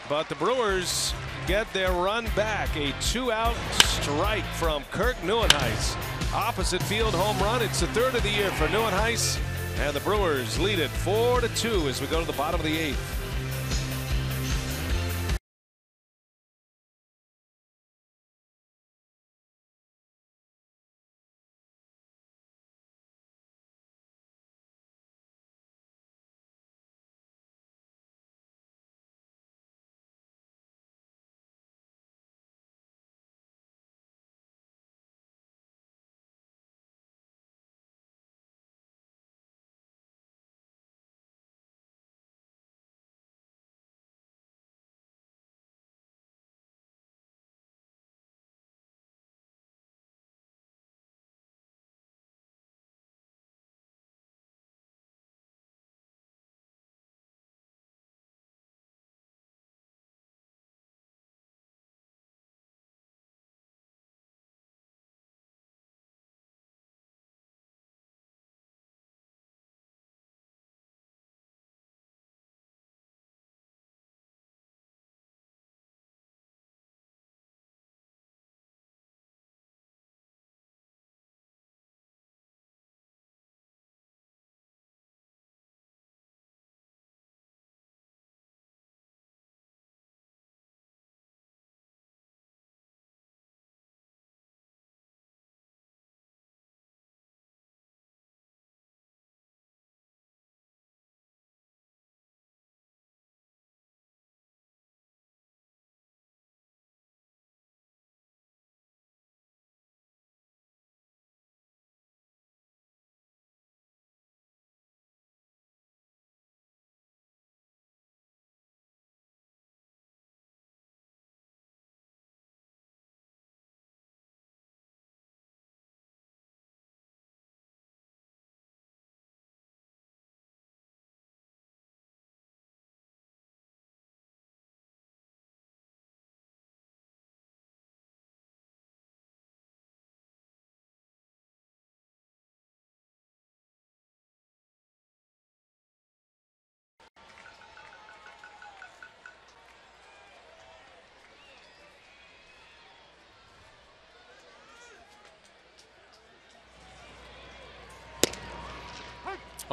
But the Brewers get their run back. A 2-out strike from Kurt Neuenhuis. Opposite field home run. It's the 3rd of the year for Neuenhuis, and the Brewers lead it 4-2 as we go to the bottom of the 8th.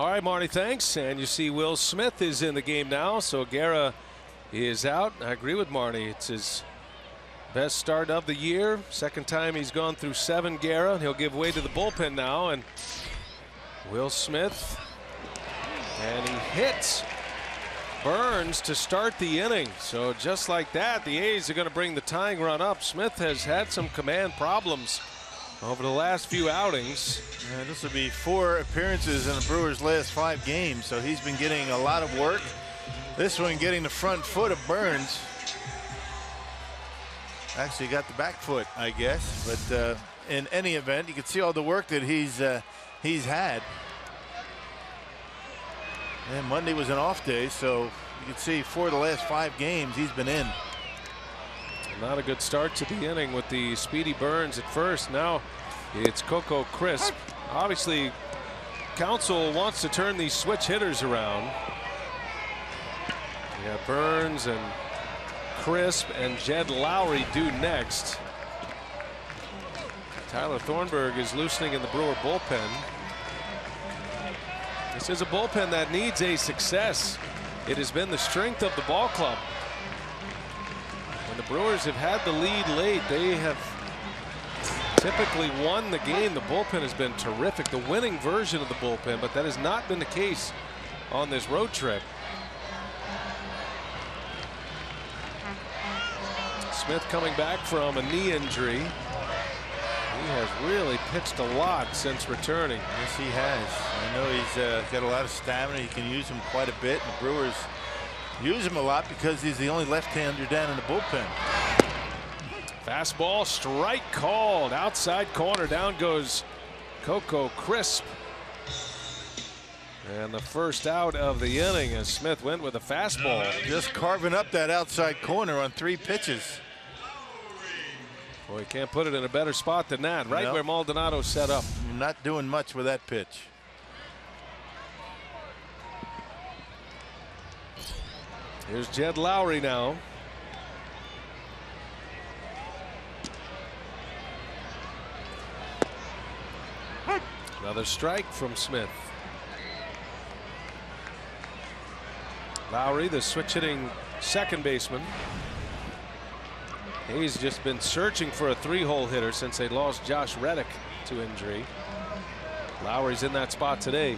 All right, Marty, thanks. And you see Will Smith is in the game now, so Guerra is out. I agree with Marty. It's his best start of the year. Second time he's gone through 7, Guerra. He'll give way to the bullpen now. And Will Smith. And he hits Burns to start the inning. So just like that, the A's are going to bring the tying run up. Smith has had some command problems over the last few outings. This will be 4 appearances in the Brewers' last 5 games, so he's been getting a lot of work. This one getting the front foot of Burns. Actually got the back foot, I guess, but in any event, you can see all the work that he's had. And Monday was an off day, so you can see 4 of the last 5 games he's been in. Not a good start to the inning with the speedy Burns at first. Now it's Coco Crisp. Obviously, Counsell wants to turn these switch hitters around. You got Burns and Crisp and Jed Lowry due next. Tyler Thornburg is loosening in the Brewer bullpen. This is a bullpen that needs a success. It has been the strength of the ball club. When the Brewers have had the lead late, they have typically won the game. The bullpen has been terrific, the winning version of the bullpen, but that has not been the case on this road trip. Smith coming back from a knee injury. He has really pitched a lot since returning. Yes, he has. I know he's got a lot of stamina. He can use him quite a bit. And the Brewers use him a lot because he's the only left-hander down in the bullpen. Fastball, strike called. Outside corner, down goes Coco Crisp. And the first out of the inning as Smith went with a fastball. Just carving up that outside corner on 3 pitches. Boy, you can't put it in a better spot than that. Right Nope. where Maldonado set up. You're not doing much with that pitch. Here's Jed Lowry now. Another strike from Smith. Lowry, the switch hitting second baseman. He's just been searching for a 3-hole hitter since they lost Josh Reddick to injury. Lowry's in that spot today.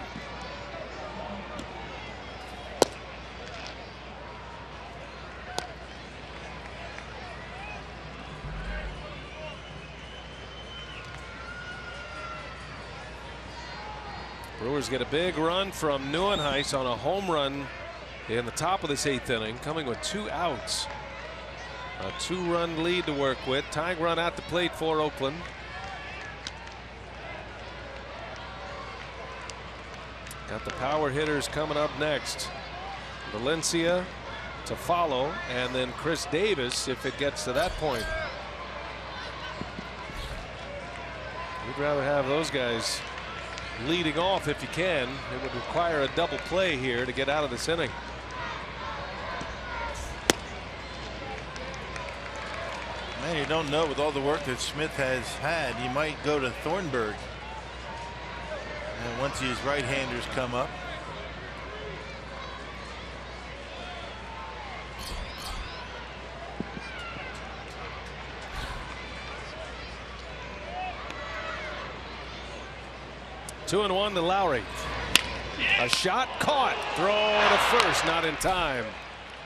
Brewers get a big run from Neuenhuis on a home run in the top of this 8th inning, coming with 2 outs. A 2-run lead to work with. Tying run at the plate for Oakland. Got the power hitters coming up next. Valencia to follow, and then Chris Davis if it gets to that point. You'd rather have those guys leading off if you can. It would require a double play here to get out of this inning. Man, you don't know with all the work that Smith has had. You might go to Thornburg. And once these right-handers come up. Two and one to Lowry. A shot caught. Throw to first, not in time.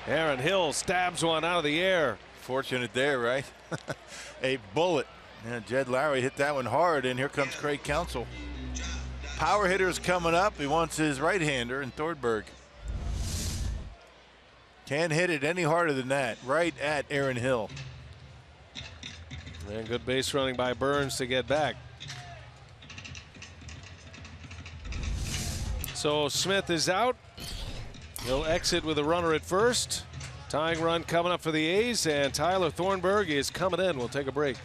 Aaron Hill stabs one out of the air. Fortunate there, right? A bullet. Yeah, Jed Lowry hit that one hard, and here comes Craig Counsell. Power hitters coming up. He wants his right-hander in Thornburg. Can't hit it any harder than that. Right at Aaron Hill. And good base running by Burns to get back. So Smith is out. He'll exit with a runner at first. Tying run coming up for the A's, and Tyler Thornburg is coming in. We'll take a break.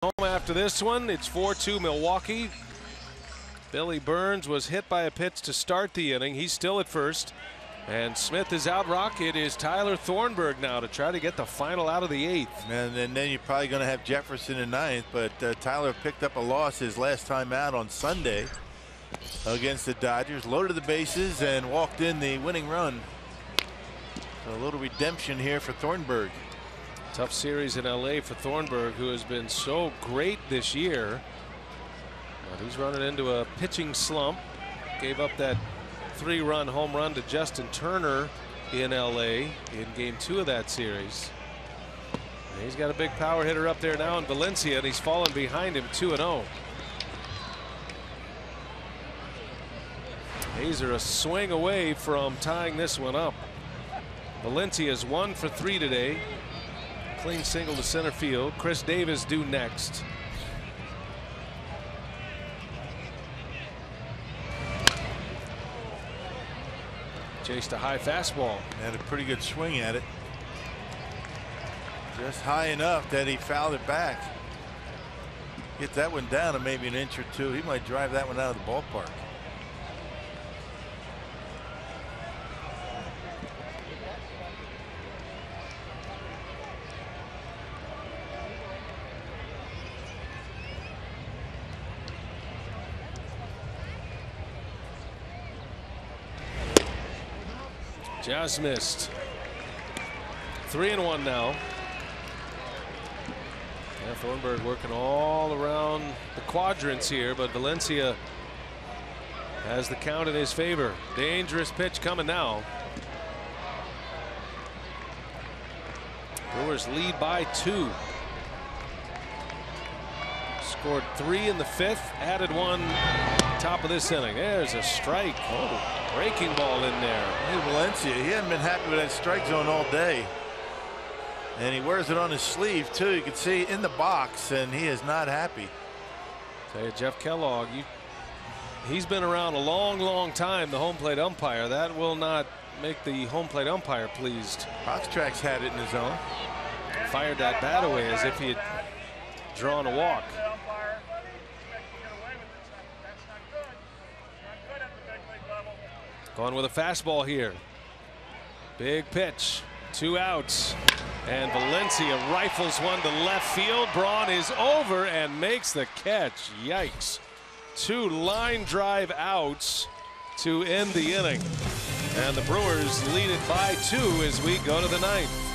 home after this one. It's 4-2 Milwaukee. Billy Burns was hit by a pitch to start the inning. He's still at first. And Smith is out. Rock. It is Tyler Thornburg now to try to get the final out of the 8th. And then you're probably going to have Jefferson in 9th. But Tyler picked up a loss his last time out on Sunday against the Dodgers. Loaded the bases and walked in the winning run. So a little redemption here for Thornburg. Tough series in LA for Thornburg, who has been so great this year. But he's running into a pitching slump. Gave up that 3-run home run to Justin Turner in LA in game 2 of that series. And he's got a big power hitter up there now in Valencia, and he's fallen behind him 2-0. Hazer a swing away from tying this one up. Valencia's 1 for 3 today. Clean single to center field. Chris Davis due next. Chased a high fastball. Had a pretty good swing at it. Just high enough that he fouled it back. Get that one down to maybe an inch or two. He might drive that one out of the ballpark. Just missed. 3-1 now. Yeah, Thornburg working all around the quadrants here, but Valencia has the count in his favor. Dangerous pitch coming now. Brewers lead by 2. Scored 3 in the 5th, added 1 top of this inning. There's a strike. Oh, breaking ball in there. Hey, Valencia, he hasn't been happy with that strike zone all day. And he wears it on his sleeve too. You can see in the box, and he is not happy. Tell you, Jeff Kellogg, he's been around a long time, the home plate umpire. That will not make the home plate umpire pleased. Boxtrax had it in his zone. Fired that bat away as if he had drawn a walk. Going with a fastball here. Big pitch. 2 outs. And Valencia rifles one to left field. Braun is over and makes the catch. Yikes. 2 line drive outs to end the inning. And the Brewers lead it by 2 as we go to the 9th.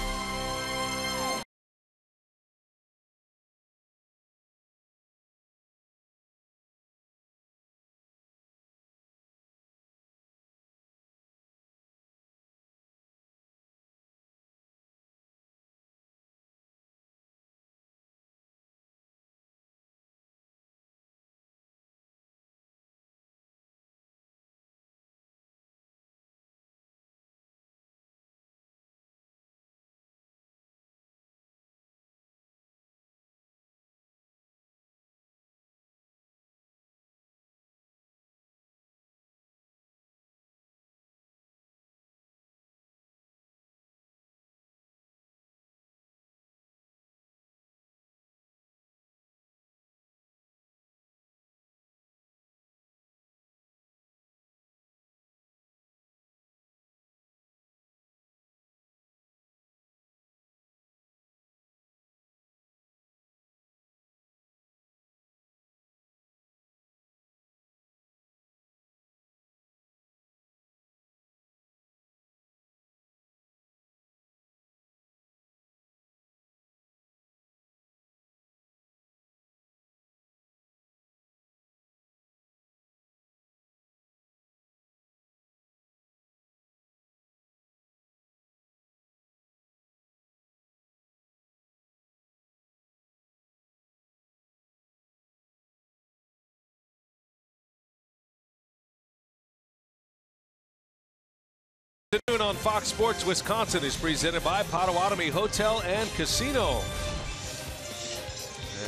Afternoon on Fox Sports Wisconsin is presented by Potawatomi Hotel and Casino.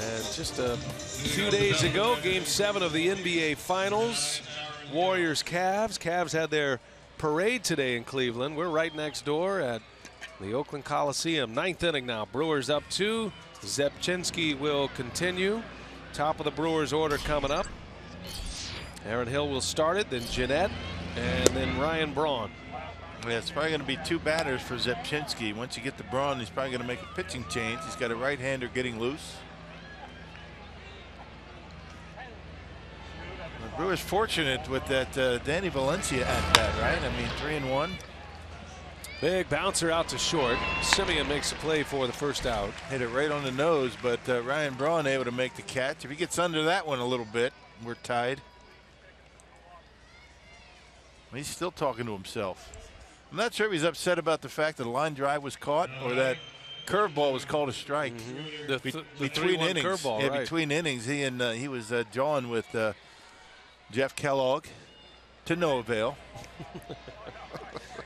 And just a few days ago, Game 7 of the NBA Finals, Warriors-Cavs. Cavs had their parade today in Cleveland. We're right next door at the Oakland Coliseum. 9th inning now. Brewers up 2. Zepchinski will continue. Top of the Brewers order coming up. Aaron Hill will start it, then Jeanette, and then Ryan Braun. Yeah, it's probably going to be 2 batters for Zepchinski. Once you get to Braun, he's probably going to make a pitching change. He's got a right-hander getting loose. The Brewers fortunate with that Danny Valencia at bat, right? I mean, 3-1. Big bouncer out to short. Simeon makes a play for the first out. Hit it right on the nose, but Ryan Braun able to make the catch. If he gets under that one a little bit, we're tied. He's still talking to himself. I'm not sure if he's upset about the fact that the line drive was caught or that curveball was called a strike. The between innings, curveball, yeah, right. between innings, he was jawing with Jeff Kellogg to no avail.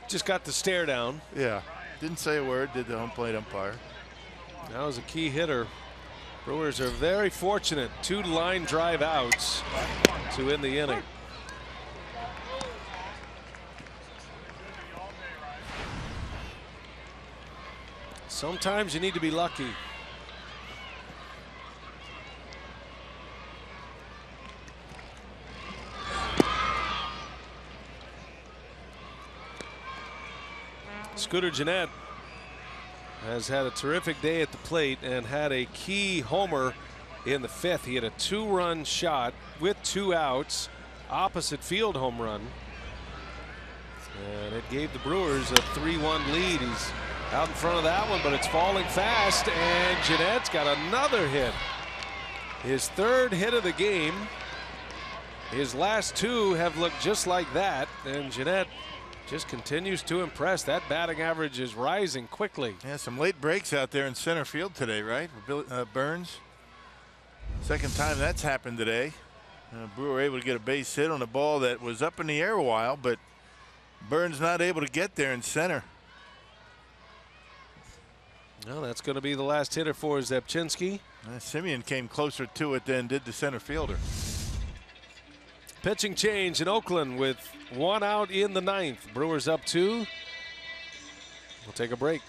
Just got the stare down. Yeah, didn't say a word. Did the home plate umpire? That was a key hitter. Brewers are very fortunate. 2 line drive outs to end the inning. Sometimes you need to be lucky. Scooter Gennett has had a terrific day at the plate and had a key homer in the 5th. He had a 2-run shot with 2 outs, opposite field home run, and it gave the Brewers a 3-1 lead. He's out in front of that one, but it's falling fast, and Gennett's got another hit. His 3rd hit of the game. His last 2 have looked just like that, and Jeanette just continues to impress. That batting average is rising quickly. Yeah, some late breaks out there in center field today, right? Burns. Second time that's happened today. Brewer able to get a base hit on a ball that was up in the air a while, but Burns not able to get there in center. Well, that's going to be the last hitter for Zepchinski. Simeon came closer to it than did the center fielder. Pitching change in Oakland with 1 out in the 9th. Brewers up 2. We'll take a break.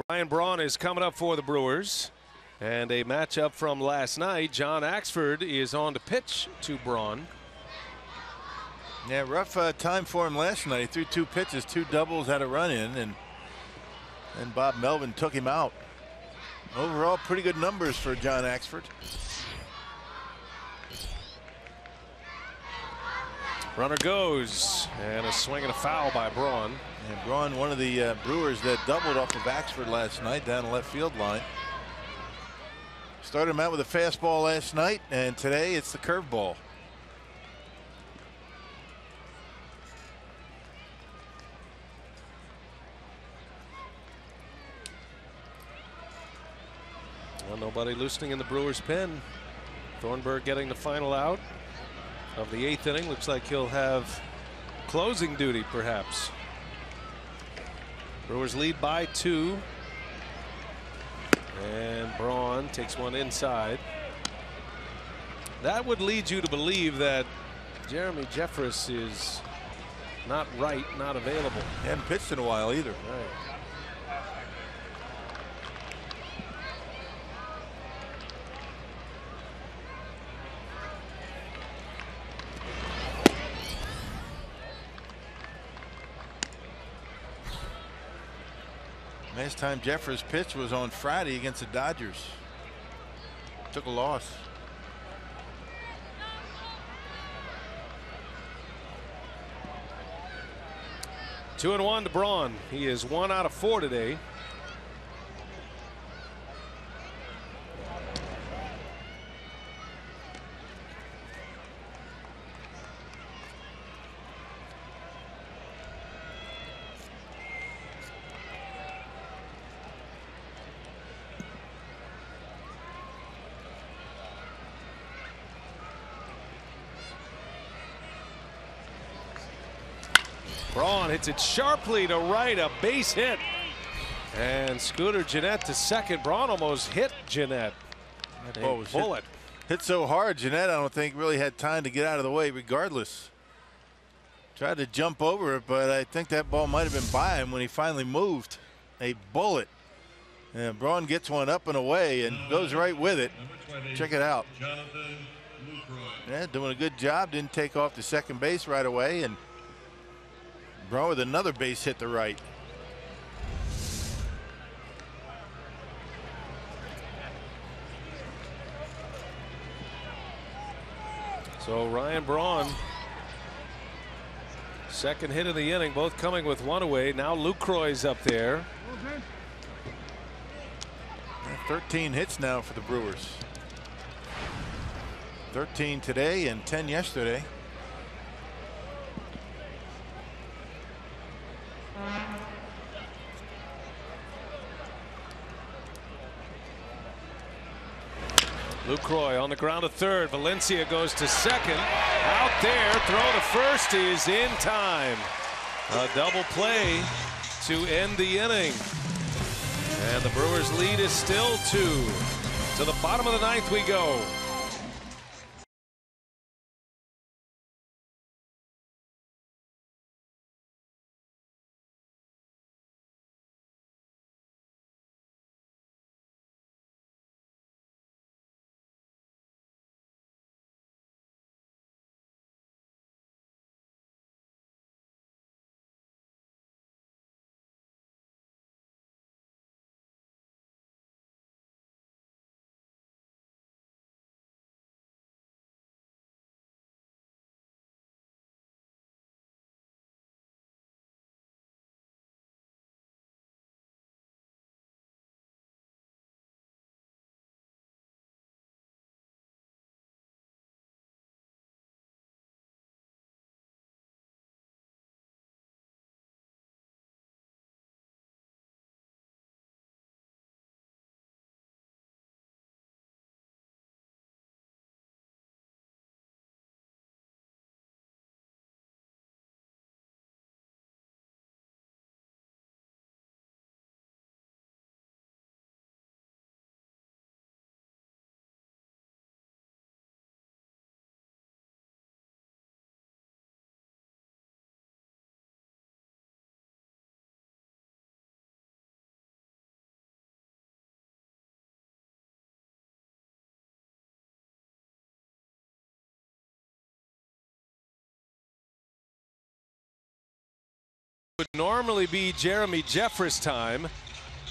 Ryan Braun is coming up for the Brewers, and a matchup from last night. John Axford is on to pitch to Braun. Yeah, rough time for him last night. He threw 2 pitches, 2 doubles, had a run in, and Bob Melvin took him out. Overall, pretty good numbers for John Axford. Runner goes, and a swing and a foul by Braun. And Braun, one of the Brewers that doubled off of Axford last night down the left field line. Started him out with a fastball last night, and today it's the curveball. Well, nobody loosening in the Brewers' pen. Thornburg getting the final out of the 8th inning. Looks like he'll have closing duty, perhaps. Brewers lead by 2. And Braun takes one inside. That would lead you to believe that Jeremy Jeffress is not right, not available. He hadn't pitched in a while either. Right. Last time Jeffress pitched was on Friday against the Dodgers. Took a loss. Two and 1 to Braun. He is 1 out of 4 today. Braun hits it sharply to right, a base hit. And Scooter Gennett to second. Braun almost hit Gennett. That ball was bullet. Hit so hard, Gennett, I don't think really had time to get out of the way regardless. Tried to jump over it, but I think that ball might have been by him when he finally moved. A bullet. And Braun gets one up and away and goes right with it. Check it out. Yeah, doing a good job. Didn't take off to second base right away. And Braun with another base hit to right. So Ryan Braun, second hit of the inning, both coming with one away. Now Lucroy's up there. 13 hits now for the Brewers. 13 today and 10 yesterday. Lucroy on the ground to third. Valencia goes to second. Out there, throw to first is in time. A double play to end the inning. And the Brewers lead is still 2. To the bottom of the 9th we go. Would normally be Jeremy Jeffress time.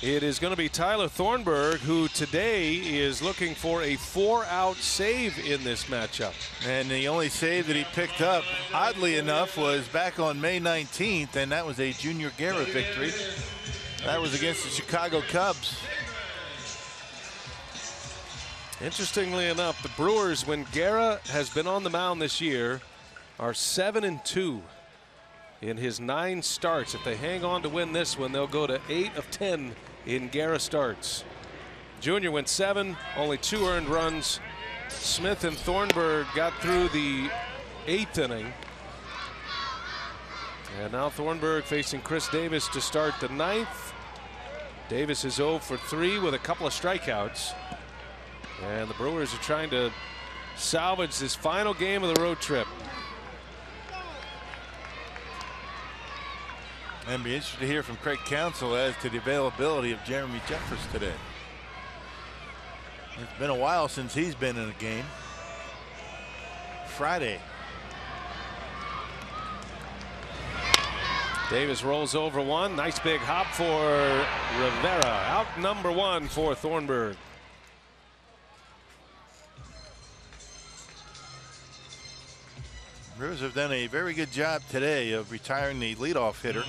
It is going to be Tyler Thornburg, who today is looking for a 4-out save in this matchup. And the only save that he picked up, oddly enough, was back on May 19th, and that was a Junior Guerra victory. That was against the Chicago Cubs. Interestingly enough, the Brewers, when Guerra has been on the mound this year, are 7-2 in his 9 starts. If they hang on to win this one, they'll go to 8 of 10 in Guerra starts. Junior went 7, only 2 earned runs. Smith and Thornburg got through the 8th inning. And now Thornburg facing Chris Davis to start the 9th. Davis is 0 for 3 with a couple of strikeouts. And the Brewers are trying to salvage this final game of the road trip. And be interested to hear from Craig Counsell as to the availability of Jeremy Jeffress today. It's been a while since he's been in a game. Friday. Davis rolls over one. Nice big hop for Rivera. Out number 1 for Thornburg. Brewers have done a very good job today of retiring the leadoff hitter.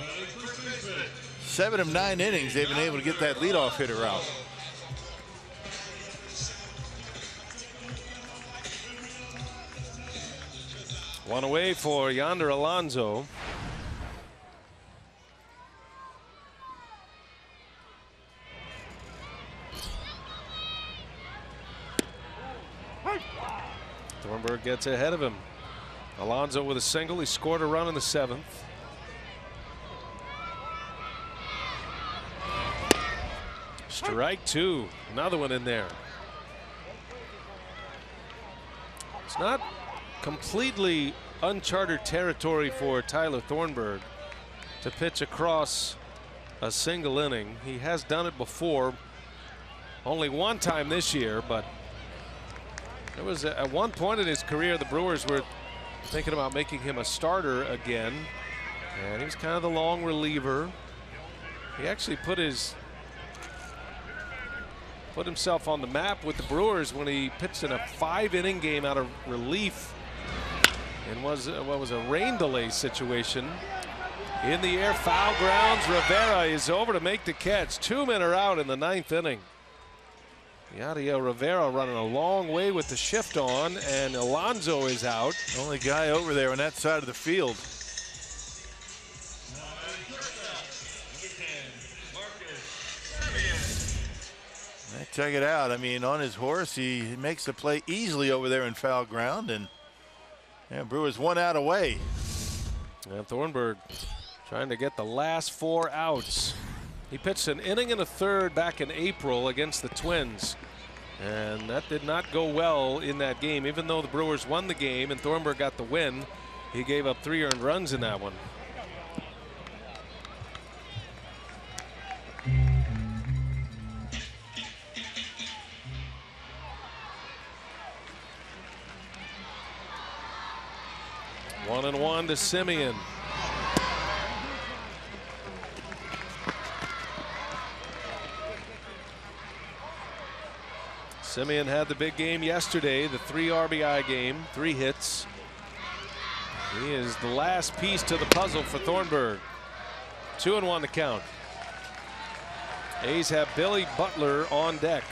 7 of 9 innings they've been able to get that leadoff hitter out. One away for Yonder Alonso. Thornburg gets ahead of him. Alonso with a single. He scored a run in the 7th. Strike 2. Another one in there. It's not completely uncharted territory for Tyler Thornburg to pitch across a single inning. He has done it before. Only one time this year, but there was at one point in his career the Brewers were thinking about making him a starter again, and he was kind of the long reliever. He actually put himself on the map with the Brewers when he pitched in a 5-inning game out of relief and was what was a rain delay situation. In the air, foul grounds. Rivera is over to make the catch. 2 men are out in the 9th inning. Yadiel Rivera running a long way with the shift on, and Alonso is out. Only guy over there on that side of the field. Check it out. I mean, on his horse, he makes the play easily over there in foul ground, and Brewers 1 out away. And Thornburg trying to get the last 4 outs. He pitched an inning and a third back in April against the Twins, and that did not go well in that game. Even though the Brewers won the game and Thornburg got the win, he gave up 3 earned runs in that one. One and one to Semien. Semien had the big game yesterday, the 3 RBI game, 3 hits. He is the last piece to the puzzle for Thornburg. 2-1 to count. A's have Billy Butler on deck.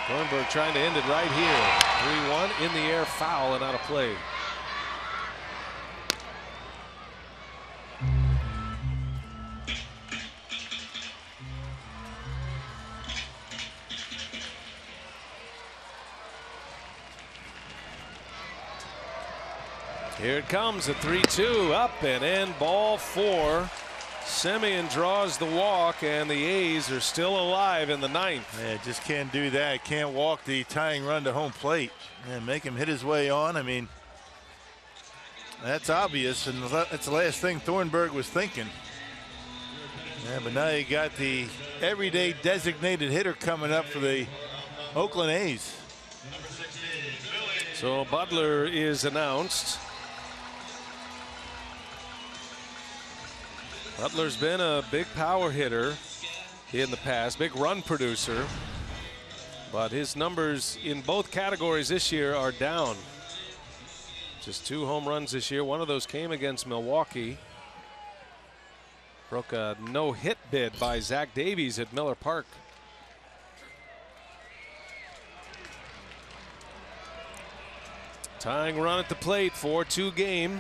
Thornburg trying to end it right here. 3-1 in the air, foul and out of play. Here it comes, a 3-2 up and in, ball 4. Semien draws the walk, and the A's are still alive in the 9th. Yeah, just can't do that. Can't walk the tying run to home plate and make him hit his way on. I mean, that's obvious, and that's the last thing Thornburg was thinking. Yeah, but now you got the everyday designated hitter coming up for the Oakland A's. So Butler is announced. Butler's been a big power hitter in the past, big run producer, but his numbers in both categories this year are down. Just 2 home runs this year. One of those came against Milwaukee. Broke a no-hit bid by Zach Davies at Miller Park. Tying run at the plate, 4-2 game.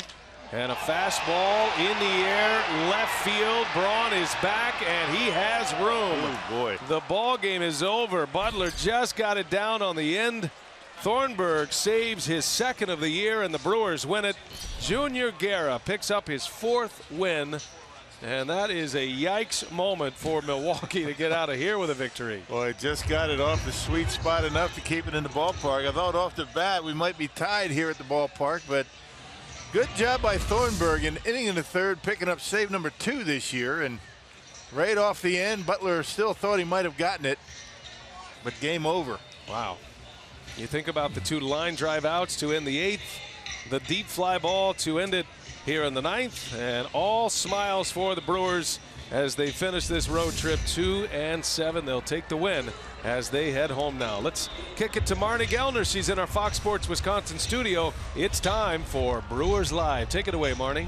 And a fastball in the air, left field. Braun is back, and he has room. Oh, boy. The ball game is over. Butler just got it down on the end Thornburg saves his second of the year, and the Brewers win it. Junior Guerra picks up his 4th win, and that is a yikes moment for Milwaukee to get out of here with a victory. Boy, just got it off the sweet spot enough to keep it in the ballpark. I thought off the bat we might be tied here at the ballpark, but good job by Thornburg in inning in the 3rd, picking up save number 2 this year. And right off the end, Butler still thought he might have gotten it, but game over. Wow. You think about the 2 line drive outs to end the 8th, the deep fly ball to end it here in the 9th, and all smiles for the Brewers as they finish this road trip 2-7. They'll take the win as they head home now. Let's kick it to Marnie Gellner. She's in our Fox Sports Wisconsin studio. It's time for Brewers Live. Take it away, Marnie.